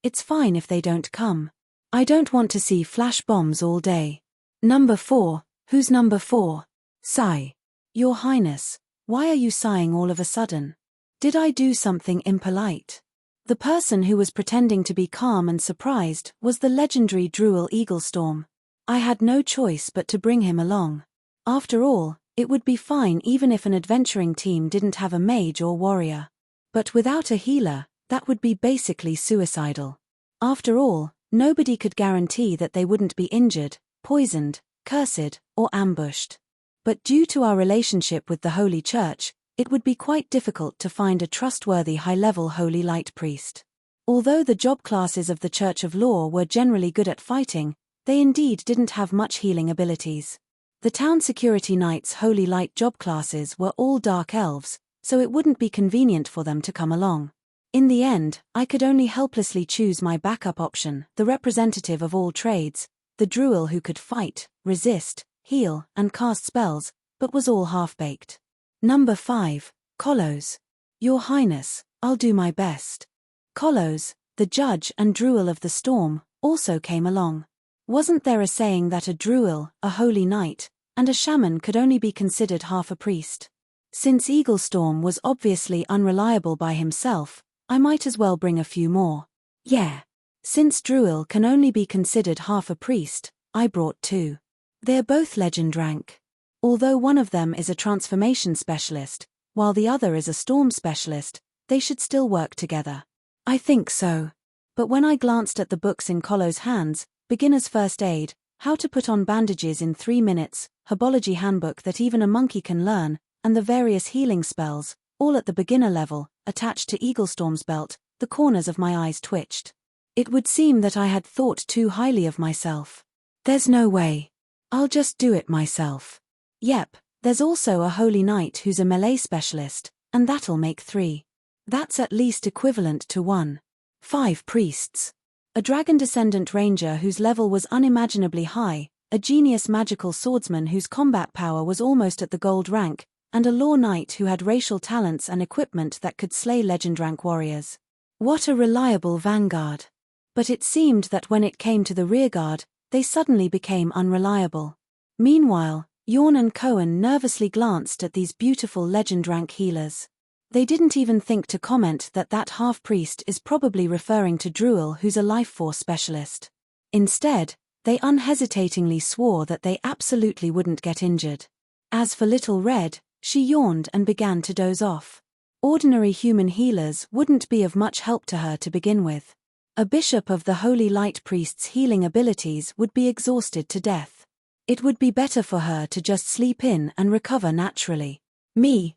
It's fine if they don't come. I don't want to see flash bombs all day. Number 4, who's number 4? Sigh. Your Highness, why are you sighing all of a sudden? Did I do something impolite? The person who was pretending to be calm and surprised was the legendary Druil Eaglestorm. I had no choice but to bring him along. After all, it would be fine even if an adventuring team didn't have a mage or warrior. But without a healer, that would be basically suicidal. After all, nobody could guarantee that they wouldn't be injured, poisoned, cursed, or ambushed. But due to our relationship with the Holy Church, it would be quite difficult to find a trustworthy high-level Holy Light priest. Although the job classes of the Church of Law were generally good at fighting, they indeed didn't have much healing abilities. The Town Security Knight's Holy Light job classes were all Dark Elves, so it wouldn't be convenient for them to come along. In the end, I could only helplessly choose my backup option, the representative of all trades, the Druil who could fight, resist, heal, and cast spells, but was all half-baked. Number 5, Kolos. Your Highness, I'll do my best. Kolos, the judge and Druil of the storm, also came along. Wasn't there a saying that a Druil, a holy knight, and a shaman could only be considered half a priest? Since Eaglestorm was obviously unreliable by himself, I might as well bring a few more. Yeah. Since Druil can only be considered half a priest, I brought 2. They're both legend rank. Although one of them is a transformation specialist, while the other is a storm specialist, they should still work together. I think so. But when I glanced at the books in Kolos' hands, Beginner's First Aid, How to Put on Bandages in 3 Minutes, Herbology Handbook that even a monkey can learn, and the various healing spells, all at the beginner level, attached to Eaglestorm's belt, the corners of my eyes twitched. It would seem that I had thought too highly of myself. There's no way. I'll just do it myself. Yep, there's also a holy knight who's a melee specialist, and that'll make 3. That's at least equivalent to 1. 5 priests. A dragon descendant ranger whose level was unimaginably high, a genius magical swordsman whose combat power was almost at the gold rank, and a law knight who had racial talents and equipment that could slay legend rank warriors. What a reliable vanguard. But it seemed that when it came to the rearguard, they suddenly became unreliable. Meanwhile, Yorn and Cohen nervously glanced at these beautiful legend rank healers. They didn't even think to comment that that half-priest is probably referring to Druil, who's a life force specialist. Instead, they unhesitatingly swore that they absolutely wouldn't get injured. As for Little Red, she yawned and began to doze off. Ordinary human healers wouldn't be of much help to her to begin with. A bishop of the Holy Light Priest's healing abilities would be exhausted to death. It would be better for her to just sleep in and recover naturally. Me,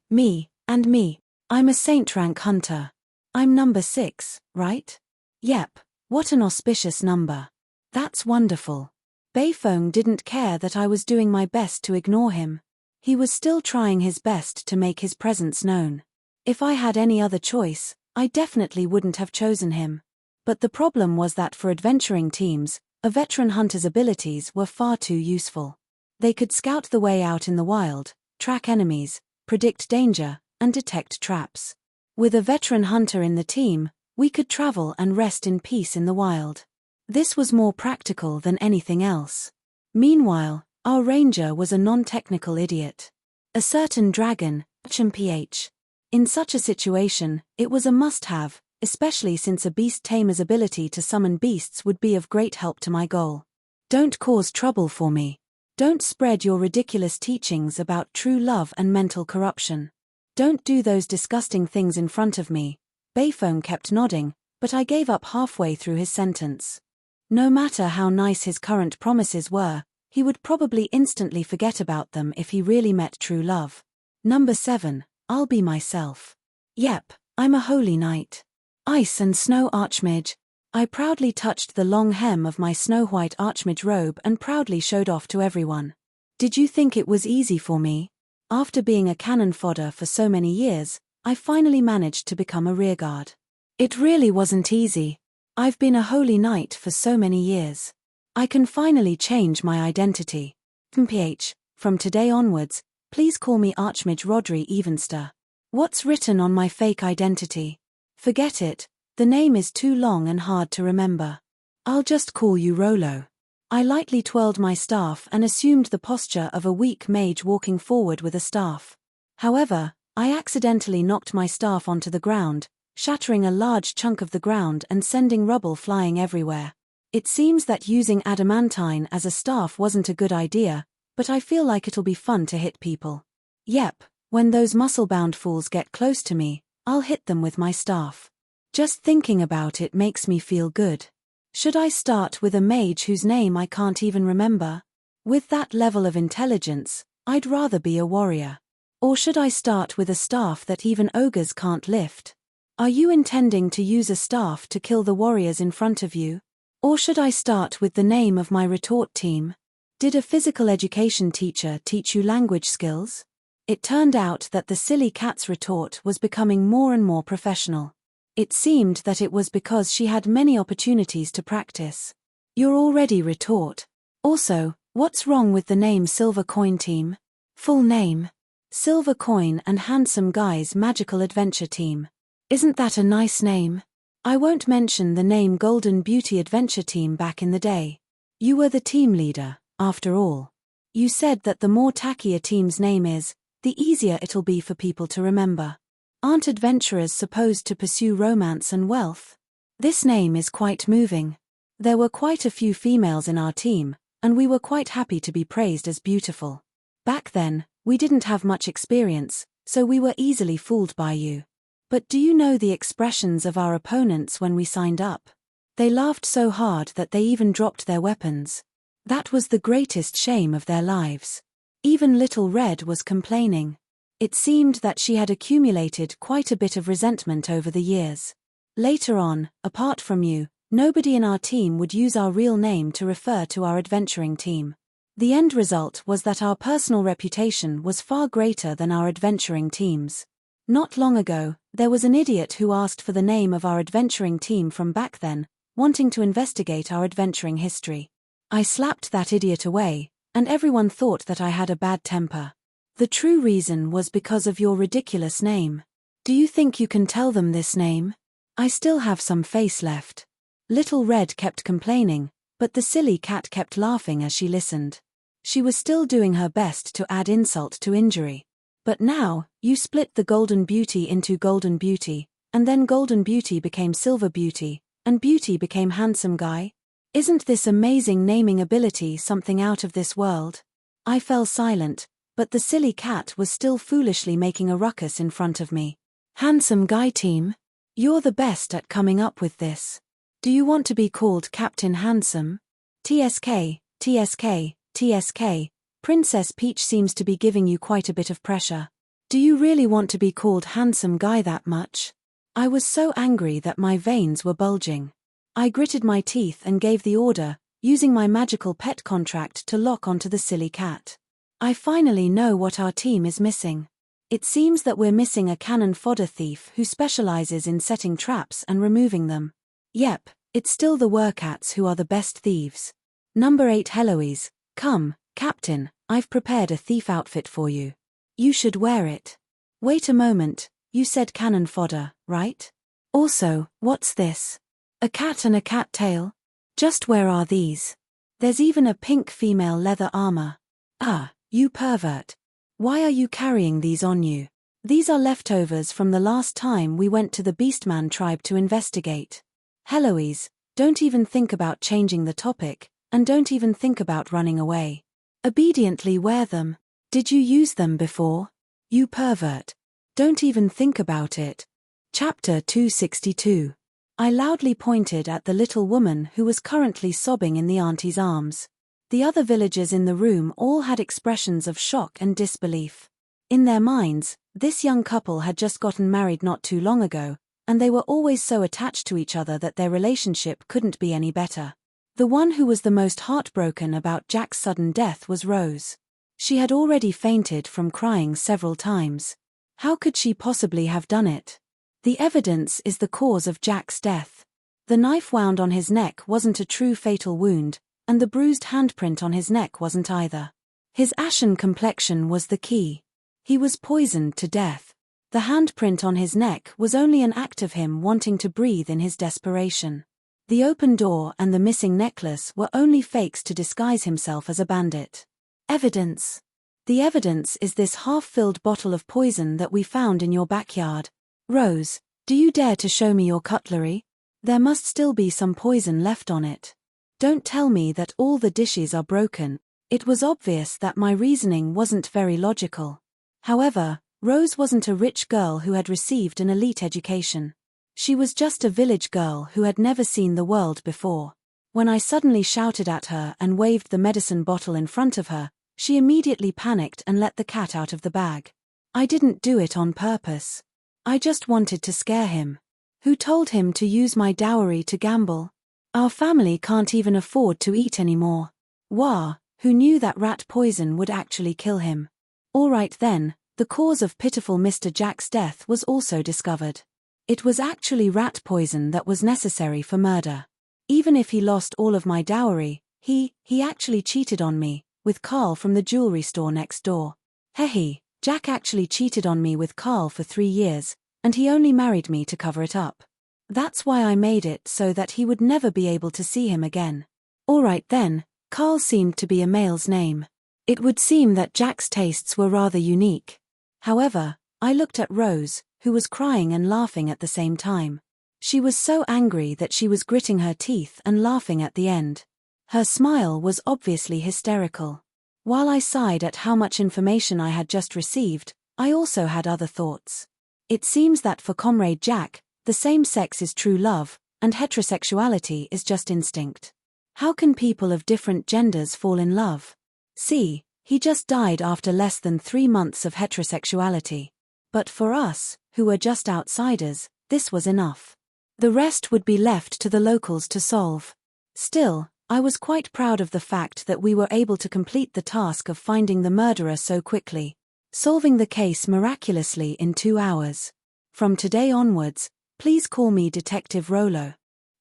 and me. I'm a saint rank hunter. I'm number 6, right? Yep, what an auspicious number. That's wonderful. Beifeng didn't care that I was doing my best to ignore him. He was still trying his best to make his presence known. If I had any other choice, I definitely wouldn't have chosen him. But the problem was that for adventuring teams, a veteran hunter's abilities were far too useful. They could scout the way out in the wild, track enemies, predict danger, and detect traps. With a veteran hunter in the team, we could travel and rest in peace in the wild. This was more practical than anything else. Meanwhile, our ranger was a non-technical idiot. A certain dragon, HMPH. In such a situation, it was a must-have, especially since a beast tamer's ability to summon beasts would be of great help to my goal. Don't cause trouble for me. Don't spread your ridiculous teachings about true love and mental corruption. Don't do those disgusting things in front of me. Beifeng kept nodding, but I gave up halfway through his sentence. No matter how nice his current promises were, he would probably instantly forget about them if he really met true love. Number 7, I'll be myself. Yep, I'm a holy knight. Ice and snow archmage. I proudly touched the long hem of my snow-white archmage robe and proudly showed off to everyone. Did you think it was easy for me? After being a cannon fodder for so many years, I finally managed to become a rearguard. It really wasn't easy. I've been a holy knight for so many years. I can finally change my identity. From today onwards, please call me Archmage Rodri Evenster. What's written on my fake identity? Forget it, the name is too long and hard to remember. I'll just call you Rolo. I lightly twirled my staff and assumed the posture of a weak mage walking forward with a staff. However, I accidentally knocked my staff onto the ground, shattering a large chunk of the ground and sending rubble flying everywhere. It seems that using adamantine as a staff wasn't a good idea, but I feel like it'll be fun to hit people. Yep, when those muscle-bound fools get close to me, I'll hit them with my staff. Just thinking about it makes me feel good. Should I start with a mage whose name I can't even remember? With that level of intelligence, I'd rather be a warrior. Or should I start with a staff that even ogres can't lift? Are you intending to use a staff to kill the warriors in front of you? Or should I start with the name of my retort team? Did a physical education teacher teach you language skills? It turned out that the silly cat's retort was becoming more and more professional. It seemed that it was because she had many opportunities to practice. You're already retort. Also, what's wrong with the name Silver Coin Team? Full name: Silver Coin and Handsome Guy's Magical Adventure Team. Isn't that a nice name? I won't mention the name Golden Beauty Adventure Team back in the day. You were the team leader, after all. You said that the more tacky a team's name is, the easier it'll be for people to remember. Aren't adventurers supposed to pursue romance and wealth? This name is quite moving. There were quite a few females in our team, and we were quite happy to be praised as beautiful. Back then, we didn't have much experience, so we were easily fooled by you. But do you know the expressions of our opponents when we signed up? They laughed so hard that they even dropped their weapons. That was the greatest shame of their lives. Even Little Red was complaining. It seemed that she had accumulated quite a bit of resentment over the years. Later on, apart from you, Nobody in our team would use our real name to refer to our adventuring team. The end result was that our personal reputation was far greater than our adventuring team's. Not long ago, there was an idiot who asked for the name of our adventuring team from back then, wanting to investigate our adventuring history. I slapped that idiot away, and everyone thought that I had a bad temper. The true reason was because of your ridiculous name. Do you think you can tell them this name? I still have some face left. Little Red kept complaining, but the silly cat kept laughing as she listened. She was still doing her best to add insult to injury. But now, you split the Golden Beauty into Golden Beauty, and then Golden Beauty became Silver Beauty, and Beauty became Handsome Guy? Isn't this amazing naming ability something out of this world? I fell silent, but the silly cat was still foolishly making a ruckus in front of me. Handsome Guy team? You're the best at coming up with this. Do you want to be called Captain Handsome? TSK, TSK, TSK, Princess Peach seems to be giving you quite a bit of pressure. Do you really want to be called Handsome Guy that much? I was so angry that my veins were bulging. I gritted my teeth and gave the order, using my magical pet contract to lock onto the silly cat. I finally know what our team is missing. It seems that we're missing a cannon fodder thief who specializes in setting traps and removing them. Yep, it's still the Wercats who are the best thieves. Number 8 Heloise, come, Captain, I've prepared a thief outfit for you. You should wear it. Wait a moment, you said cannon fodder, right? Also, what's this? A cat and a cat tail? Just where are these? There's even a pink female leather armor. Ah, you pervert. Why are you carrying these on you? These are leftovers from the last time we went to the Beastman tribe to investigate. Heloise, don't even think about changing the topic, and don't even think about running away. Obediently wear them. Did you use them before? You pervert. Don't even think about it. Chapter 262. I loudly pointed at the little woman who was currently sobbing in the auntie's arms. The other villagers in the room all had expressions of shock and disbelief. In their minds, this young couple had just gotten married not too long ago, and they were always so attached to each other that their relationship couldn't be any better. The one who was the most heartbroken about Jack's sudden death was Rose. She had already fainted from crying several times. How could she possibly have done it? The evidence is the cause of Jack's death. The knife wound on his neck wasn't a true fatal wound, and the bruised handprint on his neck wasn't either. His ashen complexion was the key. He was poisoned to death. The handprint on his neck was only an act of him wanting to breathe in his desperation. The open door and the missing necklace were only fakes to disguise himself as a bandit. Evidence. The evidence is this half-filled bottle of poison that we found in your backyard. Rose, do you dare to show me your cutlery? There must still be some poison left on it. Don't tell me that all the dishes are broken. It was obvious that my reasoning wasn't very logical. However, Rose wasn't a rich girl who had received an elite education. She was just a village girl who had never seen the world before. When I suddenly shouted at her and waved the medicine bottle in front of her, she immediately panicked and let the cat out of the bag. I didn't do it on purpose. I just wanted to scare him. Who told him to use my dowry to gamble? Our family can't even afford to eat anymore. Wah, who knew that rat poison would actually kill him? All right then, the cause of pitiful Mr. Jack's death was also discovered. It was actually rat poison that was necessary for murder. Even if he lost all of my dowry, he actually cheated on me, with Carl from the jewelry store next door. Hehe, Jack actually cheated on me with Carl for 3 years, and he only married me to cover it up. That's why I made it so that he would never be able to see him again. All right then, Carl seemed to be a male's name. It would seem that Jack's tastes were rather unique. However, I looked at Rose, who was crying and laughing at the same time. She was so angry that she was gritting her teeth and laughing at the end. Her smile was obviously hysterical. While I sighed at how much information I had just received, I also had other thoughts. It seems that for Comrade Jack, the same sex is true love, and heterosexuality is just instinct. How can people of different genders fall in love? See, he just died after less than 3 months of heterosexuality. But for us, who were just outsiders, this was enough. The rest would be left to the locals to solve. Still, I was quite proud of the fact that we were able to complete the task of finding the murderer so quickly, solving the case miraculously in 2 hours. From today onwards, please call me Detective Rollo.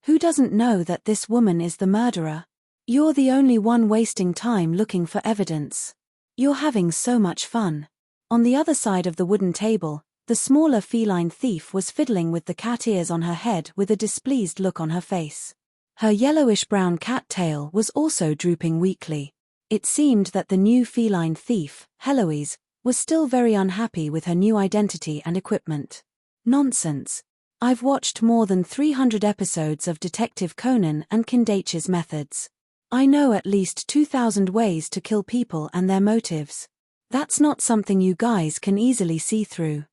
Who doesn't know that this woman is the murderer? You're the only one wasting time looking for evidence. You're having so much fun. On the other side of the wooden table, the smaller feline thief was fiddling with the cat ears on her head with a displeased look on her face. Her yellowish-brown cat tail was also drooping weakly. It seemed that the new feline thief, Heloise, was still very unhappy with her new identity and equipment. Nonsense. I've watched more than 300 episodes of Detective Conan and Kindach's methods. I know at least 2,000 ways to kill people and their motives. That's not something you guys can easily see through.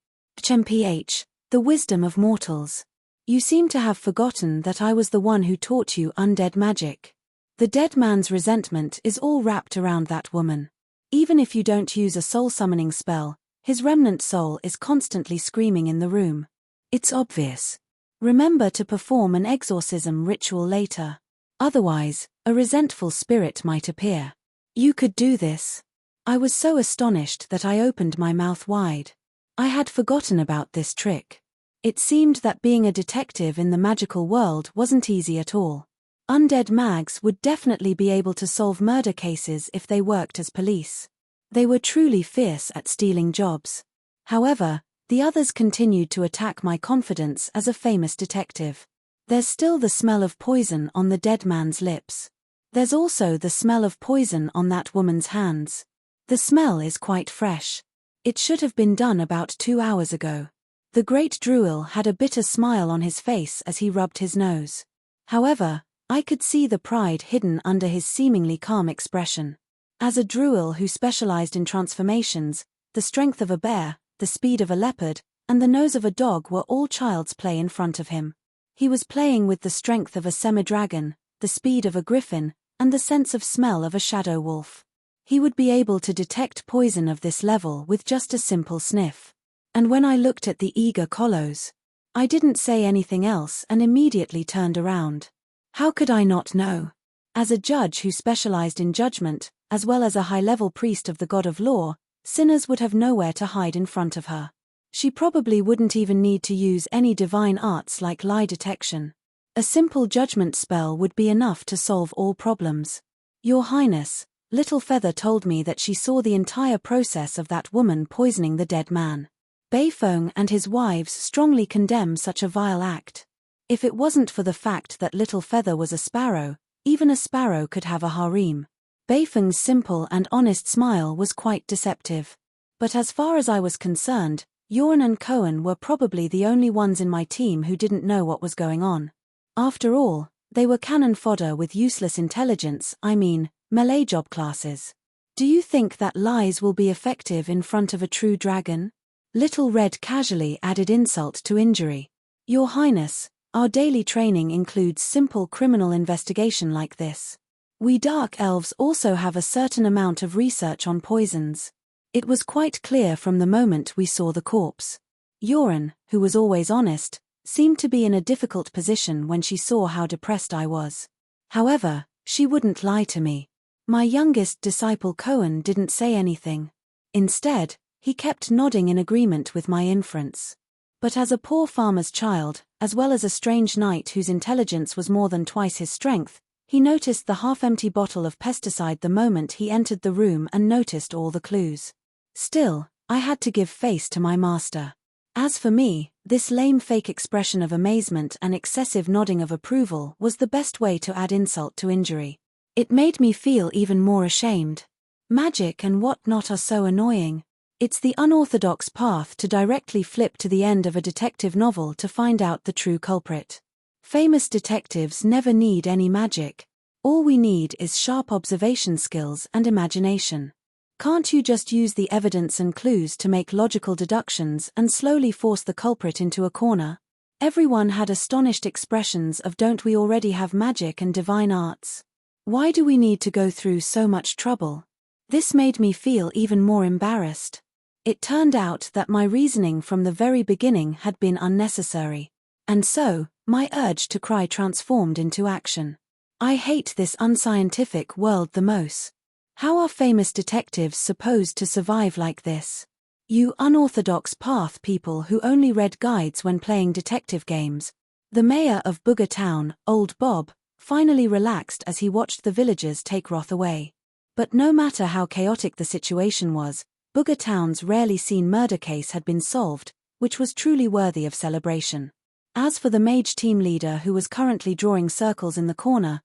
HMPH, the wisdom of mortals. You seem to have forgotten that I was the one who taught you undead magic. The dead man's resentment is all wrapped around that woman. Even if you don't use a soul-summoning spell, his remnant soul is constantly screaming in the room. It's obvious. Remember to perform an exorcism ritual later. Otherwise, a resentful spirit might appear. You could do this. I was so astonished that I opened my mouth wide. I had forgotten about this trick. It seemed that being a detective in the magical world wasn't easy at all. Undead mags would definitely be able to solve murder cases if they worked as police. They were truly fierce at stealing jobs. However, the others continued to attack my confidence as a famous detective. There's still the smell of poison on the dead man's lips. There's also the smell of poison on that woman's hands. The smell is quite fresh. It should have been done about 2 hours ago. The great Druil had a bitter smile on his face as he rubbed his nose. However, I could see the pride hidden under his seemingly calm expression. As a Druil who specialized in transformations, the strength of a bear, the speed of a leopard, and the nose of a dog were all child's play in front of him. He was playing with the strength of a semi-dragon, the speed of a griffin, and the sense of smell of a shadow wolf. He would be able to detect poison of this level with just a simple sniff. And when I looked at the eager Collos, I didn't say anything else and immediately turned around. How could I not know? As a judge who specialized in judgment, as well as a high-level priest of the god of law, sinners would have nowhere to hide in front of her. She probably wouldn't even need to use any divine arts like lie detection. A simple judgment spell would be enough to solve all problems. Your Highness, Little Feather told me that she saw the entire process of that woman poisoning the dead man. Beifeng and his wives strongly condemn such a vile act. If it wasn't for the fact that Little Feather was a sparrow, even a sparrow could have a harem. Beifeng's simple and honest smile was quite deceptive. But as far as I was concerned, Jorn and Cohen were probably the only ones in my team who didn't know what was going on. After all, they were cannon fodder with useless intelligence, melee job classes. Do you think that lies will be effective in front of a true dragon? Little Red casually added insult to injury. Your Highness, our daily training includes simple criminal investigation like this. We Dark Elves also have a certain amount of research on poisons. It was quite clear from the moment we saw the corpse. Joran, who was always honest, seemed to be in a difficult position when she saw how depressed I was. However, she wouldn't lie to me. My youngest disciple Cohen didn't say anything. Instead, he kept nodding in agreement with my inference. But as a poor farmer's child, as well as a strange knight whose intelligence was more than twice his strength, he noticed the half-empty bottle of pesticide the moment he entered the room and noticed all the clues. Still, I had to give face to my master. As for me, this lame fake expression of amazement and excessive nodding of approval was the best way to add insult to injury. It made me feel even more ashamed. Magic and whatnot are so annoying. It's the unorthodox path to directly flip to the end of a detective novel to find out the true culprit. Famous detectives never need any magic. All we need is sharp observation skills and imagination. Can't you just use the evidence and clues to make logical deductions and slowly force the culprit into a corner? Everyone had astonished expressions of "Don't we already have magic and divine arts? Why do we need to go through so much trouble?" This made me feel even more embarrassed. It turned out that my reasoning from the very beginning had been unnecessary. And so, My urge to cry transformed into action. I hate this unscientific world the most. How are famous detectives supposed to survive like this? You unorthodox path people who only read guides when playing detective games. The mayor of Booger Town, Old Bob, finally relaxed as he watched the villagers take Roth away. But no matter how chaotic the situation was, Booger Town's rarely seen murder case had been solved, which was truly worthy of celebration. As for the mage team leader who was currently drawing circles in the corner,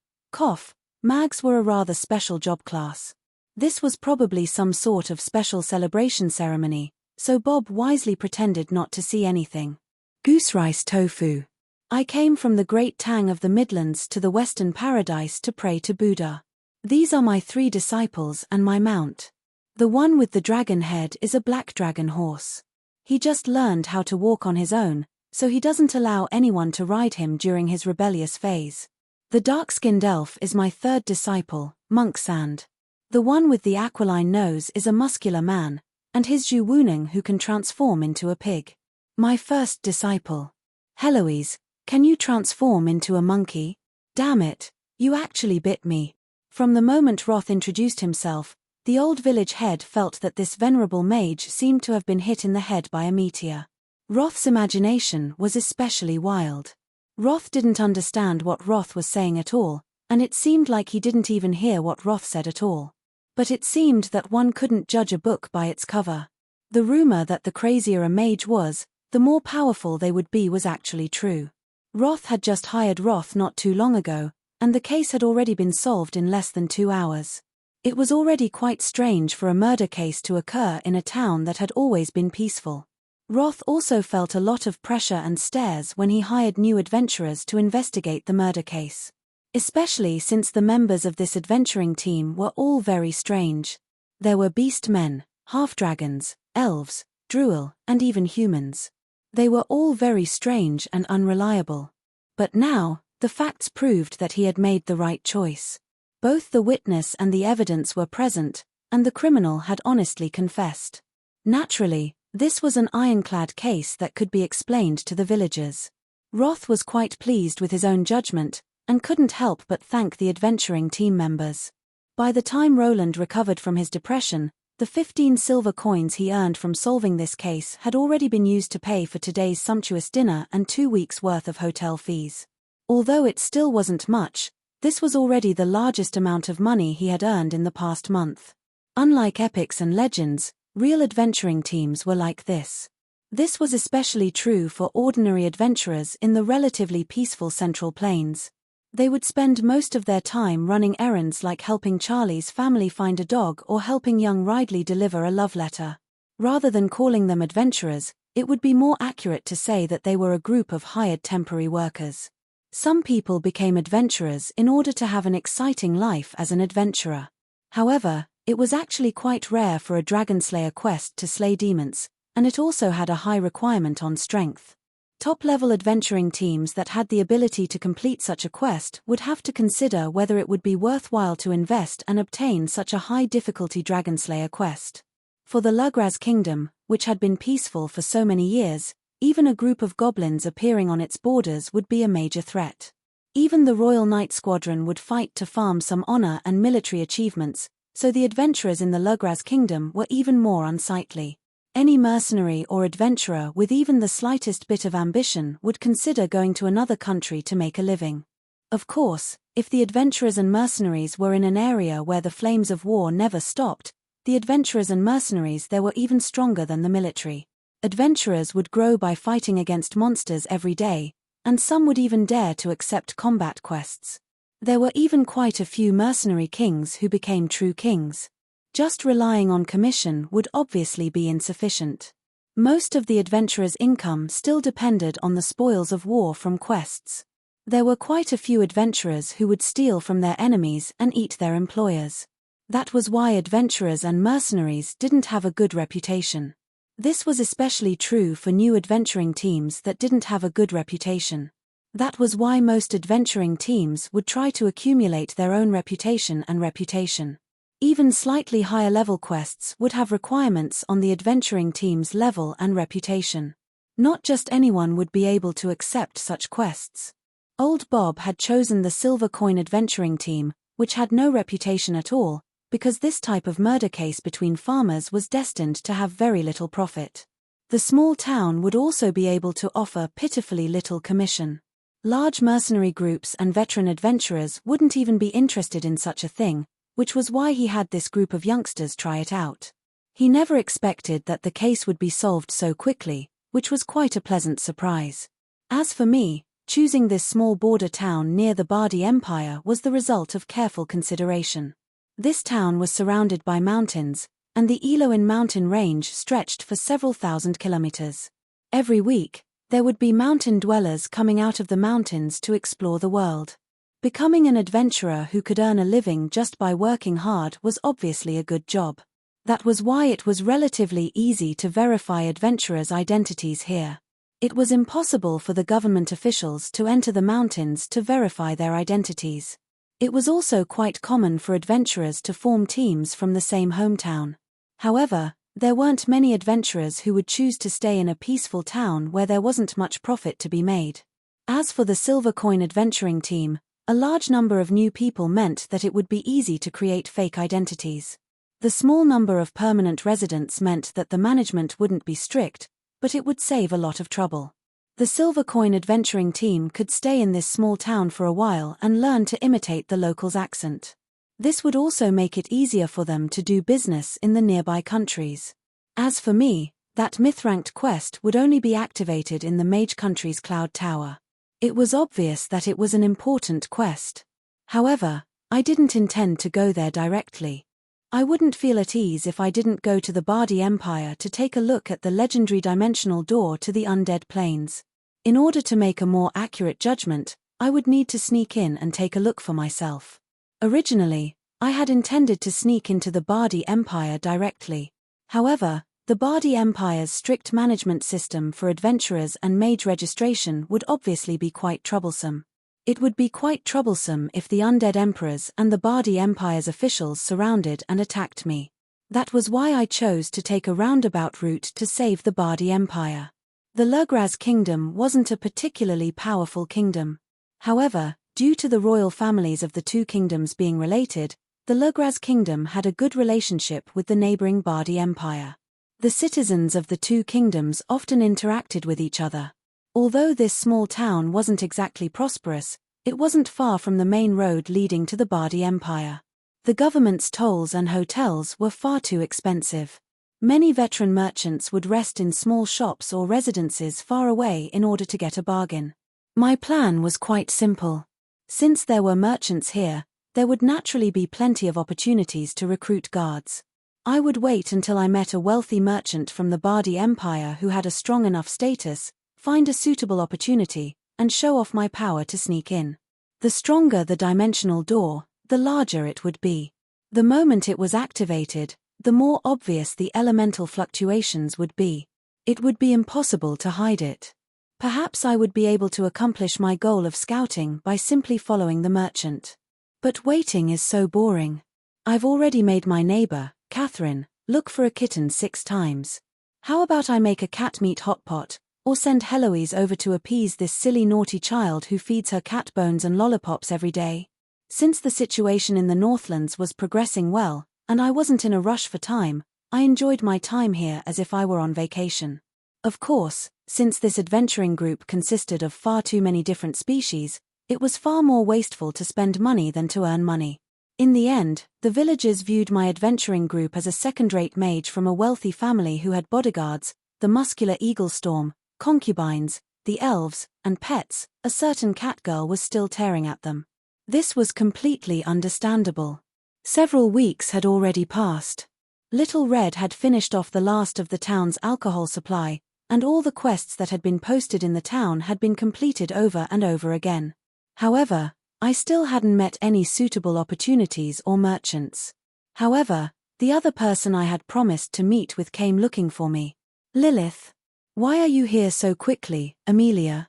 mags were a rather special job class. This was probably some sort of special celebration ceremony, so Bob wisely pretended not to see anything. Goose rice tofu. I came from the great tang of the Midlands to the Western Paradise to pray to Buddha. These are my 3 disciples and my mount. The one with the dragon head is a black dragon horse. He just learned how to walk on his own, so he doesn't allow anyone to ride him during his rebellious phase. The dark-skinned elf is my 3rd disciple, Monk Sand. The one with the aquiline nose is a muscular man, and his Zhu Wuning who can transform into a pig. My 1st disciple. Heloise, can you transform into a monkey? Damn it, you actually bit me. From the moment Roth introduced himself, the old village head felt that this venerable mage seemed to have been hit in the head by a meteor. Roth's imagination was especially wild. Roth didn't understand what Roth was saying at all, and it seemed like he didn't even hear what Roth said at all. But it seemed that one couldn't judge a book by its cover. The rumor that the crazier a mage was, the more powerful they would be was actually true. Roth had just hired Roth not too long ago, and the case had already been solved in less than 2 hours. It was already quite strange for a murder case to occur in a town that had always been peaceful. Roth also felt a lot of pressure and stares when he hired new adventurers to investigate the murder case. Especially since the members of this adventuring team were all very strange. There were beast men, half-dragons, elves, druil, and even humans. They were all very strange and unreliable. But now, the facts proved that he had made the right choice. Both the witness and the evidence were present, and the criminal had honestly confessed. Naturally, this was an ironclad case that could be explained to the villagers. Roth was quite pleased with his own judgment, and couldn't help but thank the adventuring team members. By the time Roland recovered from his depression, the 15 silver coins he earned from solving this case had already been used to pay for today's sumptuous dinner and 2 weeks' worth of hotel fees. Although it still wasn't much, this was already the largest amount of money he had earned in the past month. Unlike epics and legends, real adventuring teams were like this. This was especially true for ordinary adventurers in the relatively peaceful Central Plains. They would spend most of their time running errands like helping Charlie's family find a dog or helping young Ridley deliver a love letter. Rather than calling them adventurers, it would be more accurate to say that they were a group of hired temporary workers. Some people became adventurers in order to have an exciting life as an adventurer. However, it was actually quite rare for a Dragonslayer quest to slay demons, and it also had a high requirement on strength. Top-level adventuring teams that had the ability to complete such a quest would have to consider whether it would be worthwhile to invest and obtain such a high-difficulty Dragonslayer quest. For the Lugraz Kingdom, which had been peaceful for so many years, even a group of goblins appearing on its borders would be a major threat. Even the Royal Knight Squadron would fight to farm some honor and military achievements, so the adventurers in the Lugraz Kingdom were even more unsightly. Any mercenary or adventurer with even the slightest bit of ambition would consider going to another country to make a living. Of course, if the adventurers and mercenaries were in an area where the flames of war never stopped, the adventurers and mercenaries there were even stronger than the military. Adventurers would grow by fighting against monsters every day, and some would even dare to accept combat quests. There were even quite a few mercenary kings who became true kings. Just relying on commission would obviously be insufficient. Most of the adventurers' income still depended on the spoils of war from quests. There were quite a few adventurers who would steal from their enemies and eat their employers. That was why adventurers and mercenaries didn't have a good reputation. This was especially true for new adventuring teams that didn't have a good reputation. That was why most adventuring teams would try to accumulate their own reputation and reputation. Even slightly higher level quests would have requirements on the adventuring team's level and reputation. Not just anyone would be able to accept such quests. Old Bob had chosen the silver coin adventuring team, which had no reputation at all, because this type of murder case between farmers was destined to have very little profit. The small town would also be able to offer pitifully little commission. Large mercenary groups and veteran adventurers wouldn't even be interested in such a thing, which was why he had this group of youngsters try it out. He never expected that the case would be solved so quickly, which was quite a pleasant surprise. As for me, choosing this small border town near the Bardi Empire was the result of careful consideration. This town was surrounded by mountains, and the Eloin mountain range stretched for several thousand kilometers. Every week, there would be mountain dwellers coming out of the mountains to explore the world. Becoming an adventurer who could earn a living just by working hard was obviously a good job. That was why it was relatively easy to verify adventurers' identities here. It was impossible for the government officials to enter the mountains to verify their identities. It was also quite common for adventurers to form teams from the same hometown. However, there weren't many adventurers who would choose to stay in a peaceful town where there wasn't much profit to be made. As for the silver coin adventuring team, a large number of new people meant that it would be easy to create fake identities. The small number of permanent residents meant that the management wouldn't be strict, but it would save a lot of trouble. The silver coin adventuring team could stay in this small town for a while and learn to imitate the locals' accent. This would also make it easier for them to do business in the nearby countries. As for me, that myth-ranked quest would only be activated in the Mage Country's Cloud Tower. It was obvious that it was an important quest. However, I didn't intend to go there directly. I wouldn't feel at ease if I didn't go to the Bardi Empire to take a look at the legendary dimensional door to the undead plains. In order to make a more accurate judgment, I would need to sneak in and take a look for myself. Originally, I had intended to sneak into the Bardi Empire directly. However, the Bardi Empire's strict management system for adventurers and mage registration would obviously be quite troublesome. It would be quite troublesome if the undead emperors and the Bardi Empire's officials surrounded and attacked me. That was why I chose to take a roundabout route to save the Bardi Empire. The Lograz kingdom wasn't a particularly powerful kingdom. However, due to the royal families of the two kingdoms being related, the Lograz kingdom had a good relationship with the neighboring Bardi Empire. The citizens of the two kingdoms often interacted with each other. Although this small town wasn't exactly prosperous, it wasn't far from the main road leading to the Bardi Empire. The government's tolls and hotels were far too expensive. Many veteran merchants would rest in small shops or residences far away in order to get a bargain. My plan was quite simple. Since there were merchants here, there would naturally be plenty of opportunities to recruit guards. I would wait until I met a wealthy merchant from the Bardi Empire who had a strong enough status, find a suitable opportunity, and show off my power to sneak in. The stronger the dimensional door, the larger it would be. The moment it was activated, the more obvious the elemental fluctuations would be. It would be impossible to hide it. Perhaps I would be able to accomplish my goal of scouting by simply following the merchant. But waiting is so boring. I've already made my neighbor, Catherine, look for a kitten 6 times. How about I make a cat meat hot pot, or send Heloise over to appease this silly naughty child who feeds her cat bones and lollipops every day? Since the situation in the Northlands was progressing well, and I wasn't in a rush for time, I enjoyed my time here as if I were on vacation. Of course, since this adventuring group consisted of far too many different species, it was far more wasteful to spend money than to earn money. In the end, the villagers viewed my adventuring group as a second-rate mage from a wealthy family who had bodyguards, the muscular eagle storm, concubines, the elves, and pets. A certain cat girl was still tearing at them. This was completely understandable. Several weeks had already passed. Little Red had finished off the last of the town's alcohol supply, and all the quests that had been posted in the town had been completed over and over again. However, I still hadn't met any suitable opportunities or merchants. However, the other person I had promised to meet with came looking for me. Lilith. Why are you here so quickly, Amelia?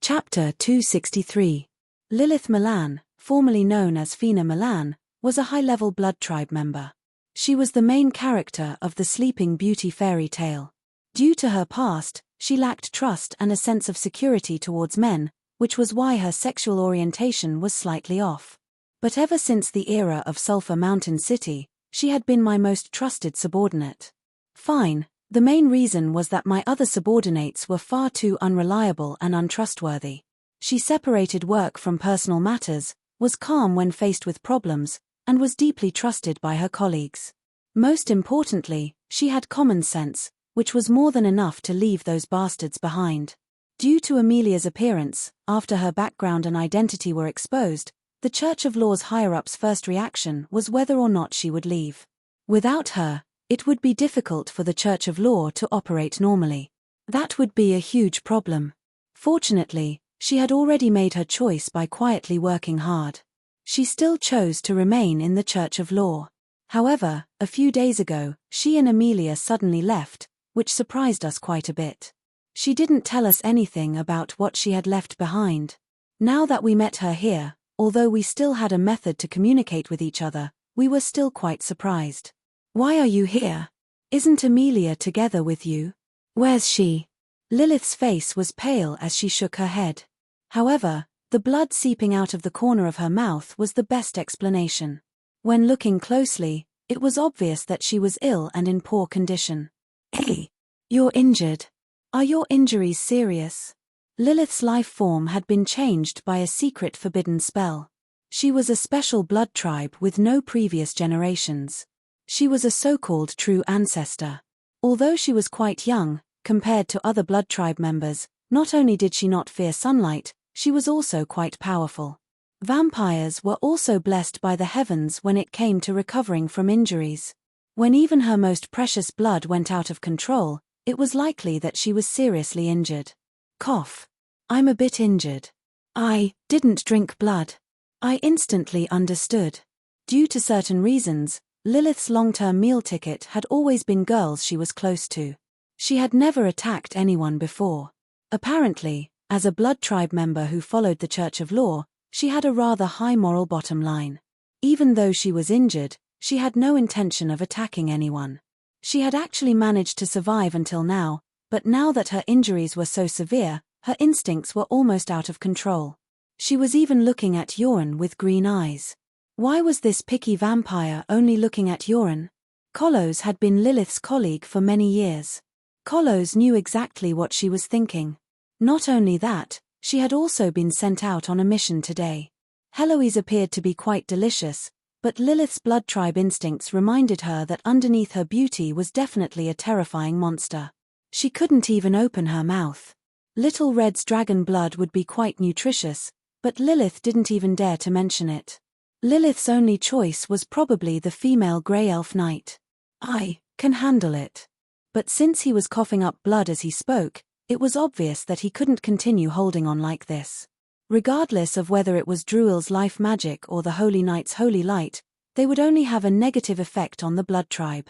Chapter 263. Lilith Milan, formerly known as Fina Milan, was a high-level blood tribe member. She was the main character of the Sleeping Beauty fairy tale. Due to her past, she lacked trust and a sense of security towards men, which was why her sexual orientation was slightly off. But ever since the era of Sulphur Mountain City, she had been my most trusted subordinate. Fine, the main reason was that my other subordinates were far too unreliable and untrustworthy. She separated work from personal matters, was calm when faced with problems, and was deeply trusted by her colleagues. Most importantly, she had common sense, which was more than enough to leave those bastards behind. Due to Amelia's appearance, after her background and identity were exposed, the Church of Law's higher-ups' first reaction was whether or not she would leave. Without her, it would be difficult for the Church of Law to operate normally. That would be a huge problem. Fortunately, she had already made her choice by quietly working hard. She still chose to remain in the Church of Law. However, a few days ago, she and Amelia suddenly left, which surprised us quite a bit. She didn't tell us anything about what she had left behind. Now that we met her here, although we still had a method to communicate with each other, we were still quite surprised. "Why are you here? Isn't Amelia together with you? Where's she?" Lilith's face was pale as she shook her head. However, the blood seeping out of the corner of her mouth was the best explanation. When looking closely, it was obvious that she was ill and in poor condition. "Hey, you're injured. Are your injuries serious?" Lilith's life form had been changed by a secret forbidden spell. She was a special blood tribe with no previous generations. She was a so-called true ancestor. Although she was quite young, compared to other blood tribe members, not only did she not fear sunlight, she was also quite powerful. Vampires were also blessed by the heavens when it came to recovering from injuries. When even her most precious blood went out of control, it was likely that she was seriously injured. Cough. "I'm a bit injured. I didn't drink blood." I instantly understood. Due to certain reasons, Lilith's long-term meal ticket had always been girls she was close to. She had never attacked anyone before. Apparently, as a blood tribe member who followed the Church of Law, she had a rather high moral bottom line. Even though she was injured, she had no intention of attacking anyone. She had actually managed to survive until now, but now that her injuries were so severe, her instincts were almost out of control. She was even looking at Yoren with green eyes. Why was this picky vampire only looking at Yoren? Kolos had been Lilith's colleague for many years. Kolos knew exactly what she was thinking. Not only that, she had also been sent out on a mission today. Heloise appeared to be quite delicious, but Lilith's blood tribe instincts reminded her that underneath her beauty was definitely a terrifying monster. She couldn't even open her mouth. Little Red's dragon blood would be quite nutritious, but Lilith didn't even dare to mention it. Lilith's only choice was probably the female grey elf knight. "I can handle it." But since he was coughing up blood as he spoke, it was obvious that he couldn't continue holding on like this. Regardless of whether it was Druil's life magic or the Holy Knight's holy light, they would only have a negative effect on the blood tribe.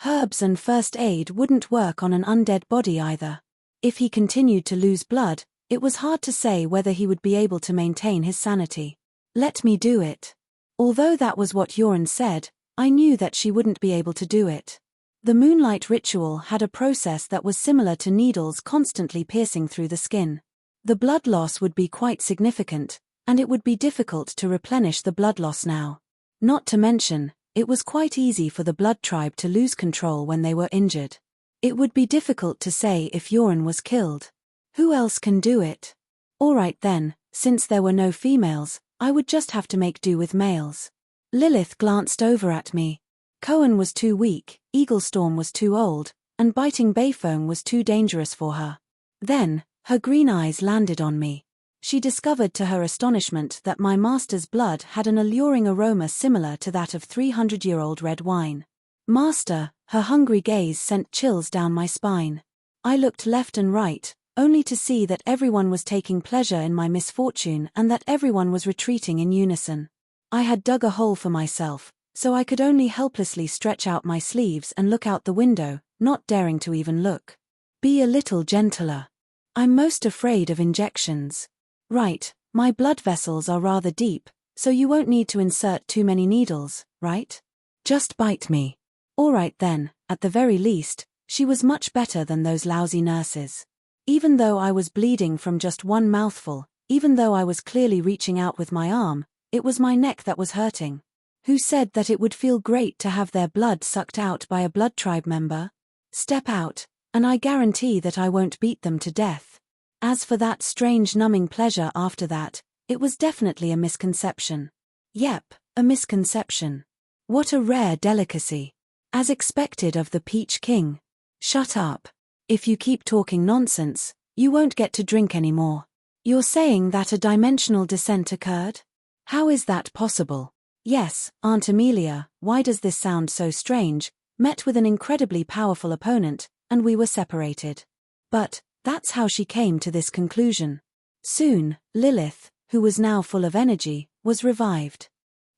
Herbs and first aid wouldn't work on an undead body either. If he continued to lose blood, it was hard to say whether he would be able to maintain his sanity. "Let me do it." Although that was what Yoren said, I knew that she wouldn't be able to do it. The moonlight ritual had a process that was similar to needles constantly piercing through the skin. The blood loss would be quite significant, and it would be difficult to replenish the blood loss now. Not to mention, it was quite easy for the blood tribe to lose control when they were injured. It would be difficult to say if Yoren was killed. Who else can do it? Alright then, since there were no females, I would just have to make do with males. Lilith glanced over at me. Cohen was too weak, Eaglestorm was too old, and biting Bayfoam was too dangerous for her. Then, her green eyes landed on me. She discovered to her astonishment that my master's blood had an alluring aroma similar to that of 300-year-old red wine. "Master," her hungry gaze sent chills down my spine. I looked left and right, only to see that everyone was taking pleasure in my misfortune and that everyone was retreating in unison. I had dug a hole for myself, so I could only helplessly stretch out my sleeves and look out the window, not daring to even look. "Be a little gentler. I'm most afraid of injections." "Right, my blood vessels are rather deep, so you won't need to insert too many needles, right? Just bite me." Alright then, at the very least, she was much better than those lousy nurses. Even though I was bleeding from just one mouthful, Even though I was clearly reaching out with my arm, it was my neck that was hurting. Who said that it would feel great to have their blood sucked out by a blood tribe member? Step out, and I guarantee that I won't beat them to death. As for that strange numbing pleasure after that, it was definitely a misconception. Yep, a misconception. What a rare delicacy. As expected of the Peach King. Shut up. If you keep talking nonsense, you won't get to drink anymore. You're saying that a dimensional descent occurred? How is that possible? Yes, Aunt Amelia, why does this sound so strange? Met with an incredibly powerful opponent, and we were separated. But that's how she came to this conclusion. Soon, Lilith, who was now full of energy, was revived.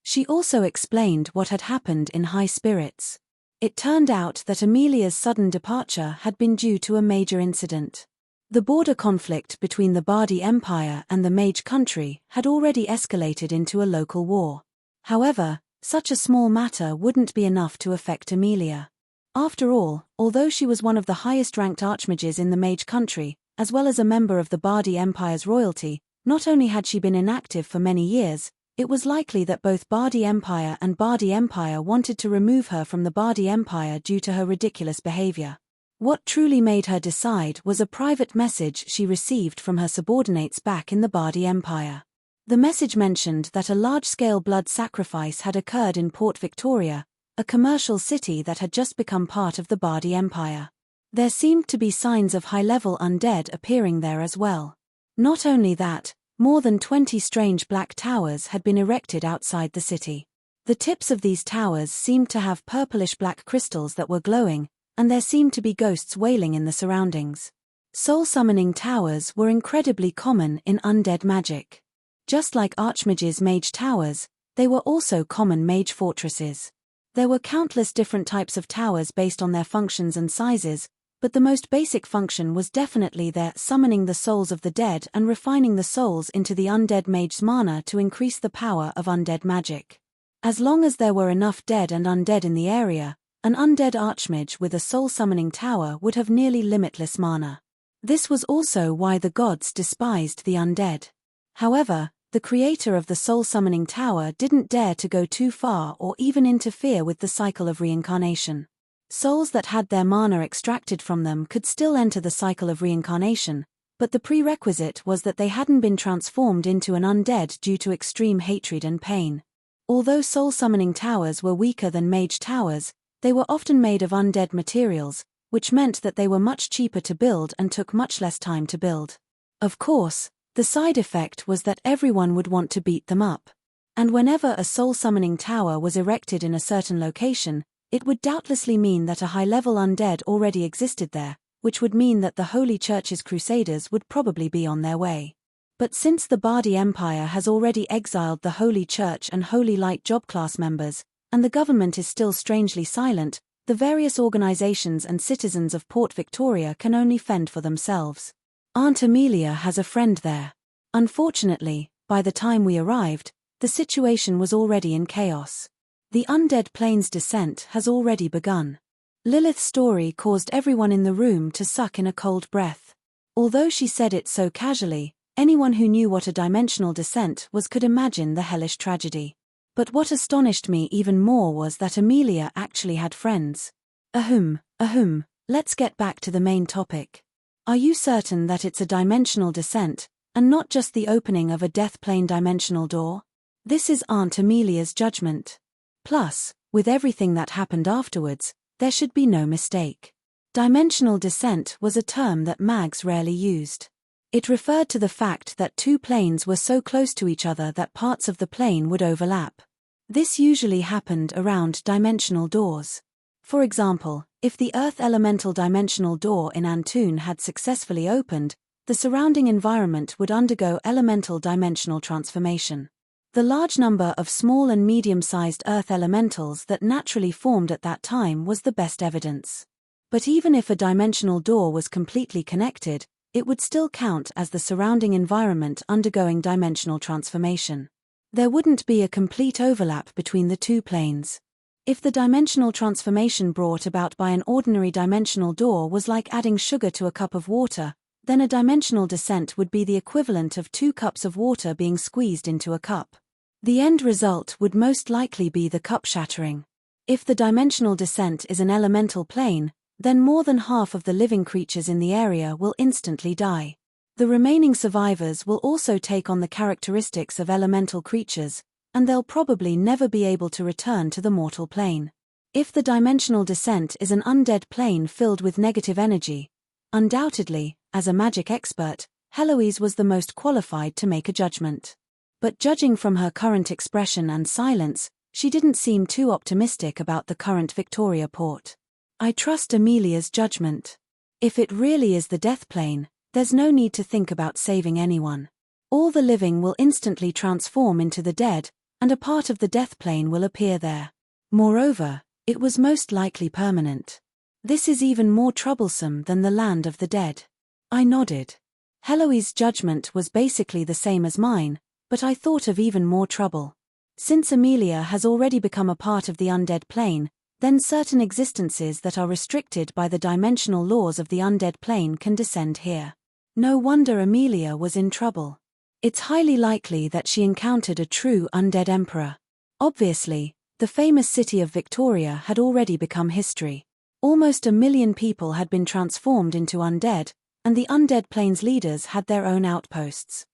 She also explained what had happened in high spirits. It turned out that Amelia's sudden departure had been due to a major incident. The border conflict between the Bardi Empire and the Mage Country had already escalated into a local war. However, such a small matter wouldn't be enough to affect Amelia. After all, although she was one of the highest-ranked archmages in the Mage Country, as well as a member of the Bardi Empire's royalty, not only had she been inactive for many years, it was likely that both Bardi Empire and Bardi Empire wanted to remove her from the Bardi Empire due to her ridiculous behavior. What truly made her decide was a private message she received from her subordinates back in the Bardi Empire. The message mentioned that a large-scale blood sacrifice had occurred in Port Victoria, a commercial city that had just become part of the Bardi Empire. There seemed to be signs of high-level undead appearing there as well. Not only that, more than 20 strange black towers had been erected outside the city. The tips of these towers seemed to have purplish-black crystals that were glowing, and there seemed to be ghosts wailing in the surroundings. Soul-summoning towers were incredibly common in undead magic. Just like Archmage's mage towers, they were also common mage fortresses. There were countless different types of towers based on their functions and sizes, but the most basic function was definitely their summoning the souls of the dead and refining the souls into the undead mage's mana to increase the power of undead magic. As long as there were enough dead and undead in the area, an undead archmage with a soul-summoning tower would have nearly limitless mana. This was also why the gods despised the undead. However, the creator of the soul-summoning tower didn't dare to go too far or even interfere with the cycle of reincarnation. Souls that had their mana extracted from them could still enter the cycle of reincarnation, but the prerequisite was that they hadn't been transformed into an undead due to extreme hatred and pain. Although soul-summoning towers were weaker than mage towers, they were often made of undead materials, which meant that they were much cheaper to build and took much less time to build. Of course, the side effect was that everyone would want to beat them up. And whenever a soul-summoning tower was erected in a certain location, it would doubtlessly mean that a high-level undead already existed there, which would mean that the Holy Church's crusaders would probably be on their way. But since the Bardi Empire has already exiled the Holy Church and Holy Light job class members, and the government is still strangely silent, the various organizations and citizens of Port Victoria can only fend for themselves. Aunt Amelia has a friend there. Unfortunately, by the time we arrived, the situation was already in chaos. The undead plane's descent has already begun. Lilith's story caused everyone in the room to suck in a cold breath. Although she said it so casually, anyone who knew what a dimensional descent was could imagine the hellish tragedy. But what astonished me even more was that Amelia actually had friends. Let's get back to the main topic. Are you certain that it's a dimensional descent, and not just the opening of a death plane dimensional door? This is Aunt Amelia's judgment. Plus, with everything that happened afterwards, there should be no mistake. Dimensional descent was a term that mags rarely used. It referred to the fact that two planes were so close to each other that parts of the plane would overlap. This usually happened around dimensional doors. For example, if the Earth elemental dimensional door in Antoon had successfully opened, the surrounding environment would undergo elemental dimensional transformation. The large number of small and medium-sized Earth elementals that naturally formed at that time was the best evidence. But even if a dimensional door was completely connected, it would still count as the surrounding environment undergoing dimensional transformation. There wouldn't be a complete overlap between the two planes. If the dimensional transformation brought about by an ordinary dimensional door was like adding sugar to a cup of water, then a dimensional descent would be the equivalent of 2 cups of water being squeezed into a cup. The end result would most likely be the cup shattering. If the dimensional descent is an elemental plane, then more than half of the living creatures in the area will instantly die. The remaining survivors will also take on the characteristics of elemental creatures, and they'll probably never be able to return to the mortal plane. If the dimensional descent is an undead plane filled with negative energy, undoubtedly, as a magic expert, Heloise was the most qualified to make a judgment. But judging from her current expression and silence, she didn't seem too optimistic about the current Victoria port. I trust Amelia's judgment. If it really is the death plane, there's no need to think about saving anyone. All the living will instantly transform into the dead, and a part of the death plane will appear there. Moreover, it was most likely permanent. This is even more troublesome than the land of the dead. I nodded. Heloise's judgment was basically the same as mine, but I thought of even more trouble. Since Amelia has already become a part of the undead plane, then certain existences that are restricted by the dimensional laws of the undead plane can descend here. No wonder Amelia was in trouble. It's highly likely that she encountered a true undead emperor. Obviously, the famous city of Victoria had already become history. Almost 1 million people had been transformed into undead, and the undead plane's leaders had their own outposts.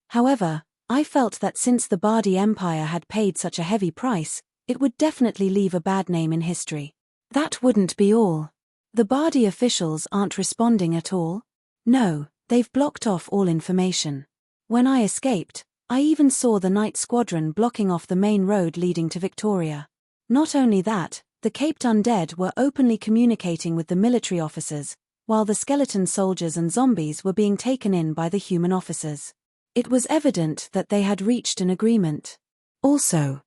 However, I felt that since the Bardi Empire had paid such a heavy price, it would definitely leave a bad name in history. That wouldn't be all. The Bardi officials aren't responding at all? No, they've blocked off all information. When I escaped, I even saw the night squadron blocking off the main road leading to Victoria. Not only that, the caped undead were openly communicating with the military officers, while the skeleton soldiers and zombies were being taken in by the human officers. It was evident that they had reached an agreement. Also,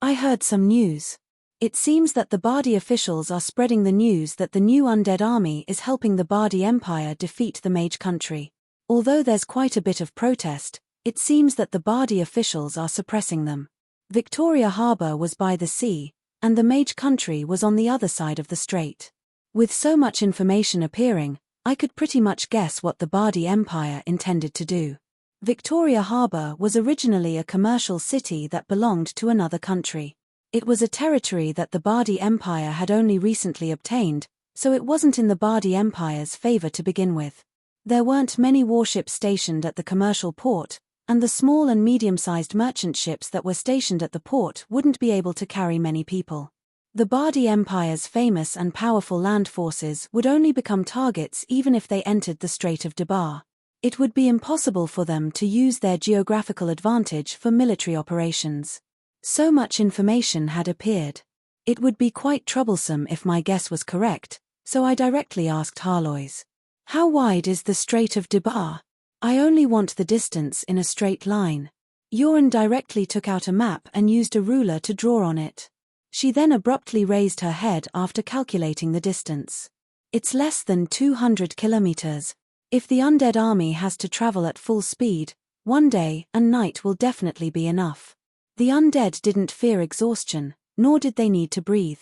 I heard some news. It seems that the Bardi officials are spreading the news that the new undead army is helping the Bardi Empire defeat the Mage Country. Although there's quite a bit of protest, it seems that the Bardi officials are suppressing them. Victoria Harbour was by the sea, and the Mage Country was on the other side of the strait. With so much information appearing, I could pretty much guess what the Bardi Empire intended to do. Victoria Harbour was originally a commercial city that belonged to another country. It was a territory that the Bardi Empire had only recently obtained, so it wasn't in the Bardi Empire's favor to begin with. There weren't many warships stationed at the commercial port, and the small and medium-sized merchant ships that were stationed at the port wouldn't be able to carry many people. The Bardi Empire's famous and powerful land forces would only become targets even if they entered the Strait of Debar. It would be impossible for them to use their geographical advantage for military operations. So much information had appeared. It would be quite troublesome if my guess was correct, so I directly asked Harlois, "How wide is the Strait of Debar? I only want the distance in a straight line." Yoren directly took out a map and used a ruler to draw on it. She then abruptly raised her head after calculating the distance. "It's less than 200 kilometers. If the undead army has to travel at full speed, one day and night will definitely be enough." The undead didn't fear exhaustion, nor did they need to breathe.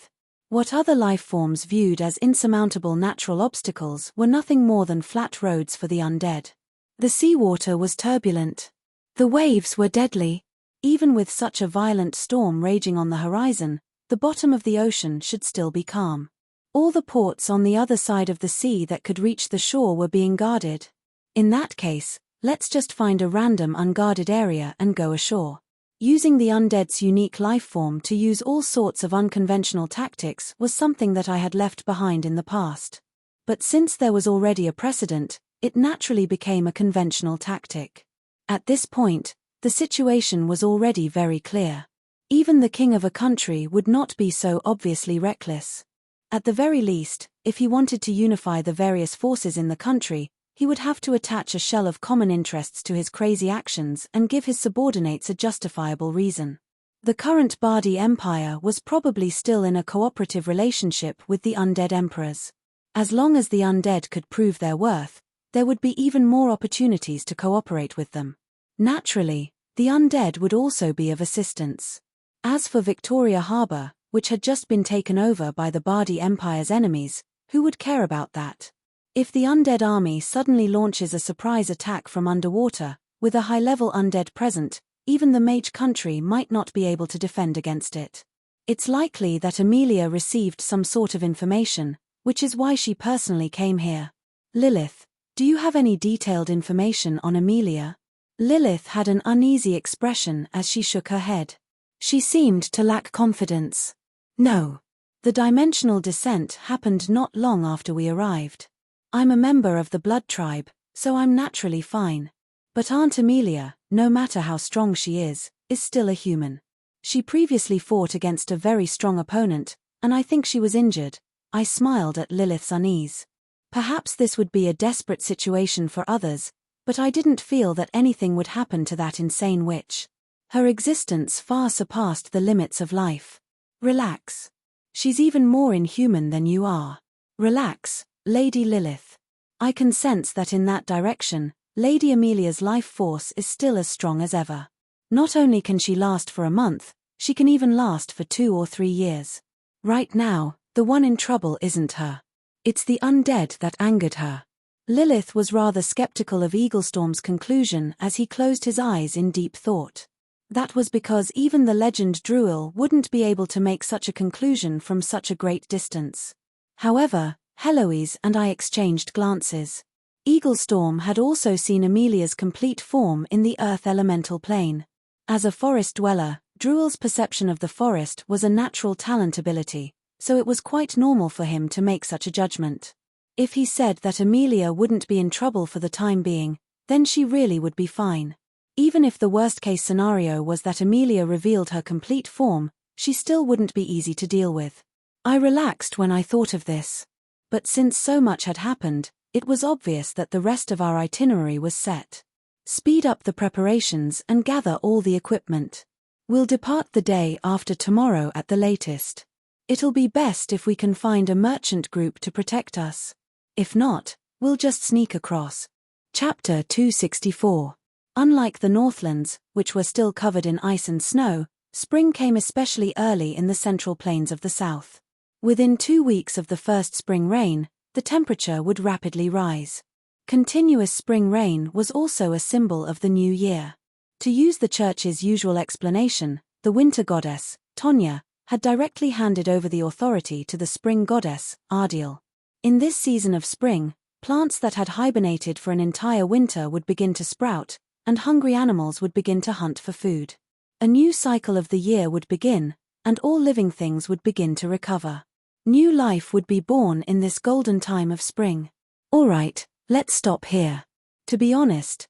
What other life forms viewed as insurmountable natural obstacles were nothing more than flat roads for the undead. The seawater was turbulent. The waves were deadly. Even with such a violent storm raging on the horizon, the bottom of the ocean should still be calm. All the ports on the other side of the sea that could reach the shore were being guarded. In that case, let's just find a random unguarded area and go ashore. Using the undead's unique life form to use all sorts of unconventional tactics was something that I had left behind in the past. But since there was already a precedent, it naturally became a conventional tactic. At this point, the situation was already very clear. Even the king of a country would not be so obviously reckless. At the very least, if he wanted to unify the various forces in the country, he would have to attach a shell of common interests to his crazy actions and give his subordinates a justifiable reason. The current Bardi Empire was probably still in a cooperative relationship with the undead emperors. As long as the undead could prove their worth, there would be even more opportunities to cooperate with them. Naturally, the undead would also be of assistance. As for Victoria Harbour, which had just been taken over by the Bardi Empire's enemies, who would care about that? If the undead army suddenly launches a surprise attack from underwater, with a high-level undead present, even the mage country might not be able to defend against it. It's likely that Amelia received some sort of information, which is why she personally came here. Lilith, do you have any detailed information on Amelia? Lilith had an uneasy expression as she shook her head. She seemed to lack confidence. No. The dimensional descent happened not long after we arrived. I'm a member of the Blood Tribe, so I'm naturally fine. But Aunt Amelia, no matter how strong she is still a human. She previously fought against a very strong opponent, and I think she was injured. I smiled at Lilith's unease. Perhaps this would be a desperate situation for others, but I didn't feel that anything would happen to that insane witch. Her existence far surpassed the limits of life. Relax. She's even more inhuman than you are. Relax, Lady Lilith. I can sense that in that direction, Lady Amelia's life force is still as strong as ever. Not only can she last for a month, she can even last for 2 or 3 years. Right now, the one in trouble isn't her. It's the undead that angered her. Lilith was rather skeptical of Eaglestorm's conclusion as he closed his eyes in deep thought. That was because even the legend Druil wouldn't be able to make such a conclusion from such a great distance. However, Heloise and I exchanged glances. Eaglestorm had also seen Amelia's complete form in the earth elemental plane. As a forest dweller, Druil's perception of the forest was a natural talent ability, so it was quite normal for him to make such a judgment. If he said that Amelia wouldn't be in trouble for the time being, then she really would be fine. Even if the worst-case scenario was that Amelia revealed her complete form, she still wouldn't be easy to deal with. I relaxed when I thought of this. But since so much had happened, it was obvious that the rest of our itinerary was set. Speed up the preparations and gather all the equipment. We'll depart the day after tomorrow at the latest. It'll be best if we can find a merchant group to protect us. If not, we'll just sneak across. Chapter 264. Unlike the Northlands, which were still covered in ice and snow, spring came especially early in the central plains of the south. Within 2 weeks of the first spring rain, the temperature would rapidly rise. Continuous spring rain was also a symbol of the new year. To use the church's usual explanation, the winter goddess, Tonya, had directly handed over the authority to the spring goddess, Ardiel. In this season of spring, plants that had hibernated for an entire winter would begin to sprout, and hungry animals would begin to hunt for food. A new cycle of the year would begin, and all living things would begin to recover. New life would be born in this golden time of spring. All right, let's stop here. To be honest,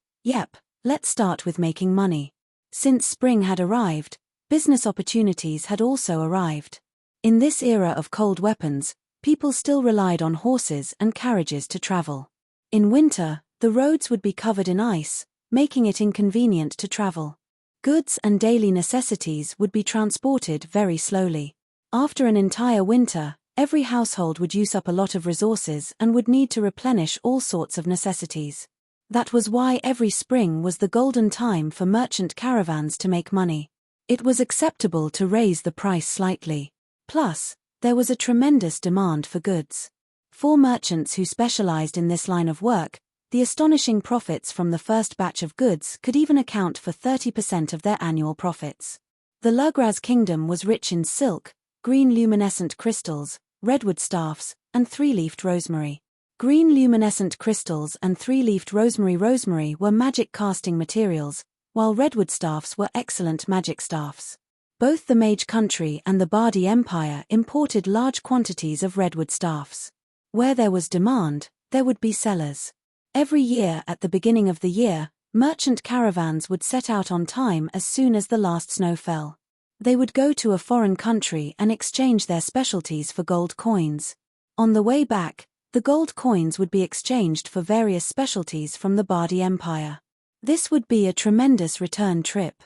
let's start with making money. Since spring had arrived, business opportunities had also arrived. In this era of cold weapons, people still relied on horses and carriages to travel. In winter, the roads would be covered in ice, making it inconvenient to travel. Goods and daily necessities would be transported very slowly. After an entire winter, every household would use up a lot of resources and would need to replenish all sorts of necessities. That was why every spring was the golden time for merchant caravans to make money. It was acceptable to raise the price slightly. Plus, there was a tremendous demand for goods. For merchants who specialized in this line of work, the astonishing profits from the first batch of goods could even account for 30% of their annual profits. The Lugraz kingdom was rich in silk, green luminescent crystals, redwood staffs, and three-leafed rosemary. Green luminescent crystals and three-leafed rosemary were magic casting materials, while redwood staffs were excellent magic staffs. Both the Mage Country and the Bardi Empire imported large quantities of redwood staffs. Where there was demand, there would be sellers. Every year at the beginning of the year, merchant caravans would set out on time as soon as the last snow fell. They would go to a foreign country and exchange their specialties for gold coins. On the way back, the gold coins would be exchanged for various specialties from the Bardi Empire. This would be a tremendous return trip.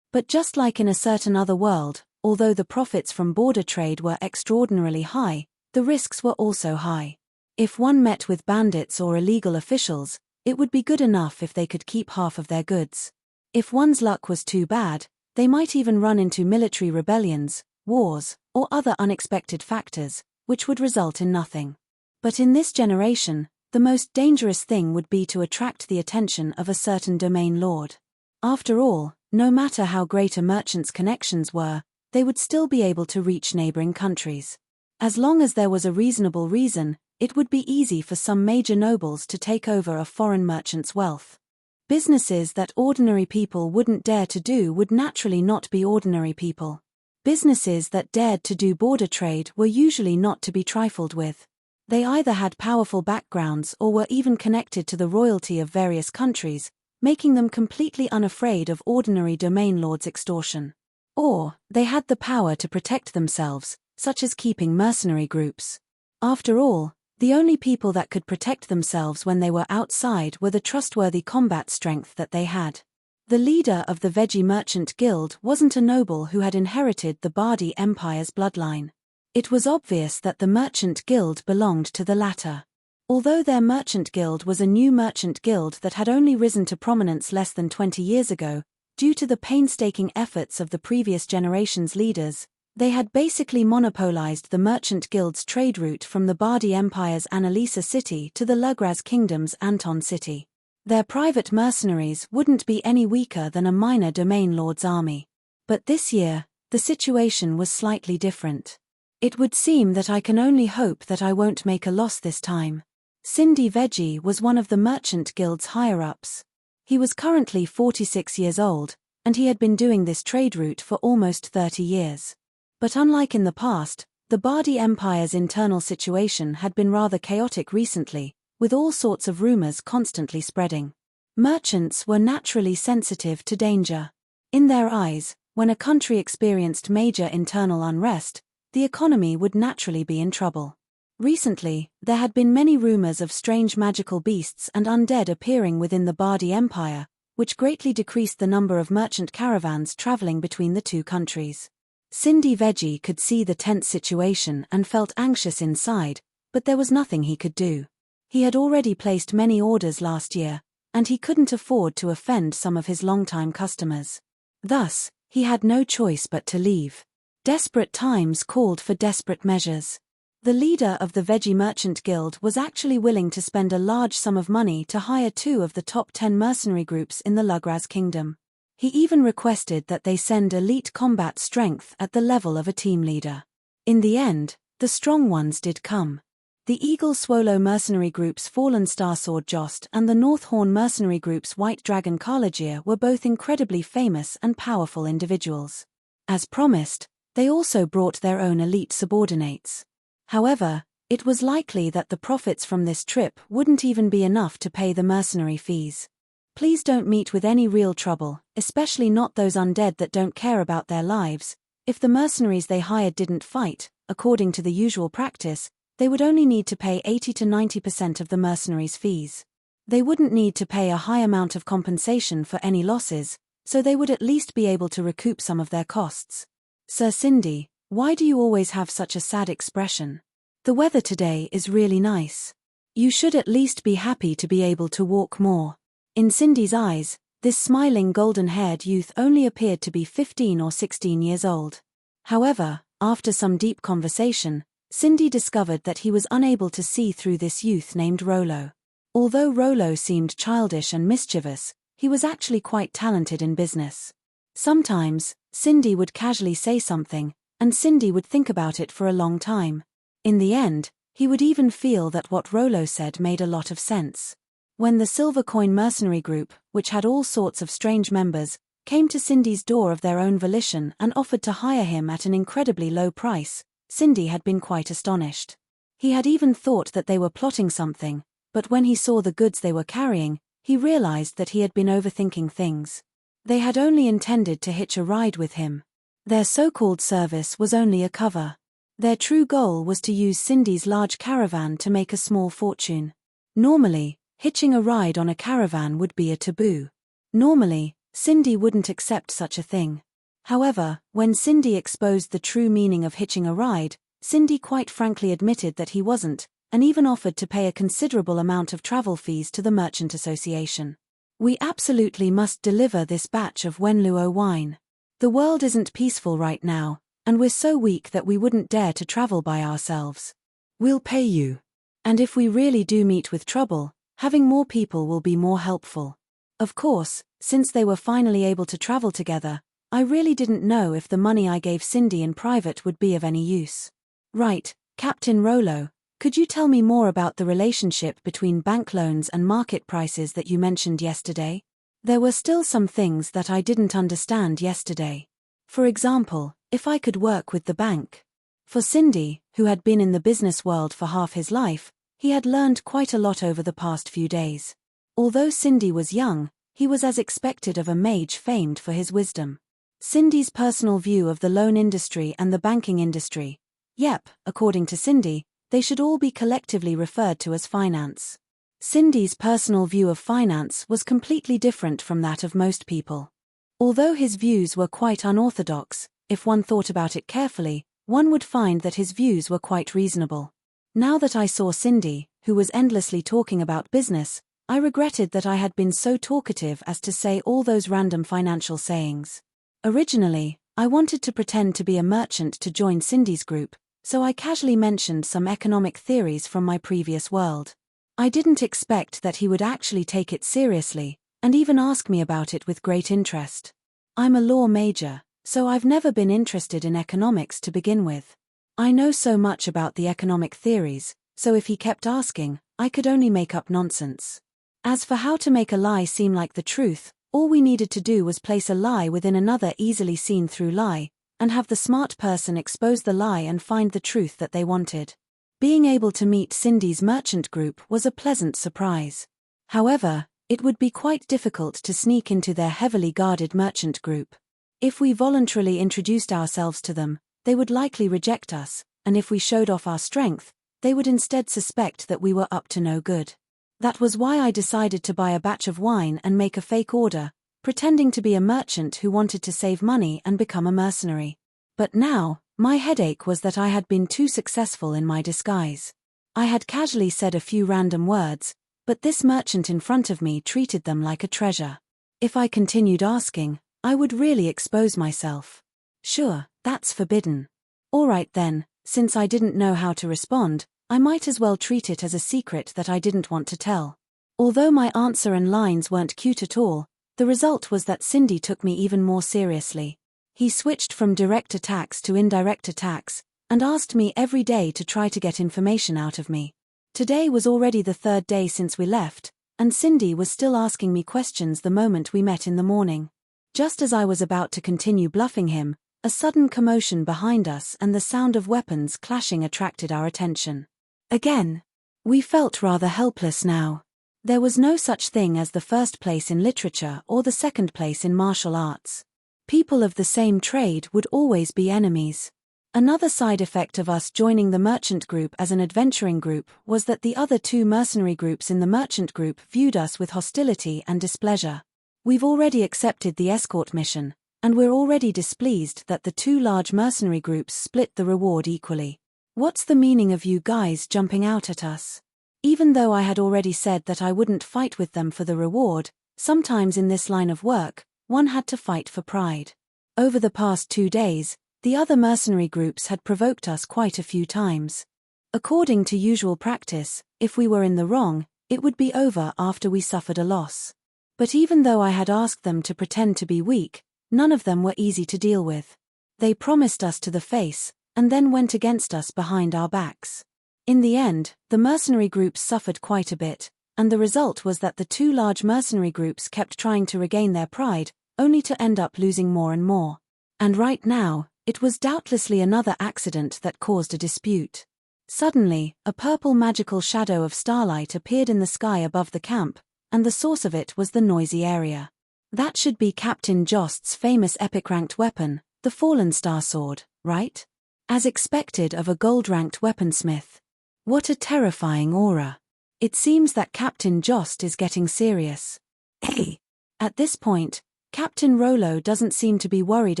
But just like in a certain other world, although the profits from border trade were extraordinarily high, the risks were also high. If one met with bandits or illegal officials, it would be good enough if they could keep half of their goods. If one's luck was too bad, they might even run into military rebellions, wars, or other unexpected factors, which would result in nothing. But in this generation, The most dangerous thing would be to attract the attention of a certain domain lord. After all, no matter how great a merchant's connections were, they would still be able to reach neighboring countries. As long as there was a reasonable reason, it would be easy for some major nobles to take over a foreign merchant's wealth. Businesses that ordinary people wouldn't dare to do would naturally not be ordinary people. Businesses that dared to do border trade were usually not to be trifled with. They either had powerful backgrounds or were even connected to the royalty of various countries, making them completely unafraid of ordinary domain lords' extortion. Or, they had the power to protect themselves, such as keeping mercenary groups. After all, the only people that could protect themselves when they were outside were the trustworthy combat strength that they had. The leader of the Veggie Merchant Guild wasn't a noble who had inherited the Bardi Empire's bloodline. It was obvious that the Merchant Guild belonged to the latter. Although their Merchant Guild was a new merchant guild that had only risen to prominence less than 20 years ago, due to the painstaking efforts of the previous generation's leaders, they had basically monopolized the Merchant Guild's trade route from the Bardi Empire's Annalisa city to the Lugraz Kingdom's Anton city. Their private mercenaries wouldn't be any weaker than a minor domain lord's army. But this year, the situation was slightly different. It would seem that I can only hope that I won't make a loss this time. Cindy Veggie was one of the Merchant Guild's higher-ups. He was currently 46 years old, and he had been doing this trade route for almost 30 years. But unlike in the past, the Bardi Empire's internal situation had been rather chaotic recently, with all sorts of rumors constantly spreading. Merchants were naturally sensitive to danger. In their eyes, when a country experienced major internal unrest, the economy would naturally be in trouble. Recently, there had been many rumors of strange magical beasts and undead appearing within the Bardi Empire, which greatly decreased the number of merchant caravans traveling between the two countries. Cindy Veggie could see the tense situation and felt anxious inside, but there was nothing he could do. He had already placed many orders last year, and he couldn't afford to offend some of his longtime customers. Thus, he had no choice but to leave. Desperate times called for desperate measures. The leader of the Veggie Merchant Guild was actually willing to spend a large sum of money to hire 2 of the top 10 mercenary groups in the Lugraz Kingdom. He even requested that they send elite combat strength at the level of a team leader. In the end, the strong ones did come. The Eagle Swallow mercenary group's Fallen Starsword Jost and the Northhorn mercenary group's White Dragon Carlagier were both incredibly famous and powerful individuals. As promised, they also brought their own elite subordinates. However, it was likely that the profits from this trip wouldn't even be enough to pay the mercenary fees. Please don't meet with any real trouble, especially not those undead that don't care about their lives. If the mercenaries they hired didn't fight, according to the usual practice, they would only need to pay 80 to 90% of the mercenaries' fees. They wouldn't need to pay a high amount of compensation for any losses, so they would at least be able to recoup some of their costs. Sir Cindy, why do you always have such a sad expression? The weather today is really nice. You should at least be happy to be able to walk more. In Cindy's eyes, this smiling golden-haired youth only appeared to be 15 or 16 years old. However, after some deep conversation, Cindy discovered that he was unable to see through this youth named Rollo. Although Rollo seemed childish and mischievous, he was actually quite talented in business. Sometimes, Cindy would casually say something, and Cindy would think about it for a long time. In the end, he would even feel that what Rollo said made a lot of sense. When the Silver Coin mercenary group, which had all sorts of strange members, came to Cindy's door of their own volition and offered to hire him at an incredibly low price, Cindy had been quite astonished. He had even thought that they were plotting something, but when he saw the goods they were carrying, he realized that he had been overthinking things. They had only intended to hitch a ride with him. Their so-called service was only a cover. Their true goal was to use Cindy's large caravan to make a small fortune. Normally, hitching a ride on a caravan would be a taboo. Normally, Cindy wouldn't accept such a thing. However, when Cindy exposed the true meaning of hitching a ride, Cindy quite frankly admitted that he wasn't, and even offered to pay a considerable amount of travel fees to the Merchant Association. We absolutely must deliver this batch of Wenluo wine. The world isn't peaceful right now, and we're so weak that we wouldn't dare to travel by ourselves. We'll pay you. And if we really do meet with trouble, having more people will be more helpful. Of course, since they were finally able to travel together, I really didn't know if the money I gave Cindy in private would be of any use. Right, Captain Rollo, could you tell me more about the relationship between bank loans and market prices that you mentioned yesterday? There were still some things that I didn't understand yesterday. For example, if I could work with the bank. For Cindy, who had been in the business world for half his life, he had learned quite a lot over the past few days. Although Cindy was young, he was as expected of a mage famed for his wisdom. Cindy's personal view of the loan industry and the banking industry. Yep, according to Cindy, they should all be collectively referred to as finance. Cindy's personal view of finance was completely different from that of most people. Although his views were quite unorthodox, if one thought about it carefully, one would find that his views were quite reasonable. Now that I saw Cindy, who was endlessly talking about business, I regretted that I had been so talkative as to say all those random financial sayings. Originally, I wanted to pretend to be a merchant to join Cindy's group, so I casually mentioned some economic theories from my previous world. I didn't expect that he would actually take it seriously, and even ask me about it with great interest. I'm a law major, so I've never been interested in economics to begin with. I know so much about the economic theories, so if he kept asking, I could only make up nonsense. As for how to make a lie seem like the truth, all we needed to do was place a lie within another easily seen through lie, and have the smart person expose the lie and find the truth that they wanted. Being able to meet Cindy's merchant group was a pleasant surprise. However, it would be quite difficult to sneak into their heavily guarded merchant group. If we voluntarily introduced ourselves to them, they would likely reject us, and if we showed off our strength, they would instead suspect that we were up to no good. That was why I decided to buy a batch of wine and make a fake order, pretending to be a merchant who wanted to save money and become a mercenary. But now, my headache was that I had been too successful in my disguise. I had casually said a few random words, but this merchant in front of me treated them like a treasure. If I continued asking, I would really expose myself. Sure, that's forbidden. Alright then, since I didn't know how to respond, I might as well treat it as a secret that I didn't want to tell. Although my answer and lines weren't cute at all, the result was that Cindy took me even more seriously. He switched from direct attacks to indirect attacks, and asked me every day to try to get information out of me. Today was already the third day since we left, and Cindy was still asking me questions the moment we met in the morning. Just as I was about to continue bluffing him, a sudden commotion behind us and the sound of weapons clashing attracted our attention. Again, we felt rather helpless now. There was no such thing as the first place in literature or the second place in martial arts. People of the same trade would always be enemies. Another side effect of us joining the merchant group as an adventuring group was that the other two mercenary groups in the merchant group viewed us with hostility and displeasure. We've already accepted the escort mission, and we're already displeased that the two large mercenary groups split the reward equally. What's the meaning of you guys jumping out at us? Even though I had already said that I wouldn't fight with them for the reward, sometimes in this line of work, one had to fight for pride. Over the past 2 days, the other mercenary groups had provoked us quite a few times. According to usual practice, if we were in the wrong, it would be over after we suffered a loss. But even though I had asked them to pretend to be weak, none of them were easy to deal with. They promised us to the face, and then went against us behind our backs. In the end, the mercenary groups suffered quite a bit, and the result was that the two large mercenary groups kept trying to regain their pride, only to end up losing more and more. And right now, it was doubtlessly another accident that caused a dispute. Suddenly, a purple magical shadow of starlight appeared in the sky above the camp, and the source of it was the noisy area. That should be Captain Jost's famous epic-ranked weapon, the Fallen Star Sword, right? As expected of a gold-ranked weaponsmith. What a terrifying aura. It seems that Captain Jost is getting serious. Hey! At this point, Captain Rollo doesn't seem to be worried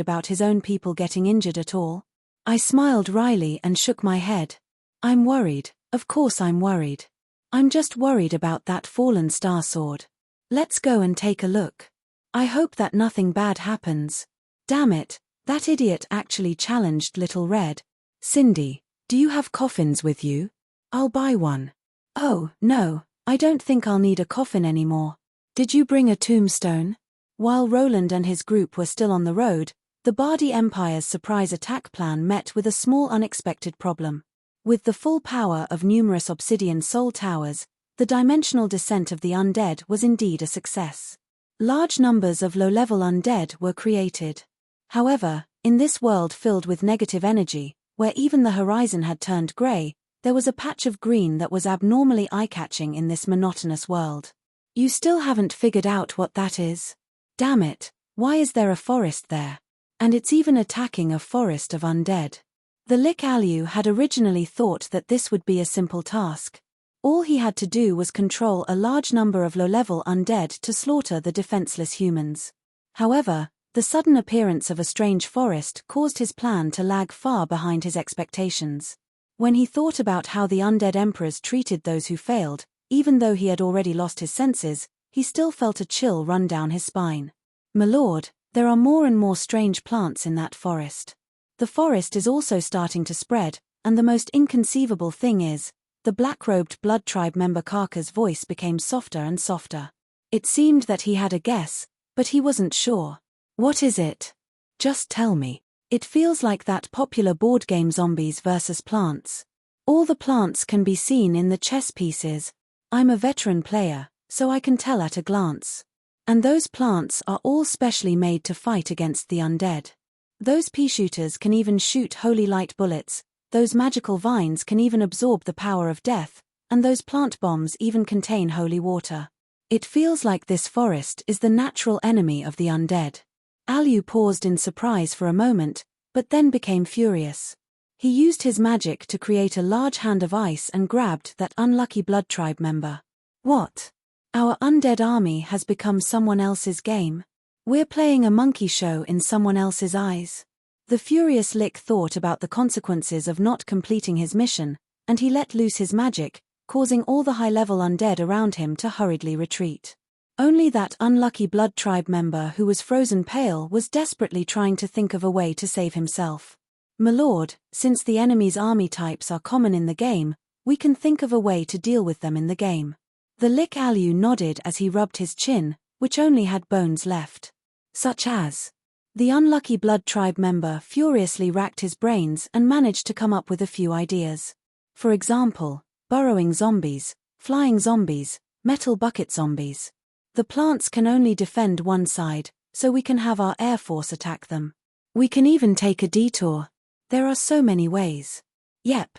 about his own people getting injured at all. I smiled wryly and shook my head. I'm worried, of course I'm worried. I'm just worried about that Fallen Star Sword. Let's go and take a look. I hope that nothing bad happens. Damn it, that idiot actually challenged Little Red. Cindy, do you have coffins with you? I'll buy one. Oh, no, I don't think I'll need a coffin anymore. Did you bring a tombstone? While Roland and his group were still on the road, the Bardi Empire's surprise attack plan met with a small unexpected problem. With the full power of numerous obsidian soul towers, the dimensional descent of the undead was indeed a success. Large numbers of low-level undead were created. However, in this world filled with negative energy, where even the horizon had turned grey, there was a patch of green that was abnormally eye-catching in this monotonous world. You still haven't figured out what that is? Damn it, why is there a forest there? And it's even attacking a forest of undead. The Lich had originally thought that this would be a simple task. All he had to do was control a large number of low-level undead to slaughter the defenseless humans. However, the sudden appearance of a strange forest caused his plan to lag far behind his expectations. When he thought about how the undead emperors treated those who failed, even though he had already lost his senses, he still felt a chill run down his spine. My lord, there are more and more strange plants in that forest. The forest is also starting to spread, and the most inconceivable thing is, the black-robed blood tribe member Karka's voice became softer and softer. It seemed that he had a guess, but he wasn't sure. What is it? Just tell me. It feels like that popular board game Zombies vs. Plants. All the plants can be seen in the chess pieces. I'm a veteran player, so I can tell at a glance. And those plants are all specially made to fight against the undead. Those pea shooters can even shoot holy light bullets, those magical vines can even absorb the power of death, and those plant bombs even contain holy water. It feels like this forest is the natural enemy of the undead. Alu paused in surprise for a moment, but then became furious. He used his magic to create a large hand of ice and grabbed that unlucky blood tribe member. What? Our undead army has become someone else's game? We're playing a monkey show in someone else's eyes. The furious Lich thought about the consequences of not completing his mission, and he let loose his magic, causing all the high-level undead around him to hurriedly retreat. Only that unlucky blood tribe member who was frozen pale was desperately trying to think of a way to save himself. My lord, since the enemy's army types are common in the game, we can think of a way to deal with them in the game. The Lich nodded as he rubbed his chin, which only had bones left. Such as? The unlucky blood tribe member furiously racked his brains and managed to come up with a few ideas. For example, burrowing zombies, flying zombies, metal bucket zombies. The plants can only defend one side, so we can have our air force attack them. We can even take a detour. There are so many ways. Yep,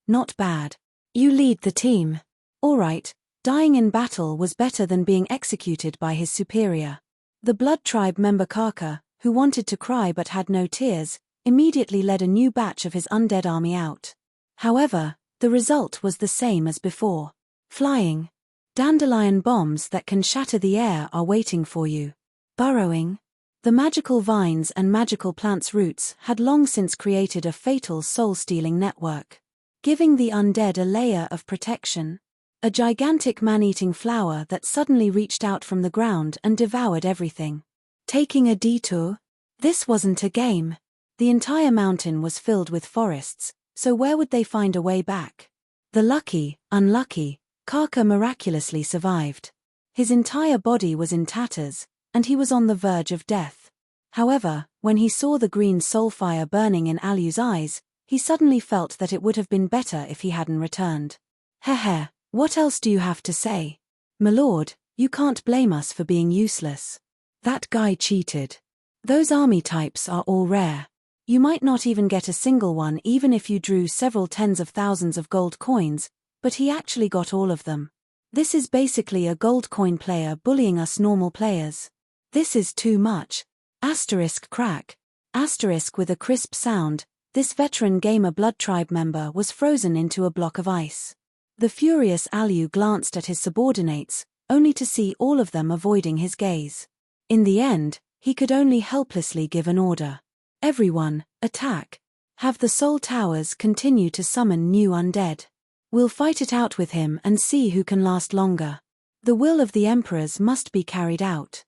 not bad. You lead the team. Alright, dying in battle was better than being executed by his superior. The blood tribe member Karka, who wanted to cry but had no tears, immediately led a new batch of his undead army out. However, the result was the same as before. Flying. Dandelion bombs that can shatter the air are waiting for you. Burrowing. The magical vines and magical plants' roots had long since created a fatal soul-stealing network, giving the undead a layer of protection. A gigantic man-eating flower that suddenly reached out from the ground and devoured everything. Taking a detour? This wasn't a game. The entire mountain was filled with forests, so where would they find a way back? The unlucky, Karka miraculously survived. His entire body was in tatters, and he was on the verge of death. However, when he saw the green soul fire burning in Alu's eyes, he suddenly felt that it would have been better if he hadn't returned. Heh, what else do you have to say? My lord, you can't blame us for being useless. That guy cheated. Those army types are all rare. You might not even get a single one even if you drew several tens of thousands of gold coins, but he actually got all of them. This is basically a gold coin player bullying us normal players. This is too much. Asterisk crack. Asterisk with a crisp sound, this veteran gamer blood tribe member was frozen into a block of ice. The furious Alu glanced at his subordinates, only to see all of them avoiding his gaze. In the end, he could only helplessly give an order. Everyone, attack. Have the soul towers continue to summon new undead. We'll fight it out with him and see who can last longer. The will of the emperors must be carried out.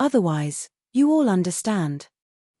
Otherwise, you all understand.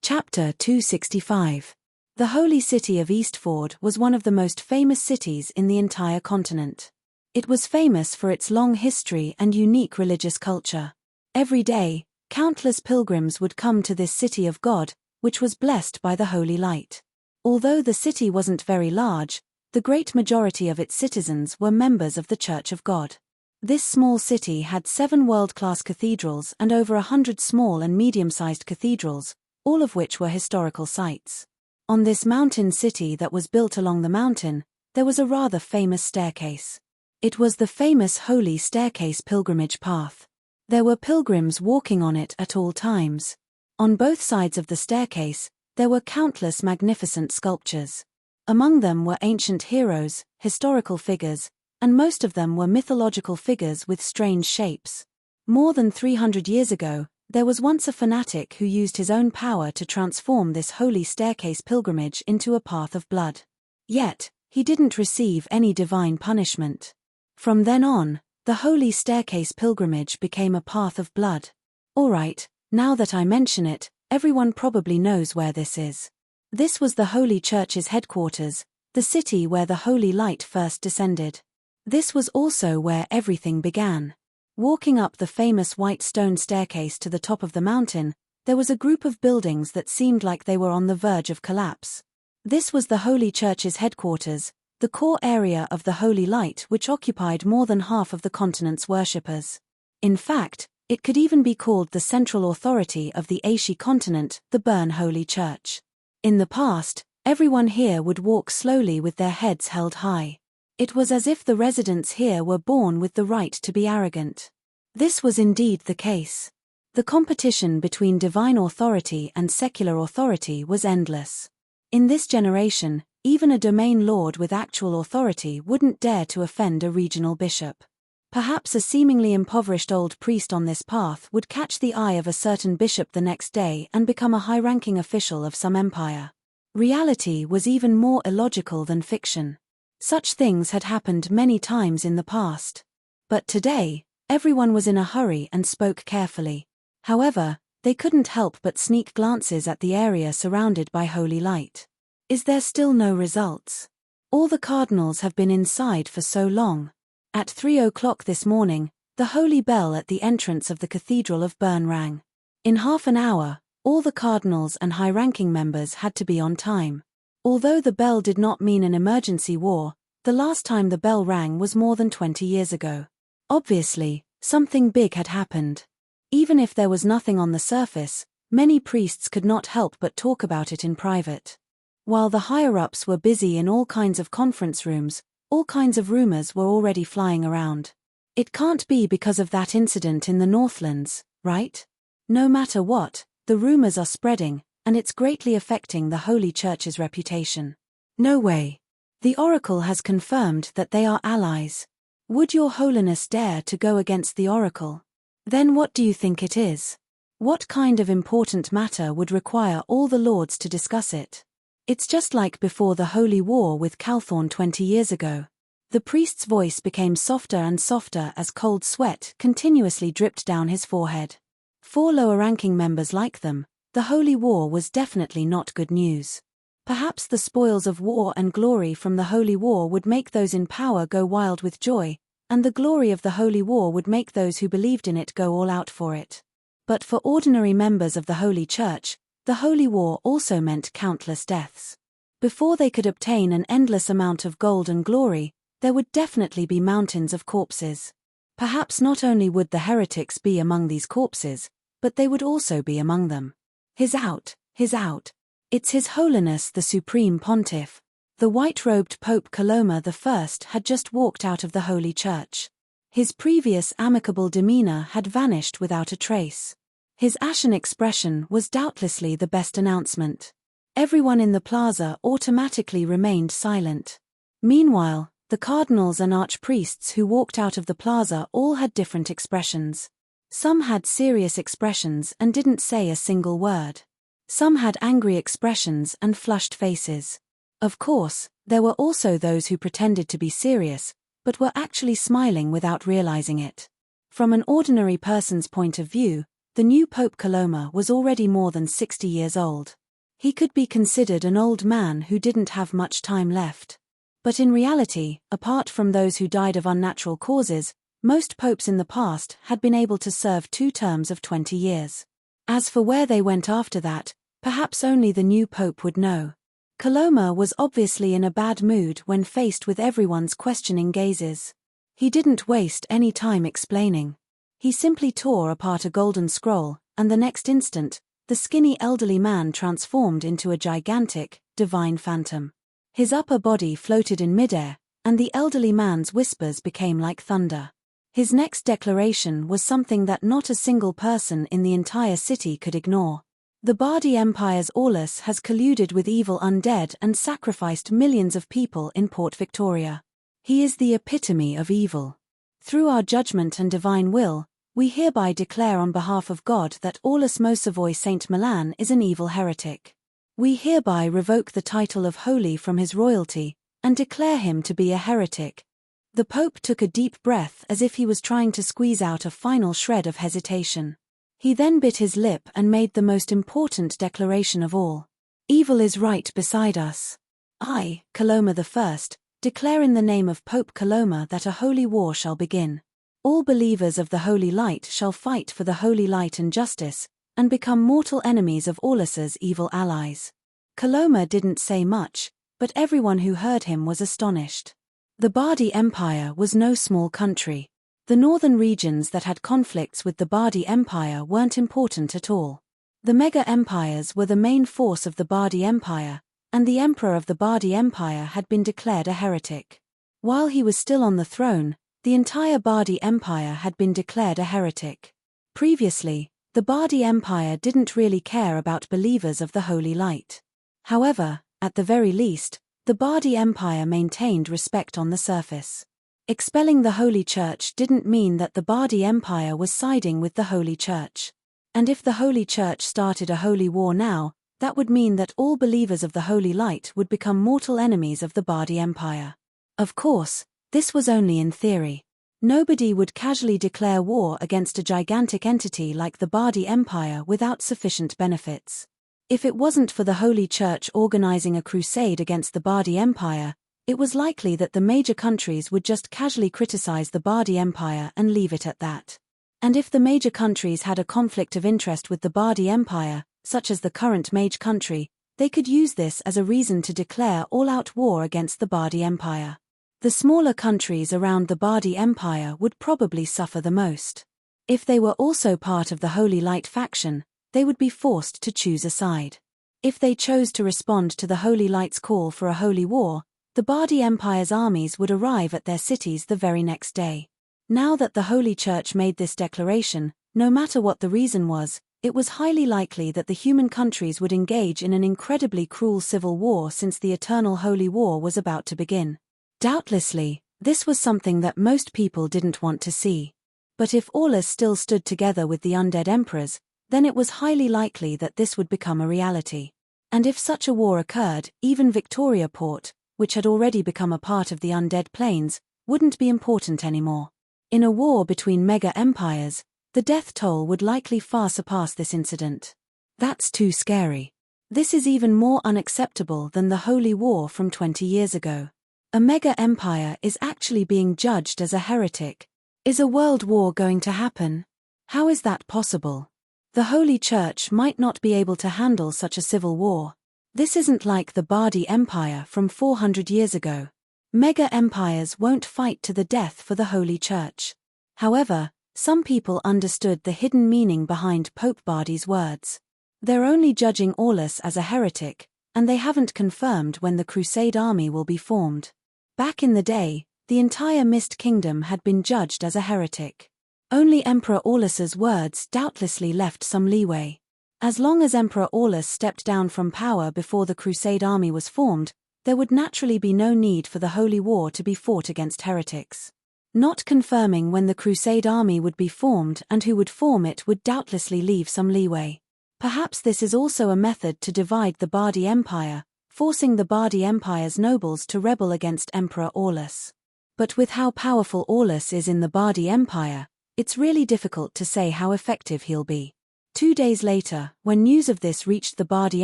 Chapter 265. The holy city of Eastford was one of the most famous cities in the entire continent. It was famous for its long history and unique religious culture. Every day, countless pilgrims would come to this city of God, which was blessed by the holy light. Although the city wasn't very large, the great majority of its citizens were members of the Church of God. This small city had 7 world-class cathedrals and over 100 small and medium-sized cathedrals, all of which were historical sites. On this mountain city that was built along the mountain, there was a rather famous staircase. It was the famous Holy Staircase pilgrimage path. There were pilgrims walking on it at all times. On both sides of the staircase, there were countless magnificent sculptures. Among them were ancient heroes, historical figures, and most of them were mythological figures with strange shapes. More than 300 years ago, there was once a fanatic who used his own power to transform this Holy Staircase pilgrimage into a path of blood. Yet, he didn't receive any divine punishment. From then on, the Holy Staircase pilgrimage became a path of blood. Alright, now that I mention it, everyone probably knows where this is. This was the Holy Church's headquarters, the city where the holy light first descended. This was also where everything began. Walking up the famous white stone staircase to the top of the mountain, there was a group of buildings that seemed like they were on the verge of collapse. This was the Holy Church's headquarters, the core area of the holy light which occupied more than half of the continent's worshippers. In fact, it could even be called the central authority of the Asia continent, the Bern Holy Church. In the past, everyone here would walk slowly with their heads held high. It was as if the residents here were born with the right to be arrogant. This was indeed the case. The competition between divine authority and secular authority was endless. In this generation, even a domain lord with actual authority wouldn't dare to offend a regional bishop. Perhaps a seemingly impoverished old priest on this path would catch the eye of a certain bishop the next day and become a high-ranking official of some empire. Reality was even more illogical than fiction. Such things had happened many times in the past. But today, everyone was in a hurry and spoke carefully. However, they couldn't help but sneak glances at the area surrounded by holy light. Is there still no results? All the cardinals have been inside for so long. At 3 o'clock this morning, the holy bell at the entrance of the Cathedral of Bern rang. In half an hour, all the cardinals and high-ranking members had to be on time. Although the bell did not mean an emergency war, the last time the bell rang was more than 20 years ago. Obviously, something big had happened. Even if there was nothing on the surface, many priests could not help but talk about it in private. While the higher-ups were busy in all kinds of conference rooms, all kinds of rumors were already flying around. It can't be because of that incident in the Northlands, right? No matter what, the rumors are spreading, and it's greatly affecting the Holy Church's reputation. No way. The Oracle has confirmed that they are allies. Would Your Holiness dare to go against the Oracle? Then what do you think it is? What kind of important matter would require all the lords to discuss it? It's just like before the Holy War with Calthorn 20 years ago. The priest's voice became softer and softer as cold sweat continuously dripped down his forehead. For lower-ranking members like them, the Holy War was definitely not good news. Perhaps the spoils of war and glory from the Holy War would make those in power go wild with joy, and the glory of the Holy War would make those who believed in it go all out for it. But for ordinary members of the Holy Church, the Holy War also meant countless deaths. Before they could obtain an endless amount of gold and glory, there would definitely be mountains of corpses. Perhaps not only would the heretics be among these corpses, but they would also be among them. He's out, he's out. It's His Holiness the Supreme Pontiff. The white-robed Pope Coloma I had just walked out of the Holy Church. His previous amicable demeanor had vanished without a trace. His ashen expression was doubtlessly the best announcement. Everyone in the plaza automatically remained silent. Meanwhile, the cardinals and archpriests who walked out of the plaza all had different expressions. Some had serious expressions and didn't say a single word. Some had angry expressions and flushed faces. Of course, there were also those who pretended to be serious, but were actually smiling without realizing it. From an ordinary person's point of view, the new Pope Coloma was already more than 60 years old. He could be considered an old man who didn't have much time left. But in reality, apart from those who died of unnatural causes, most popes in the past had been able to serve 2 terms of 20 years. As for where they went after that, perhaps only the new pope would know. Coloma was obviously in a bad mood when faced with everyone's questioning gazes. He didn't waste any time explaining. He simply tore apart a golden scroll, and the next instant, the skinny elderly man transformed into a gigantic, divine phantom. His upper body floated in midair, and the elderly man's whispers became like thunder. His next declaration was something that not a single person in the entire city could ignore. The Bardi Empire's Aulus has colluded with evil undead and sacrificed millions of people in Port Victoria. He is the epitome of evil. Through our judgment and divine will, we hereby declare on behalf of God that Aulus Mosavoy Saint Milan is an evil heretic. We hereby revoke the title of holy from his royalty, and declare him to be a heretic. The Pope took a deep breath as if he was trying to squeeze out a final shred of hesitation. He then bit his lip and made the most important declaration of all. Evil is right beside us. I, Coloma I, declare in the name of Pope Coloma that a holy war shall begin. All believers of the Holy Light shall fight for the Holy Light and justice, and become mortal enemies of Aulus's evil allies. Coloma didn't say much, but everyone who heard him was astonished. The Bardi Empire was no small country. The northern regions that had conflicts with the Bardi Empire weren't important at all. The mega-empires were the main force of the Bardi Empire, and the emperor of the Bardi Empire had been declared a heretic. While he was still on the throne, the entire Bardi Empire had been declared a heretic. Previously, the Bardi Empire didn't really care about believers of the Holy Light. However, at the very least, the Bardi Empire maintained respect on the surface. Expelling the Holy Church didn't mean that the Bardi Empire was siding with the Holy Church. And if the Holy Church started a holy war now, that would mean that all believers of the Holy Light would become mortal enemies of the Bardi Empire. Of course, this was only in theory. Nobody would casually declare war against a gigantic entity like the Bardi Empire without sufficient benefits. If it wasn't for the Holy Church organizing a crusade against the Bardi Empire, it was likely that the major countries would just casually criticize the Bardi Empire and leave it at that. And if the major countries had a conflict of interest with the Bardi Empire, such as the current mage country, they could use this as a reason to declare all-out war against the Bardi Empire. The smaller countries around the Bardi Empire would probably suffer the most. If they were also part of the Holy Light faction, they would be forced to choose a side. If they chose to respond to the Holy Light's call for a holy war, the Bardi Empire's armies would arrive at their cities the very next day. Now that the Holy Church made this declaration, no matter what the reason was, it was highly likely that the human countries would engage in an incredibly cruel civil war since the eternal holy war was about to begin. Doubtlessly, this was something that most people didn't want to see. But if Aulus still stood together with the undead emperors, then it was highly likely that this would become a reality. And if such a war occurred, even Victoria Port, which had already become a part of the undead plains, wouldn't be important anymore. In a war between mega-empires, the death toll would likely far surpass this incident. That's too scary. This is even more unacceptable than the Holy War from 20 years ago. A mega-empire is actually being judged as a heretic. Is a world war going to happen? How is that possible? The Holy Church might not be able to handle such a civil war. This isn't like the Bardi Empire from 400 years ago. Mega-empires won't fight to the death for the Holy Church. However, some people understood the hidden meaning behind Pope Bardi's words. They're only judging Aulus as a heretic, and they haven't confirmed when the Crusade army will be formed. Back in the day, the entire Mist Kingdom had been judged as a heretic. Only Emperor Aulus's words doubtlessly left some leeway. As long as Emperor Aulus stepped down from power before the Crusade army was formed, there would naturally be no need for the Holy War to be fought against heretics. Not confirming when the Crusade army would be formed and who would form it would doubtlessly leave some leeway. Perhaps this is also a method to divide the Bardi Empire, forcing the Bardi Empire's nobles to rebel against Emperor Aulus. But with how powerful Aulus is in the Bardi Empire, it's really difficult to say how effective he'll be. 2 days later, when news of this reached the Bardi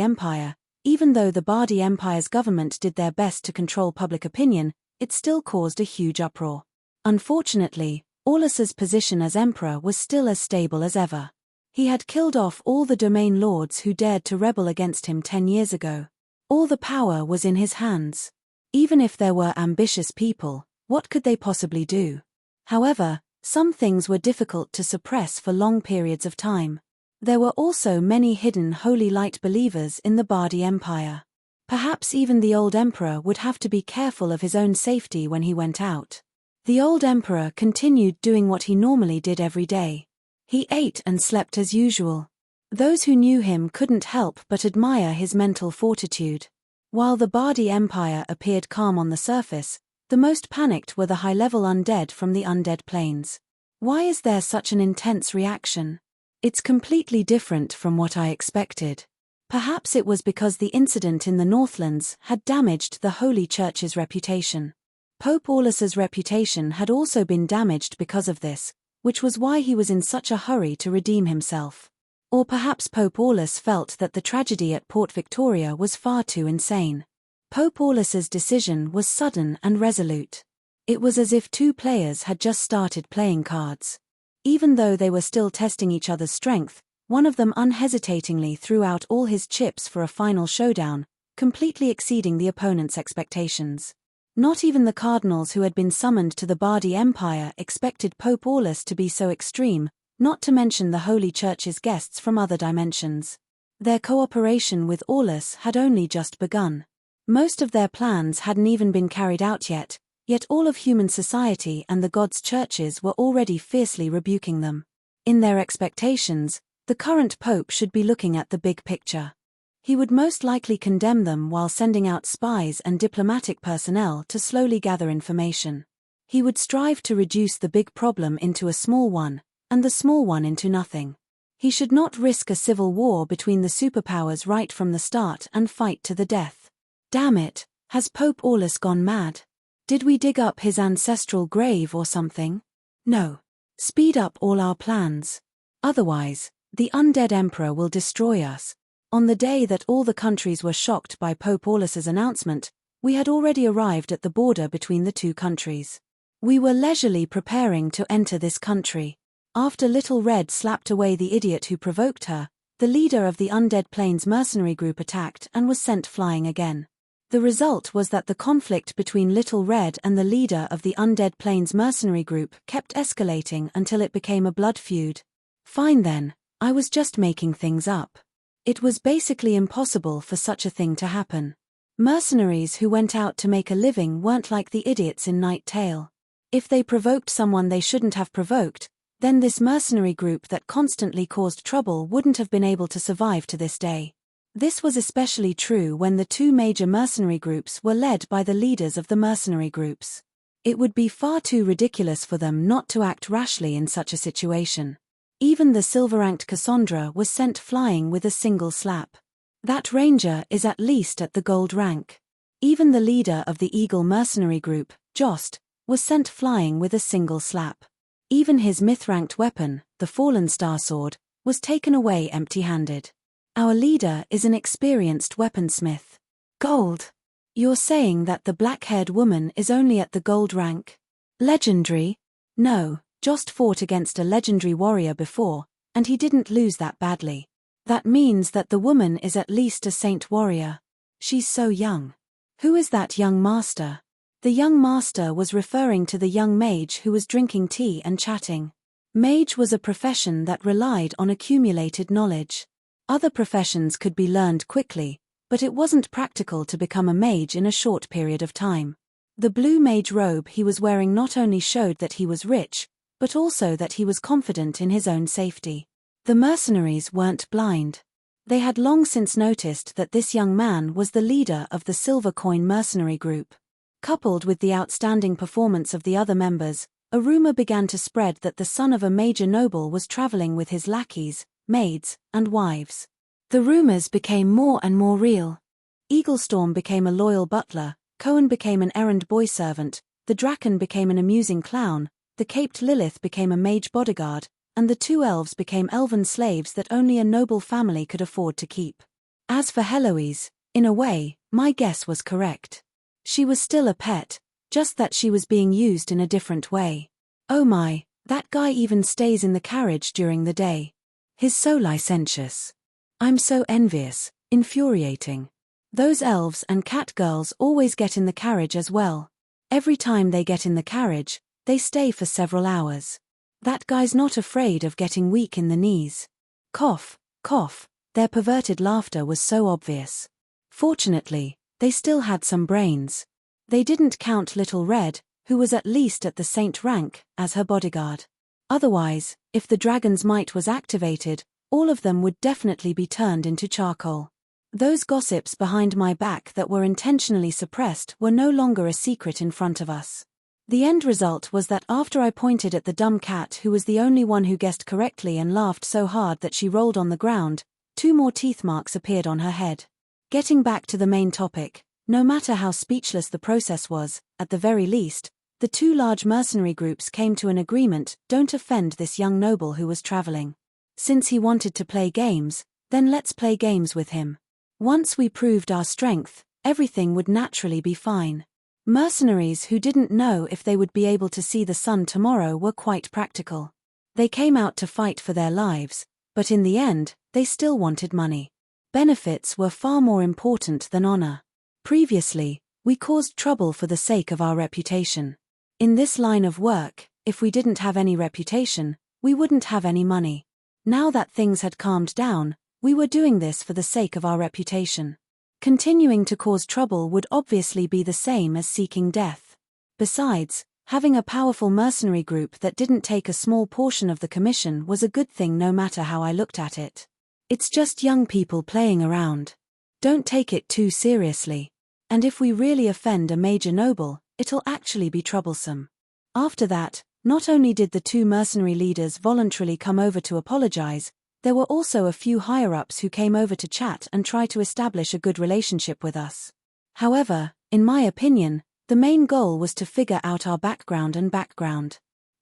Empire, Even though the Bardi Empire's government did their best to control public opinion, it still caused a huge uproar. Unfortunately, Aulus's position as emperor was still as stable as ever. He had killed off all the domain lords who dared to rebel against him 10 years ago. All the power was in his hands. Even if there were ambitious people, what could they possibly do? However, some things were difficult to suppress for long periods of time. There were also many hidden holy light believers in the Bardi Empire. Perhaps even the old emperor would have to be careful of his own safety when he went out. The old emperor continued doing what he normally did every day. He ate and slept as usual. Those who knew him couldn't help but admire his mental fortitude. While the Bardi Empire appeared calm on the surface, the most panicked were the high-level undead from the undead planes. Why is there such an intense reaction? It's completely different from what I expected. Perhaps it was because the incident in the Northlands had damaged the Holy Church's reputation. Pope Aulus's reputation had also been damaged because of this, which was why he was in such a hurry to redeem himself. Or perhaps Pope Aulus felt that the tragedy at Port Victoria was far too insane. Pope Aulus's decision was sudden and resolute. It was as if two players had just started playing cards. Even though they were still testing each other's strength, one of them unhesitatingly threw out all his chips for a final showdown, completely exceeding the opponent's expectations. Not even the cardinals who had been summoned to the Bardi Empire expected Pope Aulus to be so extreme, not to mention the Holy Church's guests from other dimensions. Their cooperation with Aulus had only just begun. Most of their plans hadn't even been carried out yet all of human society and the gods' churches were already fiercely rebuking them. In their expectations, the current pope should be looking at the big picture. He would most likely condemn them while sending out spies and diplomatic personnel to slowly gather information. He would strive to reduce the big problem into a small one, and the small one into nothing. He should not risk a civil war between the superpowers right from the start and fight to the death. Damn it, has Pope Aulus gone mad? Did we dig up his ancestral grave or something? No. Speed up all our plans. Otherwise, the undead emperor will destroy us. On the day that all the countries were shocked by Pope Aulus's announcement, we had already arrived at the border between the two countries. We were leisurely preparing to enter this country. After Little Red slapped away the idiot who provoked her, the leader of the Undead Plains mercenary group attacked and was sent flying again. The result was that the conflict between Little Red and the leader of the Undead Plains mercenary group kept escalating until it became a blood feud. Fine then, I was just making things up. It was basically impossible for such a thing to happen. Mercenaries who went out to make a living weren't like the idiots in Night Tale. If they provoked someone they shouldn't have provoked, then this mercenary group that constantly caused trouble wouldn't have been able to survive to this day. This was especially true when the two major mercenary groups were led by the leaders of the mercenary groups. It would be far too ridiculous for them not to act rashly in such a situation. Even the silver-ranked Cassandra was sent flying with a single slap. That ranger is at least at the gold rank. Even the leader of the Eagle mercenary group, Jost, was sent flying with a single slap. Even his myth-ranked weapon, the Fallen Star Sword, was taken away empty-handed. Our leader is an experienced weaponsmith. Gold. You're saying that the black-haired woman is only at the gold rank? Legendary? No. Jost fought against a legendary warrior before, and he didn't lose that badly. That means that the woman is at least a saint warrior. She's so young. Who is that young master? The young master was referring to the young mage who was drinking tea and chatting. Mage was a profession that relied on accumulated knowledge. Other professions could be learned quickly, but it wasn't practical to become a mage in a short period of time. The blue mage robe he was wearing not only showed that he was rich, but also that he was confident in his own safety. The mercenaries weren't blind. They had long since noticed that this young man was the leader of the Silver Coin mercenary group. Coupled with the outstanding performance of the other members, a rumor began to spread that the son of a major noble was traveling with his lackeys, maids, and wives. The rumors became more and more real. Eaglestorm became a loyal butler, Cohen became an errand boy servant, the Draken became an amusing clown, the caped Lilith became a mage bodyguard, and the two elves became elven slaves that only a noble family could afford to keep. As for Heloise, In a way, my guess was correct. She was still a pet, just that she was being used in a different way. Oh my, that guy even stays in the carriage during the day. He's so licentious. I'm so envious, infuriating. Those elves and cat girls always get in the carriage as well. Every time they get in the carriage, they stay for several hours. That guy's not afraid of getting weak in the knees. Cough, cough, their perverted laughter was so obvious. Fortunately, they still had some brains. They didn't count Little Red, who was at least at the saint rank, as her bodyguard. Otherwise, if the dragon's might was activated, all of them would definitely be turned into charcoal. Those gossips behind my back that were intentionally suppressed were no longer a secret in front of us. The end result was that after I pointed at the dumb cat who was the only one who guessed correctly and laughed so hard that she rolled on the ground, 2 more teeth marks appeared on her head. Getting back to the main topic, no matter how speechless the process was, at the very least, the 2 large mercenary groups came to an agreement: don't offend this young noble who was traveling. Since he wanted to play games, then let's play games with him. Once we proved our strength, everything would naturally be fine. Mercenaries who didn't know if they would be able to see the sun tomorrow were quite practical. They came out to fight for their lives, but in the end, they still wanted money. Benefits were far more important than honor. Previously, we caused trouble for the sake of our reputation. In this line of work, if we didn't have any reputation, we wouldn't have any money. Now that things had calmed down, we were doing this for the sake of our reputation. Continuing to cause trouble would obviously be the same as seeking death. Besides, having a powerful mercenary group that didn't take a small portion of the commission was a good thing no matter how I looked at it. It's just young people playing around. Don't take it too seriously. And if we really offend a major noble, it'll actually be troublesome. After that, not only did the 2 mercenary leaders voluntarily come over to apologize, there were also a few higher-ups who came over to chat and try to establish a good relationship with us. However, in my opinion, the main goal was to figure out our background.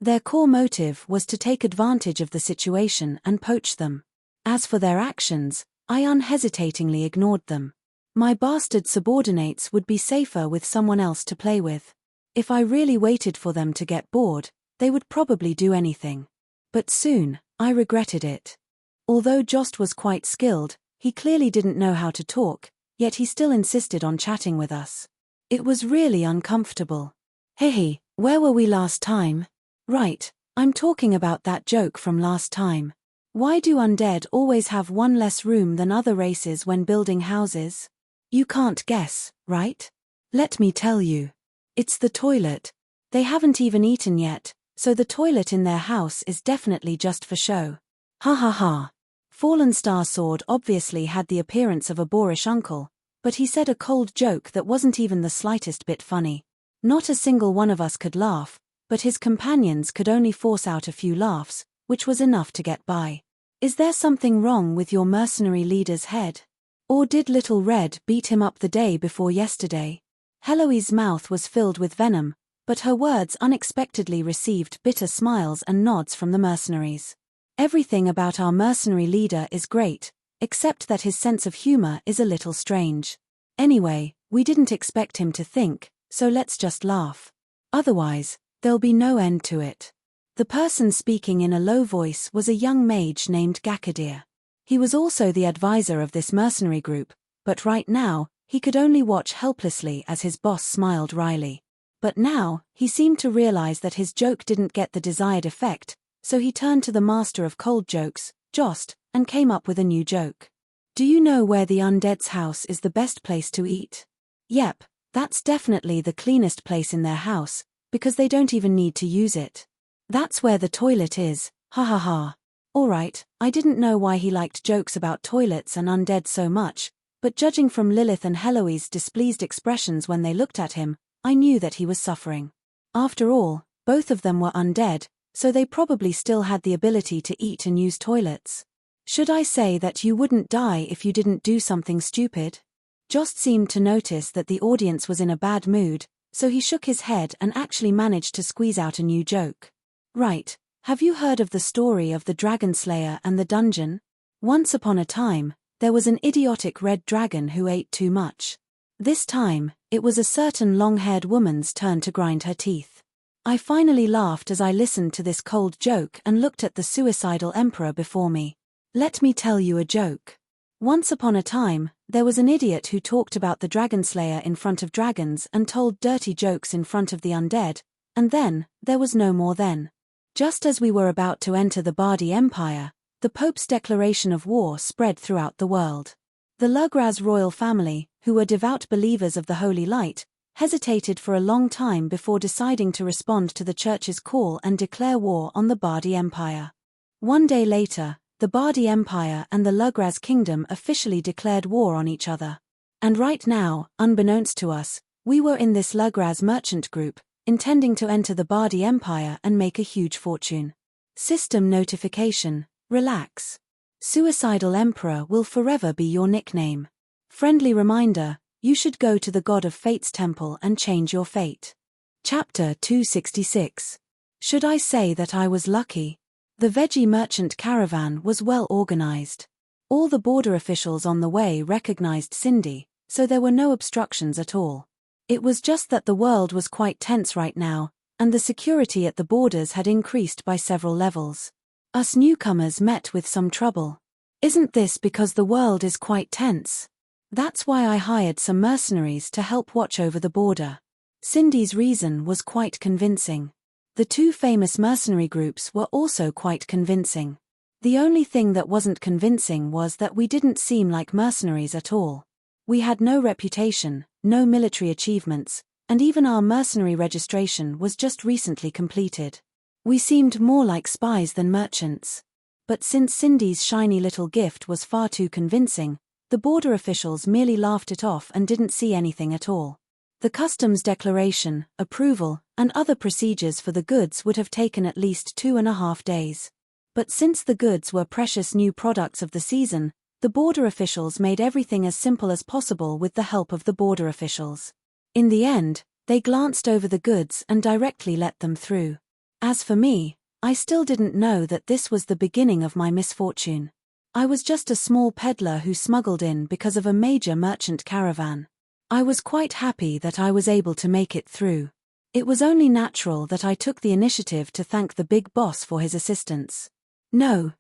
Their core motive was to take advantage of the situation and poach them. As for their actions, I unhesitatingly ignored them. My bastard subordinates would be safer with someone else to play with. If I really waited for them to get bored, they would probably do anything. But soon, I regretted it. Although Jost was quite skilled, he clearly didn't know how to talk, yet he still insisted on chatting with us. It was really uncomfortable. Hey, where were we last time? Right, I'm talking about that joke from last time. Why do undead always have one less room than other races when building houses? You can't guess, right? Let me tell you. It's the toilet. They haven't even eaten yet, so the toilet in their house is definitely just for show. Ha ha ha. Fallen Star Sword obviously had the appearance of a boorish uncle, but he said a cold joke that wasn't even the slightest bit funny. Not a single one of us could laugh, but his companions could only force out a few laughs, which was enough to get by. Is there something wrong with your mercenary leader's head? Or did Little Red beat him up the day before yesterday? Heloise's mouth was filled with venom, but her words unexpectedly received bitter smiles and nods from the mercenaries. Everything about our mercenary leader is great, except that his sense of humor is a little strange. Anyway, we didn't expect him to think, so let's just laugh. Otherwise, there'll be no end to it. The person speaking in a low voice was a young mage named Gakadir. He was also the advisor of this mercenary group, but right now, he could only watch helplessly as his boss smiled wryly. But now, he seemed to realize that his joke didn't get the desired effect, so he turned to the master of cold jokes, Jost, and came up with a new joke. Do you know where the undead's house is the best place to eat? Yep, that's definitely the cleanest place in their house, because they don't even need to use it. That's where the toilet is, ha ha ha. Alright, I didn't know why he liked jokes about toilets and undead so much, but judging from Lilith and Heloise's displeased expressions when they looked at him, I knew that he was suffering. After all, both of them were undead, so they probably still had the ability to eat and use toilets. Should I say that you wouldn't die if you didn't do something stupid? Jost seemed to notice that the audience was in a bad mood, so he shook his head and actually managed to squeeze out a new joke. Right, have you heard of the story of the Dragon Slayer and the dungeon? Once upon a time, there was an idiotic red dragon who ate too much. This time, it was a certain long-haired woman's turn to grind her teeth. I finally laughed as I listened to this cold joke and looked at the suicidal emperor before me. Let me tell you a joke. Once upon a time, there was an idiot who talked about the dragon slayer in front of dragons and told dirty jokes in front of the undead, and then, there was no more then. Just as we were about to enter the Bardi Empire, the Pope's declaration of war spread throughout the world. The Lugraz royal family, who were devout believers of the Holy Light, hesitated for a long time before deciding to respond to the Church's call and declare war on the Bardi Empire. One day later, the Bardi Empire and the Lugraz Kingdom officially declared war on each other. And right now, unbeknownst to us, we were in this Lugraz merchant group, intending to enter the Bardi Empire and make a huge fortune. System notification: relax. Suicidal Emperor will forever be your nickname. Friendly reminder: you should go to the God of Fate's temple and change your fate. Chapter 266. Should I say that I was lucky? The veggie merchant caravan was well organized. All the border officials on the way recognized Cindy, so there were no obstructions at all. It was just that the world was quite tense right now, and the security at the borders had increased by several levels. Us newcomers met with some trouble. Isn't this because the world is quite tense? That's why I hired some mercenaries to help watch over the border. Cindy's reason was quite convincing. The two famous mercenary groups were also quite convincing. The only thing that wasn't convincing was that we didn't seem like mercenaries at all. We had no reputation, no military achievements, and even our mercenary registration was just recently completed. We seemed more like spies than merchants. But since Cindy's shiny little gift was far too convincing, the border officials merely laughed it off and didn't see anything at all. The customs declaration, approval, and other procedures for the goods would have taken at least 2.5 days. But since the goods were precious new products of the season, the border officials made everything as simple as possible with the help of the border officials. In the end, they glanced over the goods and directly let them through. As for me, I still didn't know that this was the beginning of my misfortune. I was just a small peddler who smuggled in because of a major merchant caravan. I was quite happy that I was able to make it through. It was only natural that I took the initiative to thank the big boss for his assistance. No,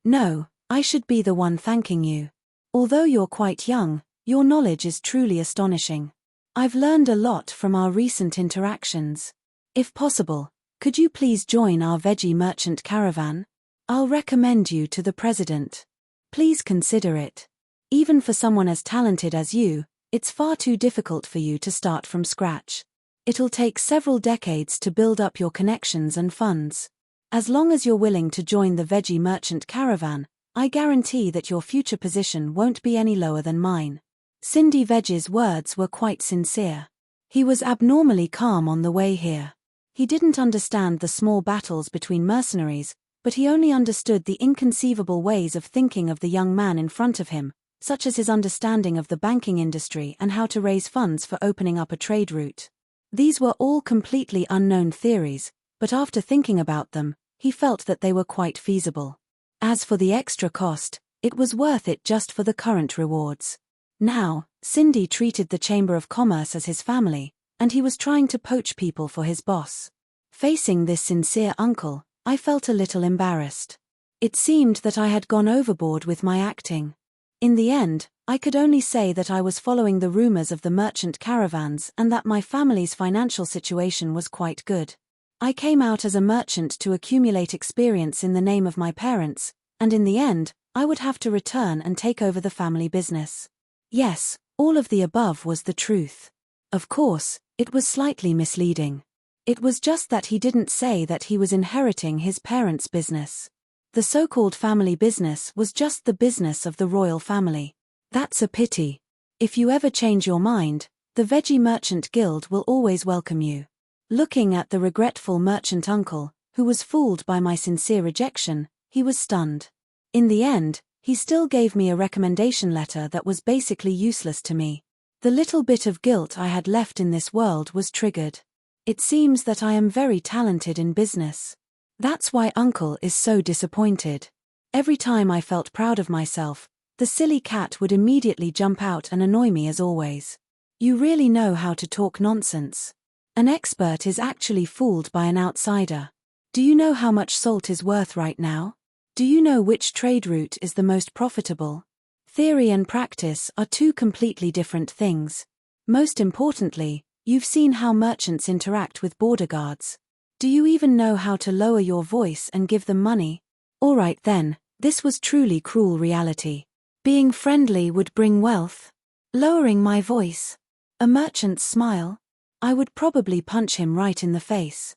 I should be the one thanking you. Although you're quite young, your knowledge is truly astonishing. I've learned a lot from our recent interactions. If possible, could you please join our veggie merchant caravan? I'll recommend you to the president. Please consider it. Even for someone as talented as you, it's far too difficult for you to start from scratch. It'll take several decades to build up your connections and funds. As long as you're willing to join the veggie merchant caravan, I guarantee that your future position won't be any lower than mine. Cindy Veggie's words were quite sincere. He was abnormally calm on the way here. He didn't understand the small battles between mercenaries, but he only understood the inconceivable ways of thinking of the young man in front of him, such as his understanding of the banking industry and how to raise funds for opening up a trade route. These were all completely unknown theories, but after thinking about them, he felt that they were quite feasible. As for the extra cost, it was worth it just for the current rewards. Now, Cindy treated the Chamber of Commerce as his family, and he was trying to poach people for his boss. Facing this sincere uncle, I felt a little embarrassed. It seemed that I had gone overboard with my acting. In the end, I could only say that I was following the rumors of the merchant caravans and that my family's financial situation was quite good. I came out as a merchant to accumulate experience in the name of my parents, and in the end, I would have to return and take over the family business. Yes, all of the above was the truth. Of course, it was slightly misleading. It was just that he didn't say that he was inheriting his parents' business. The so-called family business was just the business of the royal family. That's a pity. If you ever change your mind, the Veggie Merchant Guild will always welcome you. Looking at the regretful merchant uncle, who was fooled by my sincere rejection, he was stunned. In the end, he still gave me a recommendation letter that was basically useless to me. The little bit of guilt I had left in this world was triggered. It seems that I am very talented in business. That's why Uncle is so disappointed. Every time I felt proud of myself, The silly cat would immediately jump out and annoy me as always. You really know how to talk nonsense. An expert is actually fooled by an outsider. Do you know how much salt is worth right now? Do you know which trade route is the most profitable? Theory and practice are two completely different things. Most importantly, you've seen how merchants interact with border guards. Do you even know how to lower your voice and give them money? Alright then, this was truly cruel reality. Being friendly would bring wealth. Lowering my voice. A merchant's smile. I would probably punch him right in the face.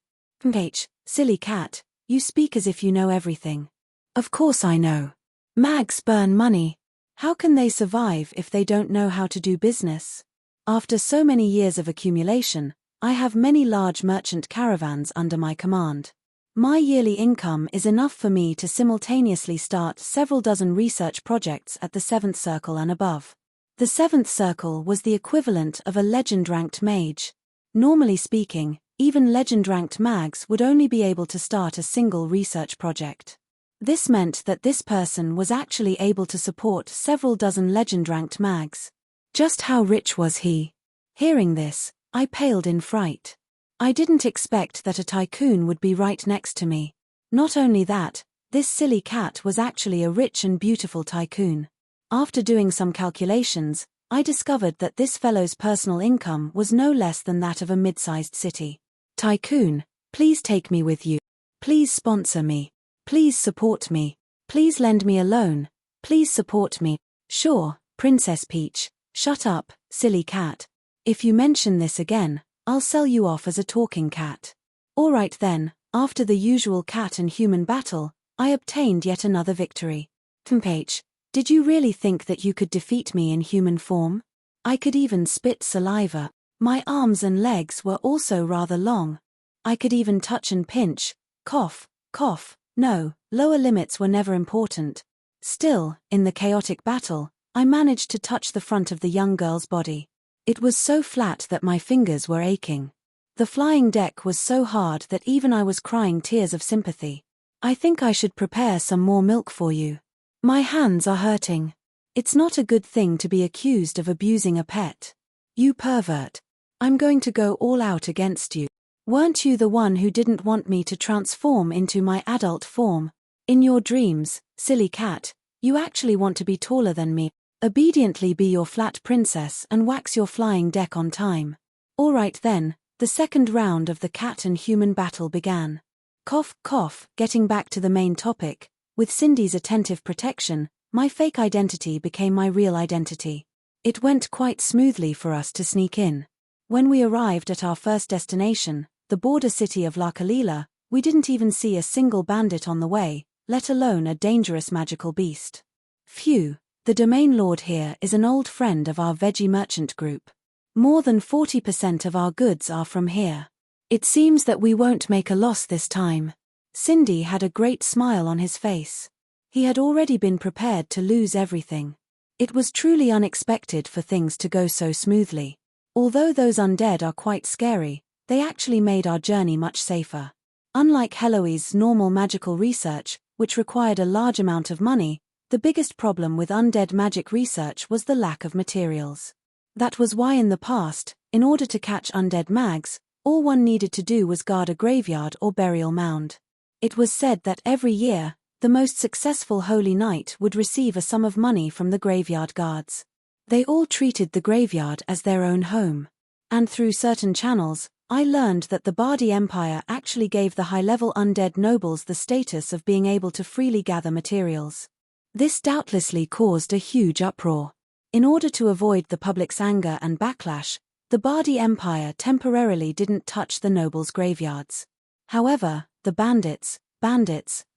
Silly cat, you speak as if you know everything. Of course I know. Mags burn money. How can they survive if they don't know how to do business? After so many years of accumulation, I have many large merchant caravans under my command. My yearly income is enough for me to simultaneously start several dozen research projects at the 7th circle and above. The 7th circle was the equivalent of a legend-ranked mage. Normally speaking, even legend-ranked mags would only be able to start a single research project. This meant that this person was actually able to support several dozen legend-ranked mags. Just how rich was he? Hearing this, I paled in fright. I didn't expect that a tycoon would be right next to me. Not only that, this silly cat was actually a rich and beautiful tycoon. After doing some calculations, I discovered that this fellow's personal income was no less than that of a mid-sized city. Tycoon, please take me with you. Please sponsor me. Please support me. Please lend me a loan. Please support me. Sure, Princess Peach. Shut up, silly cat. If you mention this again, I'll sell you off as a talking cat. Alright then, after the usual cat and human battle, I obtained yet another victory. H, did you really think that you could defeat me in human form? I could even spit saliva. My arms and legs were also rather long. I could even touch and pinch, cough, cough. No, lower limits were never important. Still, in the chaotic battle, I managed to touch the front of the young girl's body. It was so flat that my fingers were aching. The flying deck was so hard that even I was crying tears of sympathy. I think I should prepare some more milk for you. My hands are hurting. It's not a good thing to be accused of abusing a pet. You pervert. I'm going to go all out against you. Weren't you the one who didn't want me to transform into my adult form? In your dreams, silly cat, you actually want to be taller than me. Obediently be your flat princess and wax your flying deck on time. Alright then, the second round of the cat and human battle began. Cough, cough, getting back to the main topic, with Cindy's attentive protection, my fake identity became my real identity. It went quite smoothly for us to sneak in. When we arrived at our first destination, the border city of La Kalila, we didn't even see a single bandit on the way, let alone a dangerous magical beast. Phew, the domain lord here is an old friend of our veggie merchant group. More than 40% of our goods are from here. It seems that we won't make a loss this time. Cindy had a great smile on his face. He had already been prepared to lose everything. It was truly unexpected for things to go so smoothly. Although those undead are quite scary, they actually made our journey much safer. Unlike Heloise's normal magical research, which required a large amount of money, the biggest problem with undead magic research was the lack of materials. That was why in the past, in order to catch undead mags, all one needed to do was guard a graveyard or burial mound. It was said that every year, the most successful Holy Knight would receive a sum of money from the graveyard guards. They all treated the graveyard as their own home. And through certain channels, I learned that the Bardi Empire actually gave the high-level undead nobles the status of being able to freely gather materials. This doubtlessly caused a huge uproar. In order to avoid the public's anger and backlash, the Bardi Empire temporarily didn't touch the nobles' graveyards. However, the bandits,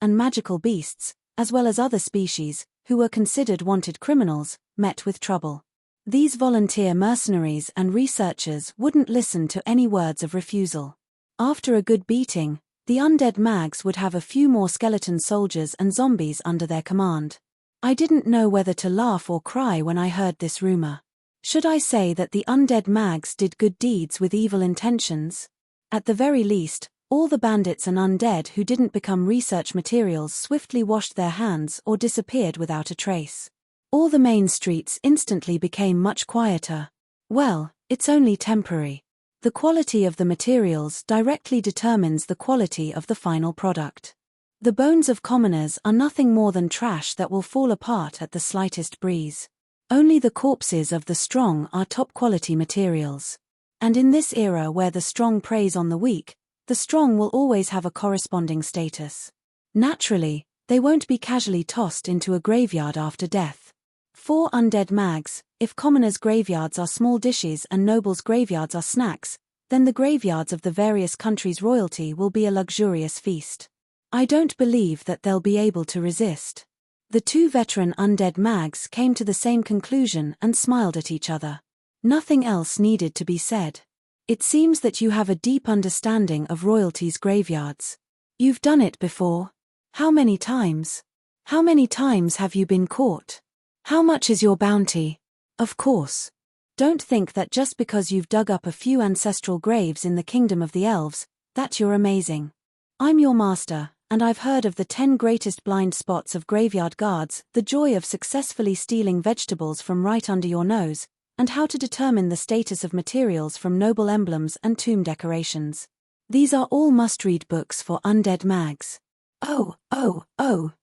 and magical beasts, as well as other species, who were considered wanted criminals, met with trouble. These volunteer mercenaries and researchers wouldn't listen to any words of refusal. After a good beating, the undead mags would have a few more skeleton soldiers and zombies under their command. I didn't know whether to laugh or cry when I heard this rumor. Should I say that the undead mags did good deeds with evil intentions? At the very least, all the bandits and undead who didn't become research materials swiftly washed their hands or disappeared without a trace. All the main streets instantly became much quieter. Well, it's only temporary. The quality of the materials directly determines the quality of the final product. The bones of commoners are nothing more than trash that will fall apart at the slightest breeze. Only the corpses of the strong are top-quality materials. And in this era where the strong preys on the weak, the strong will always have a corresponding status. Naturally, they won't be casually tossed into a graveyard after death. For undead mags, if commoners' graveyards are small dishes and nobles' graveyards are snacks, then the graveyards of the various countries' royalty will be a luxurious feast. I don't believe that they'll be able to resist. The two veteran undead mags came to the same conclusion and smiled at each other. Nothing else needed to be said. It seems that you have a deep understanding of royalty's graveyards. You've done it before. How many times? How many times have you been caught? How much is your bounty? Of course. Don't think that just because you've dug up a few ancestral graves in the kingdom of the elves, that you're amazing. I'm your master, and I've heard of the 10 greatest blind spots of graveyard guards, the joy of successfully stealing vegetables from right under your nose, and how to determine the status of materials from noble emblems and tomb decorations. These are all must-read books for undead mags. Oh,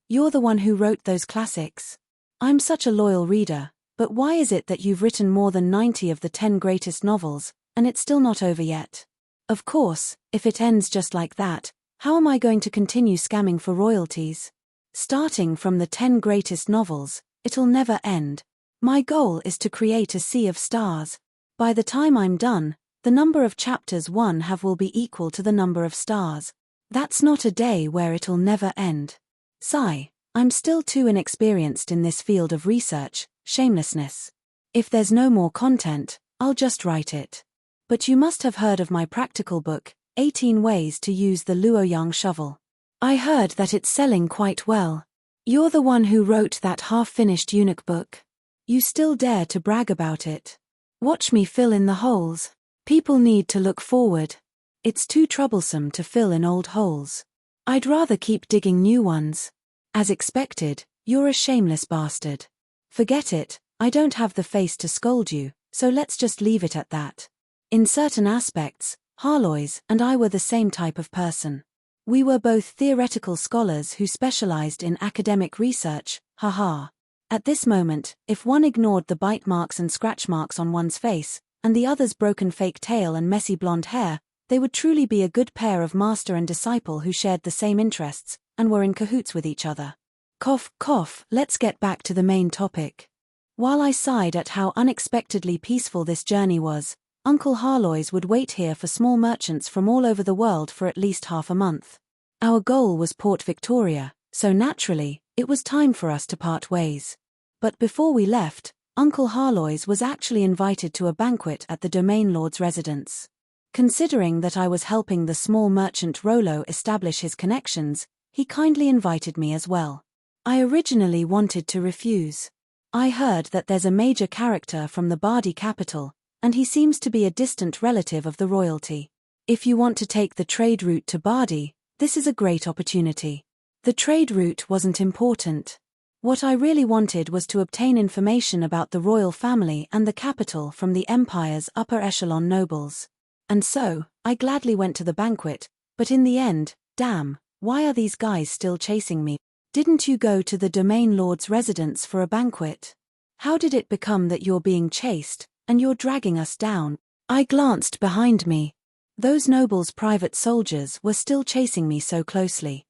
you're the one who wrote those classics. I'm such a loyal reader, but why is it that you've written more than 90 of the 10 greatest novels, and it's still not over yet? Of course, if it ends just like that, how am I going to continue scamming for royalties? Starting from the 10 greatest novels, it'll never end. My goal is to create a sea of stars. By the time I'm done, the number of chapters one have will be equal to the number of stars. That's not a day where it'll never end. Sigh, I'm still too inexperienced in this field of research, shamelessness. If there's no more content, I'll just write it. But you must have heard of my practical book, 18 Ways to Use the Luoyang Shovel. I heard that it's selling quite well. You're the one who wrote that half-finished eunuch book. You still dare to brag about it. Watch me fill in the holes. People need to look forward. It's too troublesome to fill in old holes. I'd rather keep digging new ones. As expected, you're a shameless bastard. Forget it, I don't have the face to scold you, so let's just leave it at that. In certain aspects, Harlois and I were the same type of person. We were both theoretical scholars who specialized in academic research, haha. At this moment, if one ignored the bite marks and scratch marks on one's face, and the other's broken fake tail and messy blonde hair, they would truly be a good pair of master and disciple who shared the same interests, and were in cahoots with each other. Cough, cough, let's get back to the main topic. While I sighed at how unexpectedly peaceful this journey was, Uncle Harlois would wait here for small merchants from all over the world for at least half a month. Our goal was Port Victoria, so naturally, it was time for us to part ways. But before we left, Uncle Harlois was actually invited to a banquet at the domain lord's residence. Considering that I was helping the small merchant Rollo establish his connections, he kindly invited me as well. I originally wanted to refuse. I heard that there's a major character from the Bardi capital, and he seems to be a distant relative of the royalty. If you want to take the trade route to Bardi, this is a great opportunity. The trade route wasn't important. What I really wanted was to obtain information about the royal family and the capital from the empire's upper echelon nobles. And so, I gladly went to the banquet, but in the end, damn, why are these guys still chasing me? Didn't you go to the domain lord's residence for a banquet? How did it become that you're being chased, and you're dragging us down? I glanced behind me. Those nobles' private soldiers were still chasing me so closely.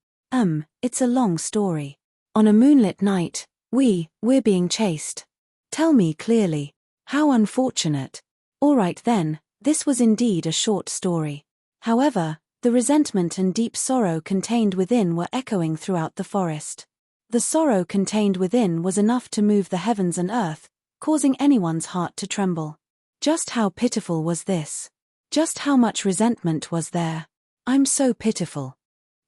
It's a long story. On a moonlit night, we're being chased. Tell me clearly. How unfortunate. All right then, this was indeed a short story. However, the resentment and deep sorrow contained within were echoing throughout the forest. The sorrow contained within was enough to move the heavens and earth, causing anyone's heart to tremble. Just how pitiful was this? Just how much resentment was there? I'm so pitiful.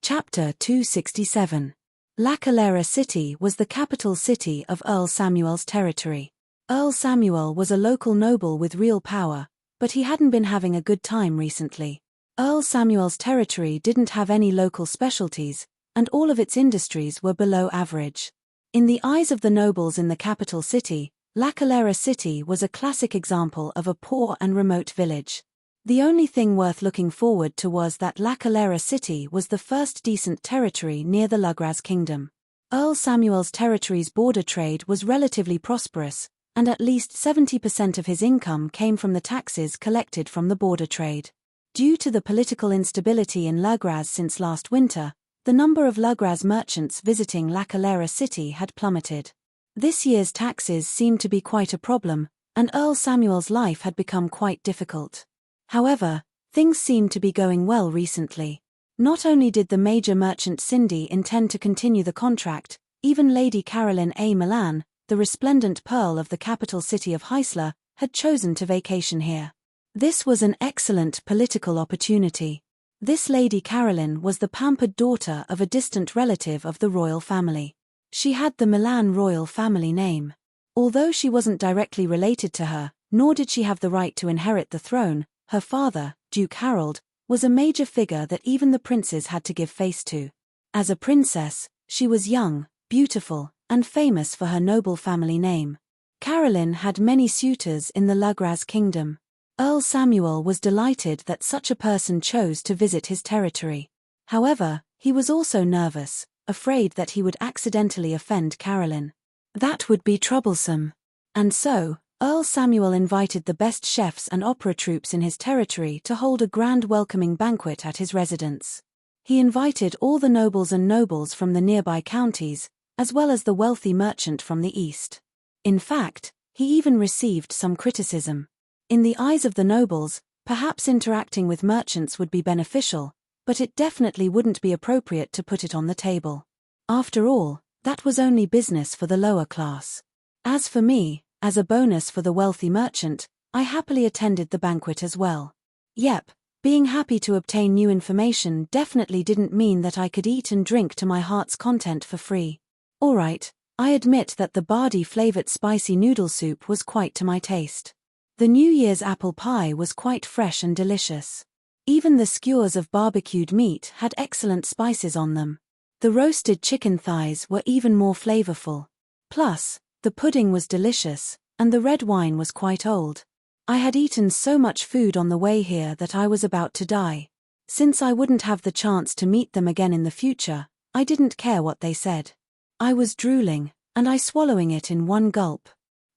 Chapter 267. La Calera City was the capital city of Earl Samuel's territory. Earl Samuel was a local noble with real power, but he hadn't been having a good time recently. Earl Samuel's territory didn't have any local specialties, and all of its industries were below average. In the eyes of the nobles in the capital city, La Calera city was a classic example of a poor and remote village. The only thing worth looking forward to was that La Calera city was the first decent territory near the Lugraz kingdom. Earl Samuel's territory's border trade was relatively prosperous, and at least 70% of his income came from the taxes collected from the border trade. Due to the political instability in Lugraz since last winter, the number of Lugraz merchants visiting La Calera city had plummeted. This year's taxes seemed to be quite a problem, and Earl Samuel's life had become quite difficult. However, things seemed to be going well recently. Not only did the major merchant Cindy intend to continue the contract, even Lady Caroline A. Milan, the resplendent pearl of the capital city of Heisler, had chosen to vacation here. This was an excellent political opportunity. This Lady Caroline was the pampered daughter of a distant relative of the royal family. She had the Milan royal family name. Although she wasn't directly related to her, nor did she have the right to inherit the throne, her father, Duke Harold, was a major figure that even the princes had to give face to. As a princess, she was young, beautiful, and famous for her noble family name. Caroline had many suitors in the Lugraz kingdom. Earl Samuel was delighted that such a person chose to visit his territory. However, he was also nervous, afraid that he would accidentally offend Caroline. That would be troublesome. And so, Earl Samuel invited the best chefs and opera troupes in his territory to hold a grand welcoming banquet at his residence. He invited all the nobles from the nearby counties, as well as the wealthy merchant from the east. In fact, he even received some criticism. In the eyes of the nobles, perhaps interacting with merchants would be beneficial, but it definitely wouldn't be appropriate to put it on the table. After all, that was only business for the lower class. As for me, as a bonus for the wealthy merchant, I happily attended the banquet as well. Yep, being happy to obtain new information definitely didn't mean that I could eat and drink to my heart's content for free. Alright, I admit that the barley-flavored spicy noodle soup was quite to my taste. The New Year's apple pie was quite fresh and delicious. Even the skewers of barbecued meat had excellent spices on them. The roasted chicken thighs were even more flavorful. Plus, the pudding was delicious, and the red wine was quite old. I had eaten so much food on the way here that I was about to die. Since I wouldn't have the chance to meet them again in the future, I didn't care what they said. I was drooling, and I swallowing it in one gulp.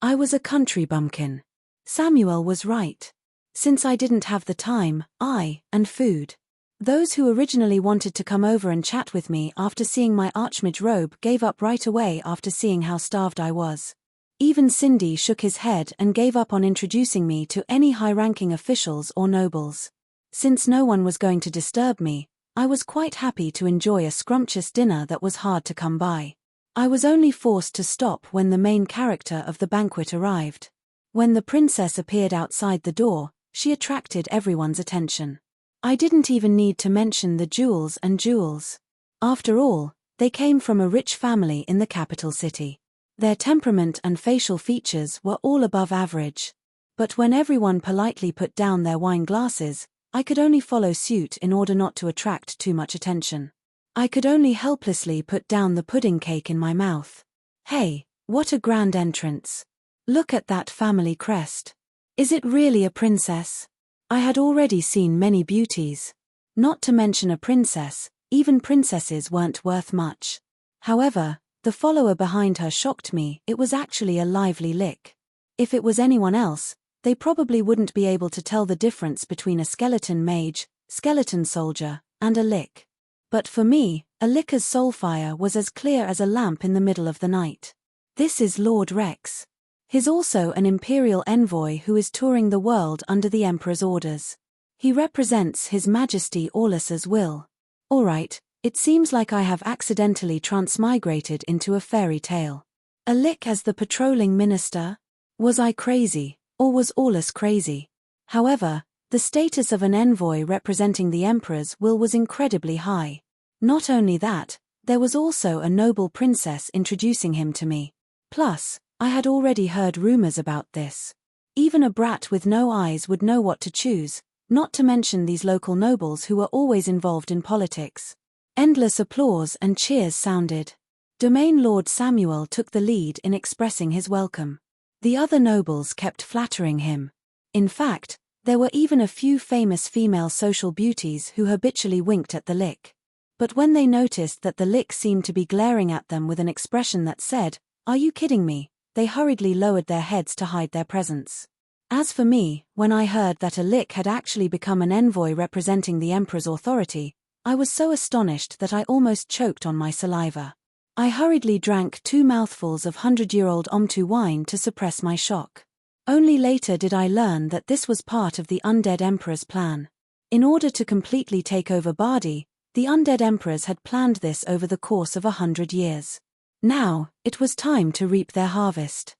I was a country bumpkin. Samuel was right. Since I didn't have the time, and food. Those who originally wanted to come over and chat with me after seeing my archmage robe gave up right away after seeing how starved I was. Even Cindy shook his head and gave up on introducing me to any high-ranking officials or nobles. Since no one was going to disturb me, I was quite happy to enjoy a scrumptious dinner that was hard to come by. I was only forced to stop when the main character of the banquet arrived. When the princess appeared outside the door, she attracted everyone's attention. I didn't even need to mention the jewels and jewels. After all, they came from a rich family in the capital city. Their temperament and facial features were all above average. But when everyone politely put down their wine glasses, I could only follow suit in order not to attract too much attention. I could only helplessly put down the pudding cake in my mouth. Hey, what a grand entrance. Look at that family crest. Is it really a princess? I had already seen many beauties. Not to mention a princess, even princesses weren't worth much. However, the follower behind her shocked me. It was actually a lively Lich. If it was anyone else, they probably wouldn't be able to tell the difference between a skeleton mage, skeleton soldier, and a Lich. But for me, a Lich's soulfire was as clear as a lamp in the middle of the night. This is Lord Rex. He's also an imperial envoy who is touring the world under the Emperor's orders. He represents His Majesty Aulus's will. Alright, it seems like I have accidentally transmigrated into a fairy tale. A Lich as the patrolling minister? Was I crazy, or was Aulus crazy? However, the status of an envoy representing the Emperor's will was incredibly high. Not only that, there was also a noble princess introducing him to me. Plus, I had already heard rumors about this. Even a brat with no eyes would know what to choose, not to mention these local nobles who were always involved in politics. Endless applause and cheers sounded. Domain Lord Samuel took the lead in expressing his welcome. The other nobles kept flattering him. In fact, there were even a few famous female social beauties who habitually winked at the Lich. But when they noticed that the Lich seemed to be glaring at them with an expression that said, "Are you kidding me?" they hurriedly lowered their heads to hide their presence. As for me, when I heard that a Lich had actually become an envoy representing the Emperor's authority, I was so astonished that I almost choked on my saliva. I hurriedly drank 2 mouthfuls of 100-year-old Omtu wine to suppress my shock. Only later did I learn that this was part of the undead emperor's plan. In order to completely take over Bardi, the undead emperors had planned this over the course of 100 years. Now, it was time to reap their harvest.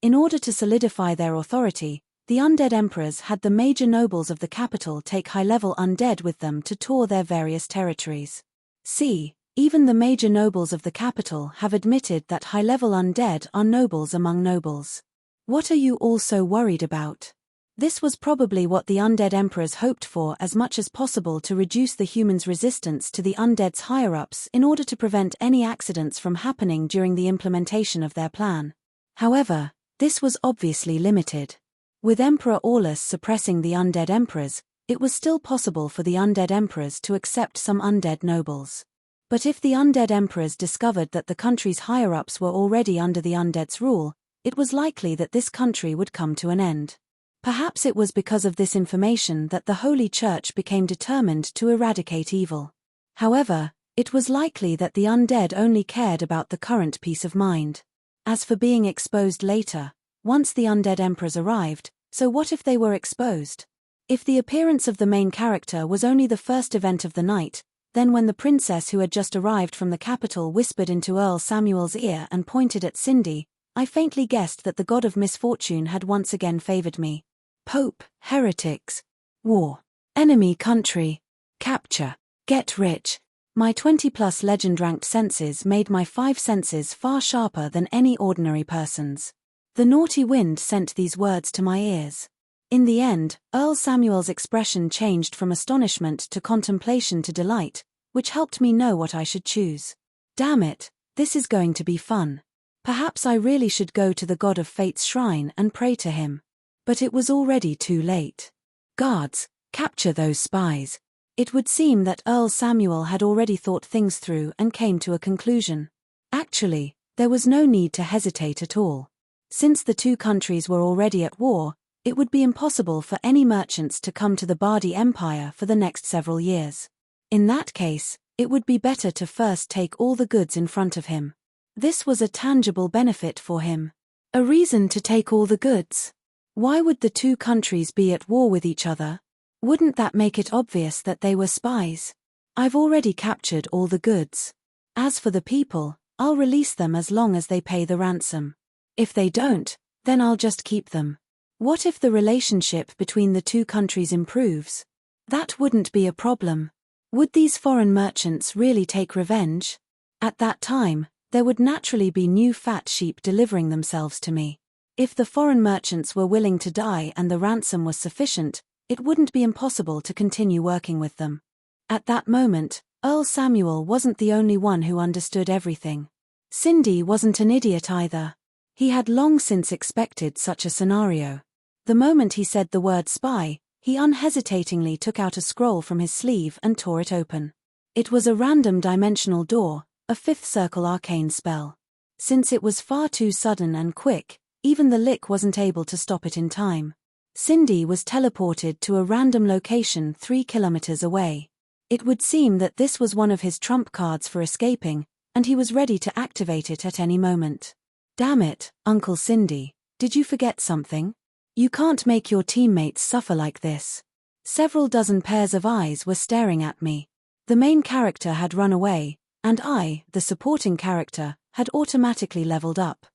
In order to solidify their authority, the undead emperors had the major nobles of the capital take high-level undead with them to tour their various territories. See, even the major nobles of the capital have admitted that high-level undead are nobles among nobles. What are you all so worried about? This was probably what the undead emperors hoped for as much as possible to reduce the humans' resistance to the undead's higher-ups in order to prevent any accidents from happening during the implementation of their plan. However, this was obviously limited. With Emperor Aulus suppressing the undead emperors, it was still possible for the undead emperors to accept some undead nobles. But if the undead emperors discovered that the country's higher-ups were already under the undead's rule, it was likely that this country would come to an end. Perhaps it was because of this information that the Holy Church became determined to eradicate evil. However, it was likely that the undead only cared about the current peace of mind. As for being exposed later, once the undead emperors arrived, so what if they were exposed? If the appearance of the main character was only the first event of the night, then when the princess who had just arrived from the capital whispered into Earl Samuel's ear and pointed at Cindy, I faintly guessed that the god of misfortune had once again favored me. Pope, heretics, war, enemy country, capture, get rich. My 20-plus legend-ranked senses made my 5 senses far sharper than any ordinary person's. The naughty wind sent these words to my ears. In the end, Earl Samuel's expression changed from astonishment to contemplation to delight, which helped me know what I should choose. Damn it, this is going to be fun. Perhaps I really should go to the god of fate's shrine and pray to him. But it was already too late. Guards, capture those spies. It would seem that Earl Samuel had already thought things through and came to a conclusion. Actually, there was no need to hesitate at all. Since the two countries were already at war, it would be impossible for any merchants to come to the Bardi Empire for the next several years. In that case, it would be better to first take all the goods in front of him. This was a tangible benefit for him. A reason to take all the goods. Why would the two countries be at war with each other? Wouldn't that make it obvious that they were spies? I've already captured all the goods. As for the people, I'll release them as long as they pay the ransom. If they don't, then I'll just keep them. What if the relationship between the two countries improves? That wouldn't be a problem. Would these foreign merchants really take revenge? At that time, there would naturally be new fat sheep delivering themselves to me. If the foreign merchants were willing to die and the ransom was sufficient, it wouldn't be impossible to continue working with them. At that moment, Earl Samuel wasn't the only one who understood everything. Cindy wasn't an idiot either. He had long since expected such a scenario. The moment he said the word spy, he unhesitatingly took out a scroll from his sleeve and tore it open. It was a random dimensional door, a 5th circle arcane spell. Since it was far too sudden and quick, even the Lich wasn't able to stop it in time. Cindy was teleported to a random location 3 kilometers away. It would seem that this was one of his trump cards for escaping, and he was ready to activate it at any moment. Damn it, Uncle Cindy, did you forget something? You can't make your teammates suffer like this. Several dozen pairs of eyes were staring at me. The main character had run away, and I, the supporting character, had automatically leveled up.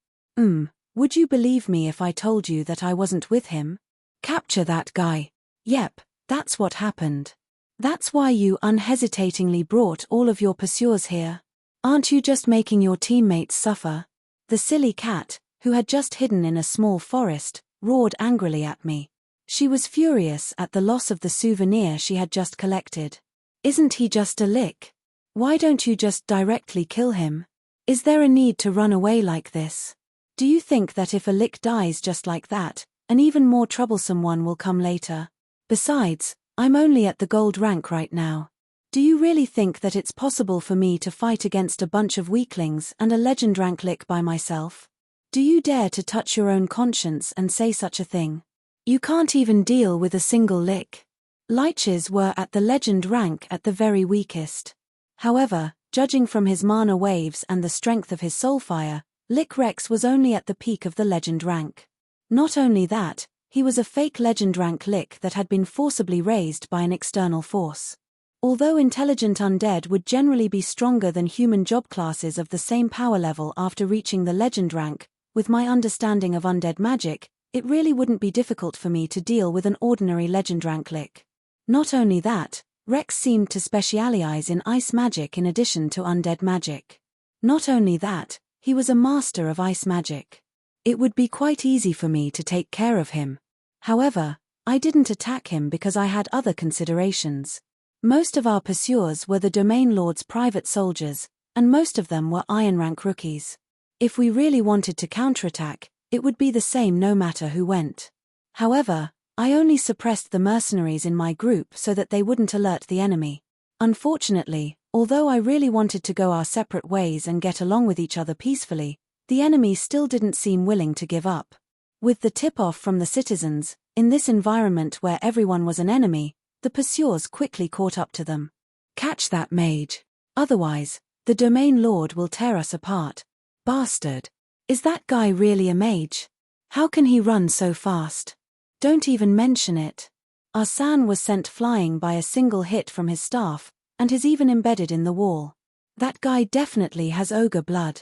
Would you believe me if I told you that I wasn't with him? Capture that guy. Yep, that's what happened. That's why you unhesitatingly brought all of your pursuers here. Aren't you just making your teammates suffer? The silly cat, who had just hidden in a small forest, roared angrily at me. She was furious at the loss of the souvenir she had just collected. Isn't he just a Lich? Why don't you just directly kill him? Is there a need to run away like this? Do you think that if a Lich dies just like that, an even more troublesome one will come later? Besides, I'm only at the gold rank right now. Do you really think that it's possible for me to fight against a bunch of weaklings and a legend rank Lich by myself? Do you dare to touch your own conscience and say such a thing? You can't even deal with a single Lich. Liches were at the legend rank at the very weakest. However, judging from his mana waves and the strength of his soulfire, Lich Rex was only at the peak of the legend rank. Not only that, he was a fake legend rank Lich that had been forcibly raised by an external force. Although intelligent undead would generally be stronger than human job classes of the same power level after reaching the legend rank, with my understanding of undead magic, it really wouldn't be difficult for me to deal with an ordinary legend rank Lich. Not only that, Rex seemed to specialize in ice magic in addition to undead magic. Not only that, he was a master of ice magic. It would be quite easy for me to take care of him. However, I didn't attack him because I had other considerations. Most of our pursuers were the Domain Lord's private soldiers, and most of them were Iron rank rookies. If we really wanted to counterattack, it would be the same no matter who went. However, I only suppressed the mercenaries in my group so that they wouldn't alert the enemy. Unfortunately, although I really wanted to go our separate ways and get along with each other peacefully, the enemy still didn't seem willing to give up. With the tip-off from the citizens, in this environment where everyone was an enemy, the pursuers quickly caught up to them. Catch that mage. Otherwise, the Domain Lord will tear us apart. Bastard. Is that guy really a mage? How can he run so fast? Don't even mention it. Arslan was sent flying by a single hit from his staff, and is even embedded in the wall. That guy definitely has ogre blood.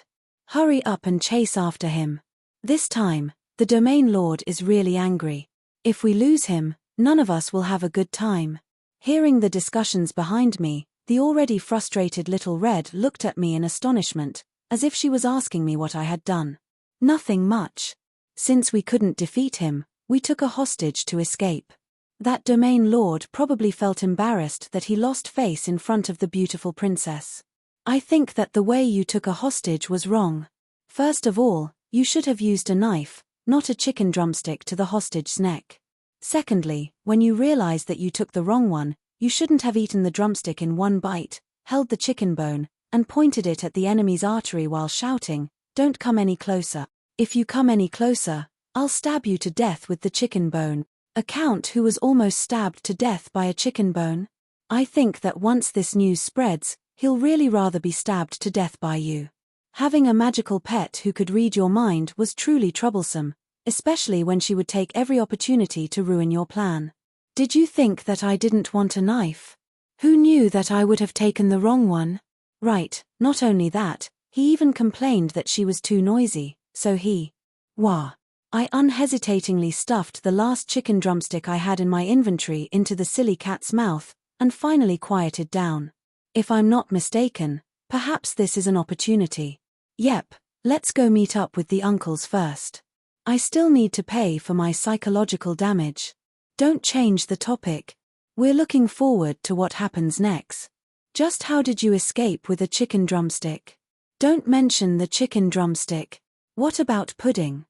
Hurry up and chase after him. This time, the Domain Lord is really angry. If we lose him, none of us will have a good time. Hearing the discussions behind me, the already frustrated little Red looked at me in astonishment, as if she was asking me what I had done. Nothing much. Since we couldn't defeat him, we took a hostage to escape. That Domain Lord probably felt embarrassed that he lost face in front of the beautiful princess. I think that the way you took a hostage was wrong. First of all, you should have used a knife, not a chicken drumstick to the hostage's neck. Secondly, when you realized that you took the wrong one, you shouldn't have eaten the drumstick in one bite, held the chicken bone, and pointed it at the enemy's artery while shouting, "Don't come any closer. If you come any closer, I'll stab you to death with the chicken bone." A count who was almost stabbed to death by a chicken bone? I think that once this news spreads, he'll really rather be stabbed to death by you. Having a magical pet who could read your mind was truly troublesome, especially when she would take every opportunity to ruin your plan. Did you think that I didn't want a knife? Who knew that I would have taken the wrong one? Right, not only that, he even complained that she was too noisy, so Wah. I unhesitatingly stuffed the last chicken drumstick I had in my inventory into the silly cat's mouth, and finally quieted down. If I'm not mistaken, perhaps this is an opportunity. Yep, let's go meet up with the uncles first. I still need to pay for my psychological damage. Don't change the topic. We're looking forward to what happens next. Just how did you escape with a chicken drumstick? Don't mention the chicken drumstick. What about pudding?